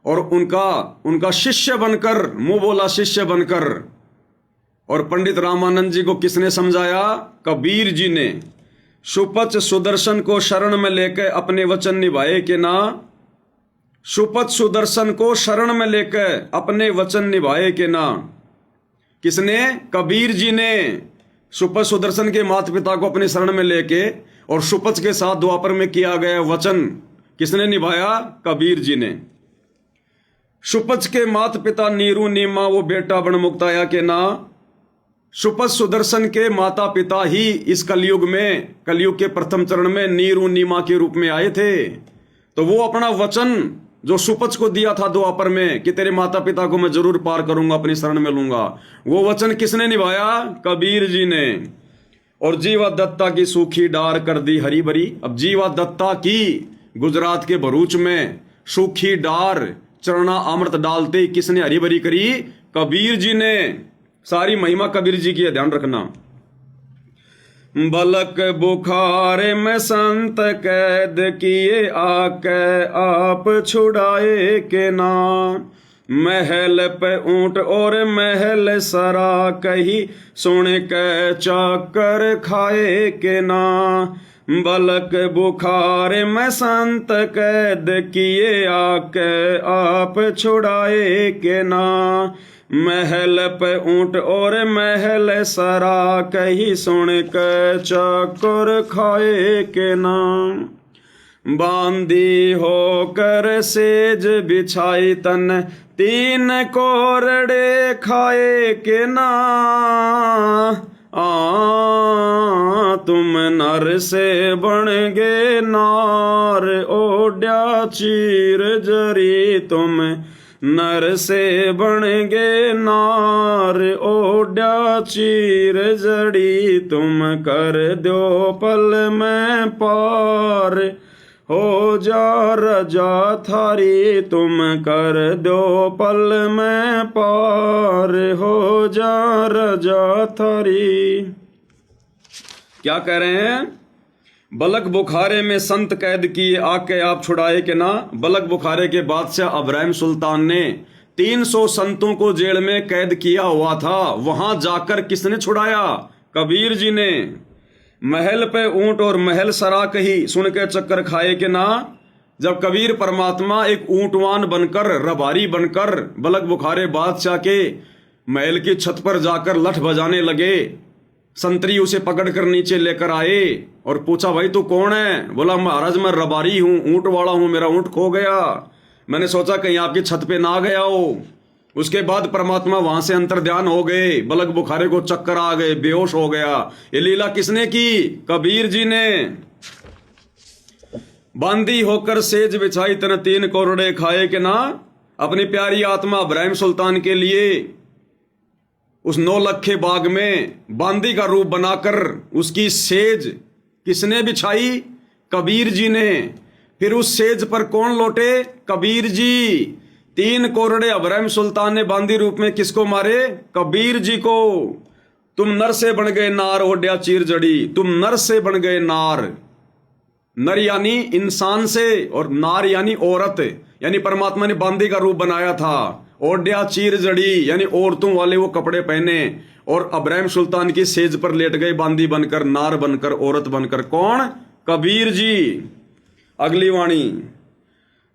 और उनका शिष्य बनकर, मुंह बोला शिष्य बनकर, और पंडित रामानंद जी को किसने समझाया? कबीर जी ने। सुपच सुदर्शन को शरण में लेकर अपने वचन निभाए कि ना। सुपच सुदर्शन को शरण में लेकर अपने वचन निभाए कि ना। किसने? कबीर जी ने। सुपच सुदर्शन के माता पिता को अपने शरण में लेके और सुपच के साथ द्वापर में किया गया वचन किसने निभाया? कबीर जी ने। सुपच के माता पिता नीरू नीमा वो बेटा बन मुक्ताया के ना। सुपच सुदर्शन के माता पिता ही इस कलयुग के प्रथम चरण में नीरू नीमा के रूप में आए थे। तो वो अपना वचन जो सुपच को दिया था द्वापर में कि तेरे माता पिता को मैं जरूर पार करूंगा, अपनी शरण में लूंगा, वो वचन किसने निभाया? कबीर जी ने। और जीवा दत्ता की सूखी डार कर दी हरी भरी। अब जीवा दत्ता की गुजरात के भरूच में सूखी डार चरना अमृत डालते किसने हरी भरी करी? कबीर जी ने। सारी महिमा कबीर जी की है, ध्यान रखना। बलक बुखार में संत कैद किए आके आप छुड़ाए के ना। महल पे ऊंट और महल सरा कही सुन के चाकर खाए के ना। बलक बुखार में संत कैद किए आके आप छुड़ाए के ना। महल पे ऊंट और महल सरा कही सुन के चाकर खाए के ना। बांधी होकर सेज बिछाई तन 3 कोरड़े खाए के ना। तुम नर से बन गे नार ओड्या चीर जरी। तुम नर से बन गे नार ओड्या चीर जड़ी। तुम कर दो पल में पार हो जा रजा थारी, तुम कर दो पल में पार, हो जा रजा थारी। क्या कह रहे हैं? बलक बुखारे में संत कैद किए, आके आप छुड़ाए के ना। बलक बुखारे के बादशाह इब्राहिम सुल्तान ने 300 संतों को जेल में कैद किया हुआ था। वहां जाकर किसने छुड़ाया? कबीर जी ने। महल पे ऊंट और महल सराक ही सुन के चक्कर खाए के ना। जब कबीर परमात्मा एक ऊंटवान बनकर, रबारी बनकर बलक बुखारे बादशाह के महल की छत पर जाकर लठ बजाने लगे, संतरी उसे पकड़कर नीचे लेकर आए और पूछा, भाई तू कौन है? बोला, महाराज मैं रबारी हूं, ऊंट वाला हूं, मेरा ऊंट खो गया, मैंने सोचा कहीं आपकी छत पे ना गया हो। उसके बाद परमात्मा वहां से अंतर्ध्यान हो गए, बलक बुखारे को चक्कर आ गए, बेहोश हो गया। ये लीला किसने की? कबीर जी ने। बांदी होकर सेज बिछाई, तन 3 कोरड़े खाए के ना। अपनी प्यारी आत्मा इब्राहिम सुल्तान के लिए उस 9 लखे बाग में बांदी का रूप बनाकर उसकी सेज किसने बिछाई? कबीर जी ने। फिर उस सेज पर कौन लौटे? कबीर जी। 3 कोरड़े इब्राहिम सुल्तान ने बांदी रूप में किसको मारे? कबीर जी को। तुम नर से बन गए नार, ओड्या चीर जड़ी, तुम नर से बन गए नार। नर यानी इंसान से और नार यानी औरत, यानी परमात्मा ने बांदी का रूप बनाया था। ओड्या चीर जड़ी यानी औरतों वाले वो कपड़े पहने और इब्राहिम सुल्तान की सेज पर लेट गए बांदी बनकर, नार बनकर, औरत बनकर। कौन? कबीर जी। अगली वाणी,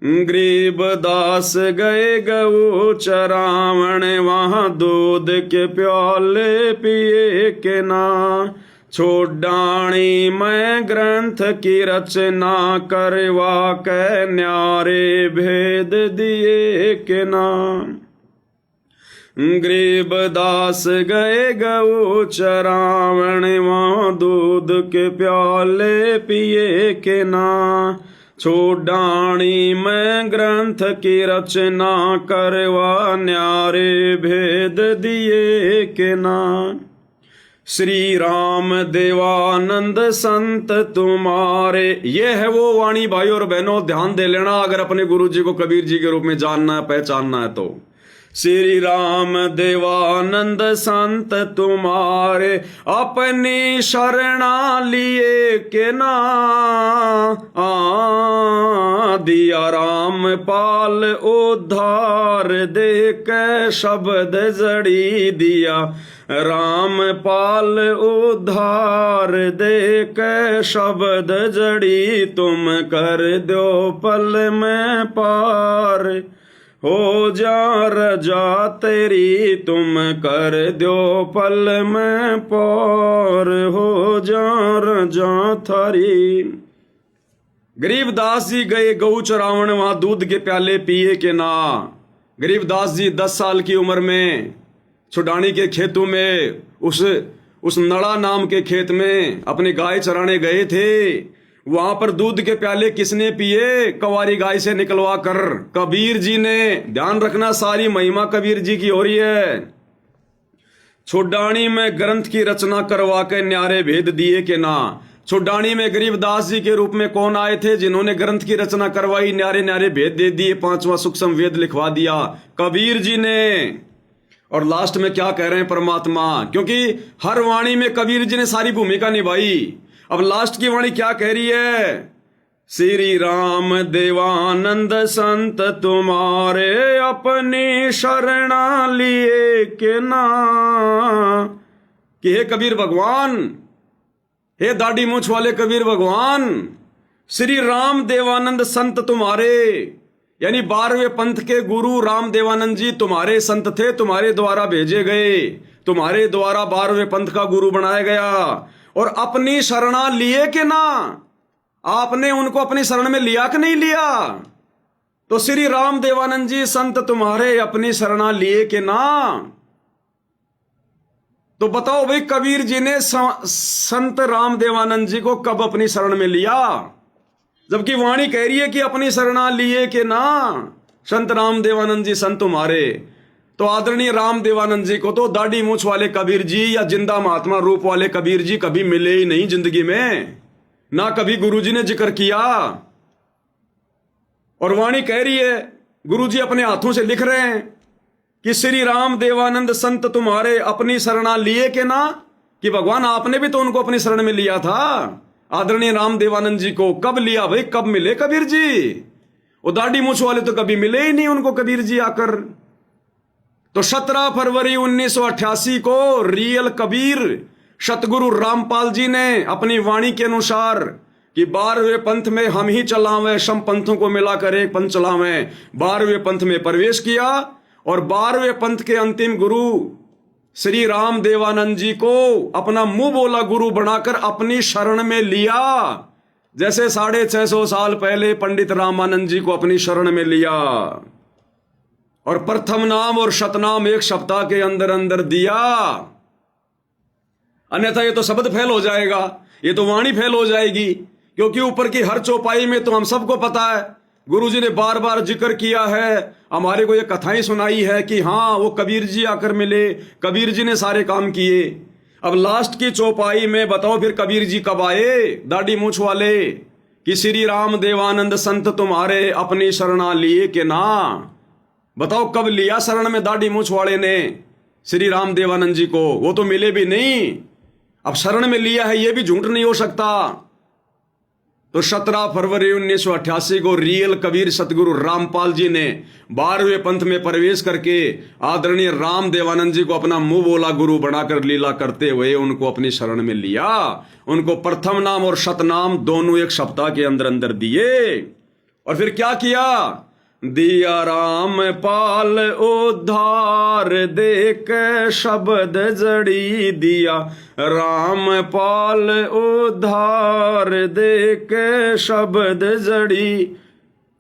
गरीब दास गए गऊ चरावण, वहां दूध के प्याले पिए के ना। छोड़ाणी मैं ग्रंथ की रचना, करवा के न्यारे भेद दिए के ना। गरीब दास गए गऊ चरावण, वहां दूध के प्याले पिए के ना। छोड़ाणी मैं ग्रंथ की रचना, करवा न्यारे भेद दिए के ना। श्री राम देवानंद संत तुम्हारे। ये है वो वाणी भाई और बहनों, ध्यान दे लेना अगर अपने गुरु जी को कबीर जी के रूप में जानना है, पहचानना है तो। श्री राम देवानंद संत तुम्हारे, अपनी शरणा लिए के ना। दिया राम पाल उद्धार, दे के शब्द जड़ी दिया। राम पाल उद्धार, दे के शब्द जड़ी। तुम कर दो पल में पार, हो जा रजा तेरी। तुम कर दो पल में पार, हो जा रजा थारी। गरीबदास जी गए गऊ चरावण, वहां दूध के प्याले पिए के ना। गरीबदास जी 10 साल की उम्र में छुडानी के खेतों में उस नड़ा नाम के खेत में अपनी गाय चराने गए थे। वहां पर दूध के प्याले किसने पिए? कवारी गाय से निकलवा कर कबीर जी ने। ध्यान रखना, सारी महिमा कबीर जी की हो रही है। छोड़ानी में ग्रंथ की रचना, करवा के न्यारे भेद दिए के ना। छोड़ानी में गरीबदास जी के रूप में कौन आए थे जिन्होंने ग्रंथ की रचना करवाई, न्यारे न्यारे भेद दे दिए, 5वां सूक्ष्म वेद लिखवा दिया? कबीर जी ने। और लास्ट में क्या कह रहे हैं परमात्मा? क्योंकि हर वाणी में कबीर जी ने सारी भूमिका निभाई। अब लास्ट की वाणी क्या कह रही है? श्री राम देवानंद संत तुम्हारे, अपनी शरणा लिए के ना। कि हे कबीर भगवान, हे दाढ़ी मूछ वाले कबीर भगवान, श्री राम देवानंद संत तुम्हारे, यानी 12वें पंथ के गुरु राम देवानंद जी तुम्हारे संत थे, तुम्हारे द्वारा भेजे गए, तुम्हारे द्वारा 12वें पंथ का गुरु बनाया गया। और अपनी शरणा लिए के ना। आपने उनको अपनी शरण में लिया कि नहीं लिया? तो श्री राम देवानंद जी संत तुम्हारे, अपनी शरणा लिए के ना। तो बताओ भाई, कबीर जी ने संत राम देवानंद जी को कब अपनी शरण में लिया? जबकि वाणी कह रही है कि अपनी शरणा लिए के ना, संत राम देवानंद जी संत तुम्हारे। तो आदरणीय राम देवानंद जी को तो दाढ़ी मूछ वाले कबीर जी या जिंदा महात्मा रूप वाले कबीर जी कभी मिले ही नहीं जिंदगी में, ना कभी गुरु जी ने जिक्र किया। और वाणी कह रही है, गुरुजी अपने हाथों से लिख रहे हैं कि श्री राम देवानंद संत तुम्हारे अपनी शरणा लिए के ना, कि भगवान आपने भी तो उनको अपनी शरण में लिया था। आदरणीय राम देवानंद जी को कब लिया भाई, कब मिले कबीर जी? वो दाढ़ी मूछ वाले तो कभी मिले ही नहीं उनको कबीर जी आकर। तो 17 फरवरी 1988 को रियल कबीर सतगुरु रामपाल जी ने अपनी वाणी के अनुसार कि 12वें पंथ में हम ही चलावें, सम पंथों को मिलाकर एक पंथ चलावें, 12वें पंथ में प्रवेश किया और 12वें पंथ के अंतिम गुरु श्री राम देवानंद जी को अपना मुंह बोला गुरु बनाकर अपनी शरण में लिया। जैसे 650 साल पहले पंडित रामानंद जी को अपनी शरण में लिया और प्रथम नाम और शतनाम एक सप्ताह के अंदर अंदर दिया। अन्यथा ये तो शब्द फेल हो जाएगा, ये तो वाणी फेल हो जाएगी, क्योंकि ऊपर की हर चौपाई में तो हम सबको पता है गुरुजी ने बार बार जिक्र किया है, हमारे को ये कथाएं सुनाई है कि हाँ वो कबीर जी आकर मिले, कबीर जी ने सारे काम किए। अब लास्ट की चौपाई में बताओ फिर कबीर जी कब आए, दाढ़ी मूछ वाले, कि श्री राम देवानंद संत तुम्हारे अपनी शरणा लिए के ना। बताओ कब लिया शरण में दाढ़ी मूछ वाले ने श्री राम देवानंद जी को? वो तो मिले भी नहीं, अब शरण में लिया है ये भी झूठ नहीं हो सकता। तो 17 फरवरी 1988 को रियल कबीर सतगुरु रामपाल जी ने 12वें पंथ में प्रवेश करके आदरणीय राम देवानंद जी को अपना मुंह बोला गुरु बनाकर लीला करते हुए उनको अपनी शरण में लिया। उनको प्रथम नाम और शतनाम दोनों एक सप्ताह के अंदर अंदर दिए। और फिर क्या किया? दिया रामपाल उद्धार देख शब्द जड़ी, दिया रामपाल उद्धार देख शब्द जड़ी।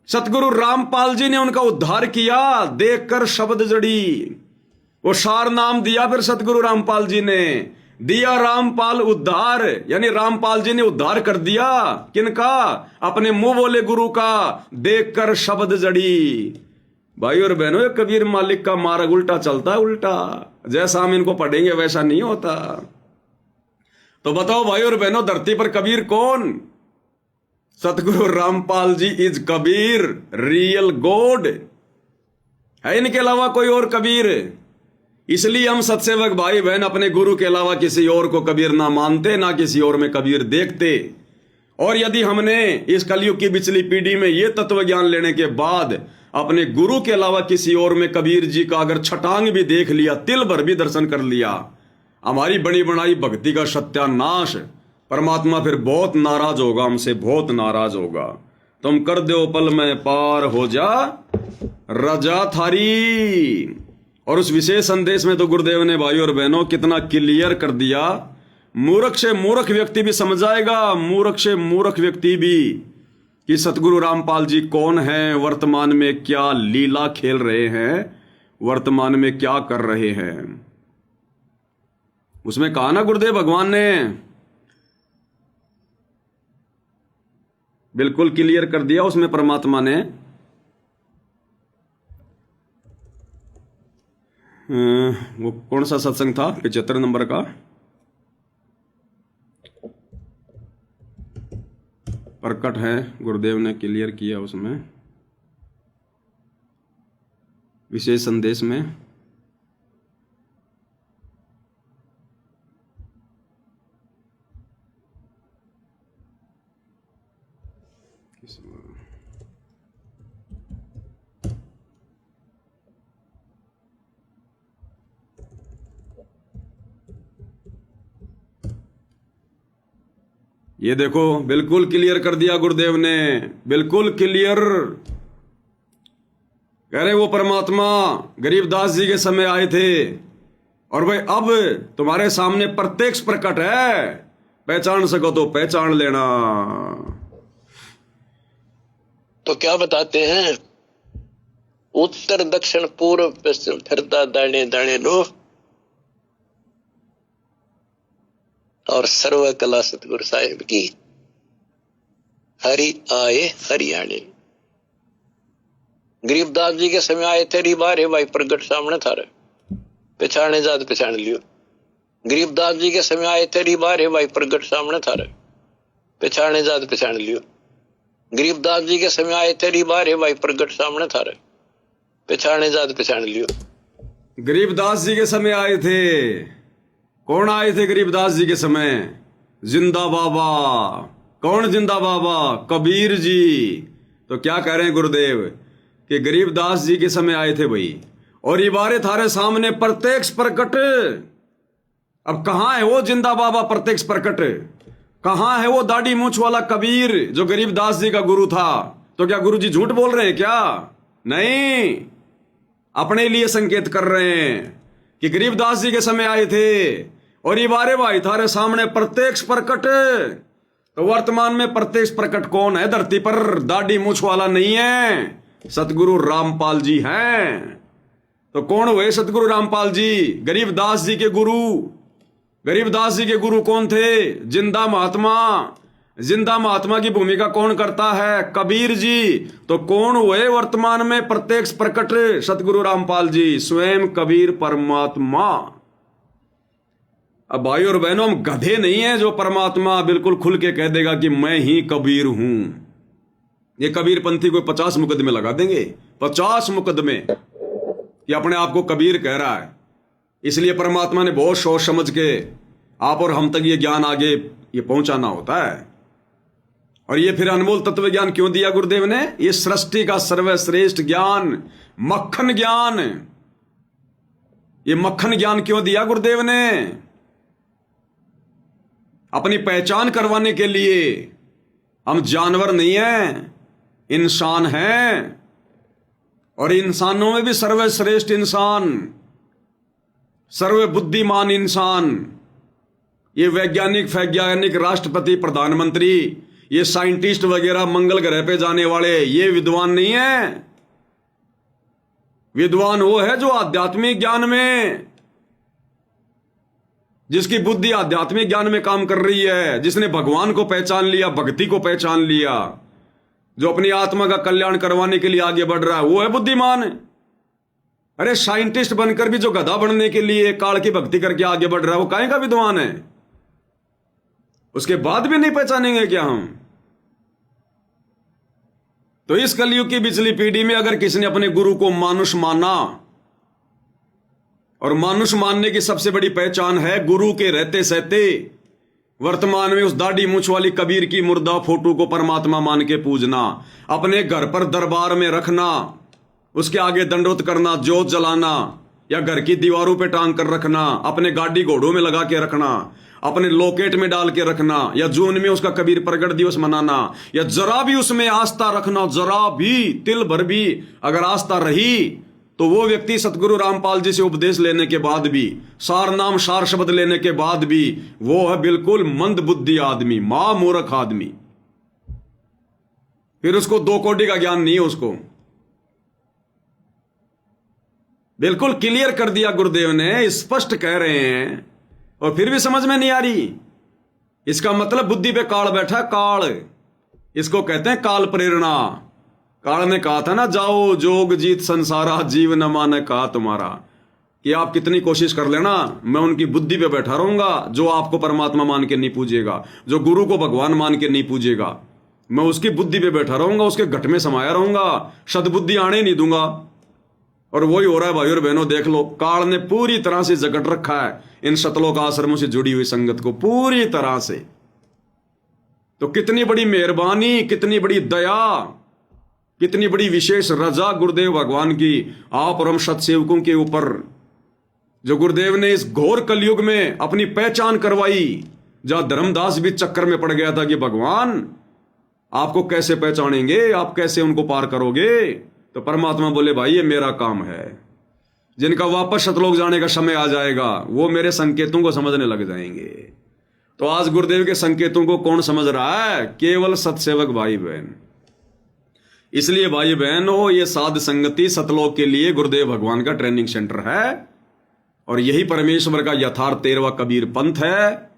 सतगुरु रामपाल जी ने उनका उद्धार किया देखकर शब्द जड़ी। वो सार नाम दिया फिर सतगुरु रामपाल जी ने, दिया रामपाल उद्धार, यानी रामपाल जी ने उद्धार कर दिया किनका? अपने मुंह बोले गुरु का, देखकर शब्द जड़ी। भाई और बहनों, ये कबीर मालिक का मार्ग उल्टा चलता है, उल्टा। जैसा हम इनको पढ़ेंगे वैसा नहीं होता। तो बताओ भाई और बहनों, धरती पर कबीर कौन? सतगुरु Rampal ji is Kabir, real God. है इनके अलावा कोई और कबीर? इसलिए हम सत्सेवक भाई बहन अपने गुरु के अलावा किसी और को कबीर ना मानते, ना किसी और में कबीर देखते। और यदि हमने इस कलयुग की पिछली पीढ़ी में यह तत्व ज्ञान लेने के बाद अपने गुरु के अलावा किसी और में कबीर जी का अगर छटांग भी देख लिया, तिल भर भी दर्शन कर लिया, हमारी बनी बनाई भक्ति का सत्यानाश। परमात्मा फिर बहुत नाराज होगा हमसे, बहुत नाराज होगा। तुम कर दो पल में पार हो जा रजा थारी। और उस विशेष संदेश में तो गुरुदेव ने भाई और बहनों कितना क्लियर कर दिया, मूर्ख से मूर्ख व्यक्ति भी समझ जाएगा, मूर्ख से मूर्ख व्यक्ति भी, कि सतगुरु रामपाल जी कौन हैं, वर्तमान में क्या लीला खेल रहे हैं, वर्तमान में क्या कर रहे हैं। उसमें कहा ना गुरुदेव भगवान ने, बिल्कुल क्लियर कर दिया उसमें परमात्मा ने। वो कौन सा सत्संग था? 75 नंबर का। प्रकट है, गुरुदेव ने क्लियर किया उसमें विशेष संदेश में। ये देखो, बिल्कुल क्लियर कर दिया गुरुदेव ने, बिल्कुल क्लियर। कह रहे वो परमात्मा गरीबदास जी के समय आए थे और भाई अब तुम्हारे सामने प्रत्यक्ष प्रकट है, पहचान सको तो पहचान लेना। तो क्या बताते हैं? उत्तर दक्षिण पूर्व पश्चिम फिरता दाने दाने लो, और सर्व कला सतगुरु साहिब की। हरि आए हरियाणे। गरीबदास जी के समय आए थे, रिबा रे भाई प्रगट सामने था, पहचाने जात पहचान लियो। गरीबदास जी के समय आए थे, रिबा रे भाई प्रगट सामने था, पहचाने जात पहचान लियो। गरीबदास जी के समय आए तेरी बारे भाई प्रगट सामने था रे, पहचाने जात पहचान लियो। गरीबदास जी के समय आए थे। कौन आए थे गरीबदास जी के समय? जिंदा बाबा। कौन जिंदा बाबा? कबीर जी। तो क्या कह रहे हैं गुरुदेव कि गरीबदास जी के समय आए थे भाई, और ये बारे थारे सामने प्रत्यक्ष प्रकट। अब कहां है वो जिंदा बाबा प्रत्यक्ष प्रकट? कहां है वो दाढ़ी मूंछ वाला कबीर जो गरीबदास जी का गुरु था? तो क्या गुरु जी झूठ बोल रहे हैं क्या? नहीं, अपने लिए संकेत कर रहे हैं कि गरीबदास जी के समय आए थे और ये बारे भाई थारे सामने प्रत्यक्ष प्रकट। तो वर्तमान में प्रत्यक्ष प्रकट कौन है धरती पर? दाढ़ी मूंछ वाला नहीं है, सतगुरु रामपाल जी हैं। तो कौन हुए सतगुरु रामपाल जी? गरीबदास जी के गुरु। गरीबदास जी के गुरु कौन थे? जिंदा महात्मा। जिंदा महात्मा की भूमिका कौन करता है? कबीर जी। तो कौन हुए वर्तमान में प्रत्यक्ष प्रकट? सतगुरु रामपाल जी, स्वयं कबीर परमात्मा। अब भाई और बहनों, हम गधे नहीं है जो परमात्मा बिल्कुल खुल के कह देगा कि मैं ही कबीर हूं। ये कबीर पंथी को 50 मुकदमे लगा देंगे, 50 मुकदमे, कि अपने आप को कबीर कह रहा है। इसलिए परमात्मा ने बहुत सोच समझ के आप और हम तक ये ज्ञान आगे ये पहुंचाना होता है। और ये फिर अनमोल तत्व ज्ञान क्यों दिया गुरुदेव ने? ये सृष्टि का सर्वश्रेष्ठ ज्ञान, मक्खन ज्ञान। ये मक्खन ज्ञान क्यों दिया गुरुदेव ने? अपनी पहचान करवाने के लिए। हम जानवर नहीं हैं, इंसान हैं, और इंसानों में भी सर्वश्रेष्ठ इंसान, सर्वबुद्धिमान इंसान, ये वैज्ञानिक राष्ट्रपति, प्रधानमंत्री, ये साइंटिस्ट वगैरह, मंगल ग्रह पे जाने वाले, ये विद्वान नहीं है। विद्वान वो है जो आध्यात्मिक ज्ञान में, जिसकी बुद्धि आध्यात्मिक ज्ञान में काम कर रही है, जिसने भगवान को पहचान लिया, भक्ति को पहचान लिया, जो अपनी आत्मा का कल्याण करवाने के लिए आगे बढ़ रहा है, वो है बुद्धिमान। अरे साइंटिस्ट बनकर भी जो गधा बनने के लिए काल की भक्ति करके आगे बढ़ रहा है, वो काहे का विद्वान है? उसके बाद भी नहीं पहचानेंगे क्या हम? तो इस कलयुग की पिछली पीढ़ी में अगर किसी ने अपने गुरु को मानुष माना, और मानुष मानने की सबसे बड़ी पहचान है गुरु के रहते सहते वर्तमान में उस दाढ़ी मूंछ वाली कबीर की मुर्दा फोटो को परमात्मा मान के पूजना, अपने घर पर दरबार में रखना, उसके आगे दंडोत करना, जोत जलाना, या घर की दीवारों पे टांग कर रखना, अपने गाड़ी घोड़ों में लगा के रखना, अपने लॉकेट में डाल के रखना, या जून में उसका कबीर प्रगट दिवस मनाना, या जरा भी उसमें आस्था रखना, जरा भी तिल भर भी अगर आस्था रही, तो वो व्यक्ति सतगुरु रामपाल जी से उपदेश लेने के बाद भी, सार नाम सार शब्द लेने के बाद भी, वो है बिल्कुल मंद बुद्धि आदमी, मूर्ख आदमी। फिर उसको 2 कोटि का ज्ञान नहीं है। उसको बिल्कुल क्लियर कर दिया गुरुदेव ने, स्पष्ट कह रहे हैं, और फिर भी समझ में नहीं आ रही। इसका मतलब बुद्धि पे काल बैठा, काल। इसको कहते हैं काल प्रेरणा। काल ने कहा था ना, जाओ जोग जीत संसारा, जीव न माने कहा तुम्हारा, कि आप कितनी कोशिश कर लेना, मैं उनकी बुद्धि पे बैठा रहूंगा जो आपको परमात्मा मान के नहीं पूजेगा, जो गुरु को भगवान मान के नहीं पूजेगा, मैं उसकी बुद्धि पे बैठा रहूंगा, उसके घट में समाया रहूंगा, सदबुद्धि आने नहीं दूंगा। और वही हो रहा है भाई और बहनों, देख लो, काल ने पूरी तरह से जकट रखा है इन सतलोक आश्रमों से जुड़ी हुई संगत को, पूरी तरह से। तो कितनी बड़ी मेहरबानी, कितनी बड़ी दया, कितनी बड़ी विशेष रजा गुरुदेव भगवान की आप और हम सत्सेवकों के ऊपर, जो गुरुदेव ने इस घोर कलयुग में अपनी पहचान करवाई, जहां धर्मदास भी चक्कर में पड़ गया था कि भगवान आपको कैसे पहचानेंगे, आप कैसे उनको पार करोगे? तो परमात्मा बोले, भाई ये मेरा काम है। जिनका वापस सतलोक जाने का समय आ जाएगा, वो मेरे संकेतों को समझने लग जाएंगे। तो आज गुरुदेव के संकेतों को कौन समझ रहा है? केवल सत्सेवक भाई बहन। इसलिए भाई बहन हो, ये साध संगति सतलोक के लिए गुरुदेव भगवान का ट्रेनिंग सेंटर है, और यही परमेश्वर का यथार्थ 13वां कबीर पंथ है।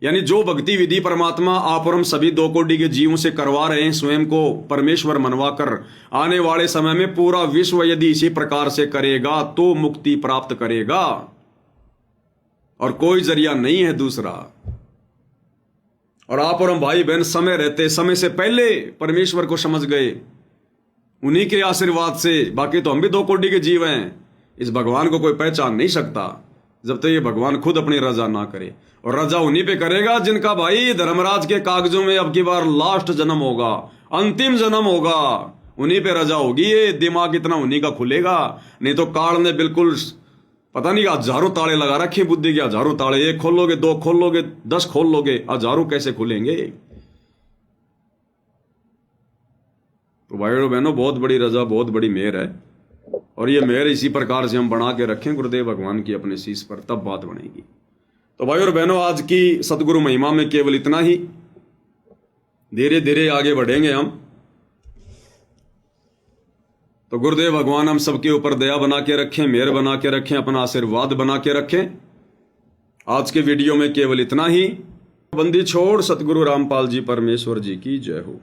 यानी जो भक्ति विधि परमात्मा आप और हम सभी 2 कोटि के जीवों से करवा रहे हैं, स्वयं को परमेश्वर मनवाकर, आने वाले समय में पूरा विश्व यदि इसी प्रकार से करेगा तो मुक्ति प्राप्त करेगा, और कोई जरिया नहीं है दूसरा। और आप और हम भाई बहन समय रहते, समय से पहले परमेश्वर को समझ गए, उन्हीं के आशीर्वाद से। बाकी तो हम भी 2 कोटि के जीव हैं। इस भगवान को कोई पहचान नहीं सकता जब तक ये भगवान खुद अपनी रजा ना करे। और रजा उन्हीं पे करेगा जिनका भाई धर्मराज के कागजों में अब की बार लास्ट जन्म होगा, अंतिम जन्म होगा, उन्हीं पे रजा होगी। ये दिमाग इतना उन्हीं का खुलेगा, नहीं तो काल ने बिल्कुल पता नहीं हजारों ताले लगा रखे बुद्धि के, हजारों ताले। 1 खोल लोगे, 2 खोल लोगे, 10 खोल लोगे, हजारों कैसे खुलेंगे? तो भाइयों बहनों, बहुत बड़ी रजा, बहुत बड़ी मेहर है। और ये मेहर इसी प्रकार से हम बना के रखें गुरुदेव भगवान की अपने शीश पर, तब बात बनेगी। तो भाइयों और बहनों, आज की सतगुरु महिमा में केवल इतना ही। धीरे धीरे आगे बढ़ेंगे हम। तो गुरुदेव भगवान हम सबके ऊपर दया बना के रखें, मेहर बना के रखें, अपना आशीर्वाद बना के रखें। आज के वीडियो में केवल इतना ही। बंदी छोड़ सतगुरु रामपाल जी परमेश्वर जी की जय हो।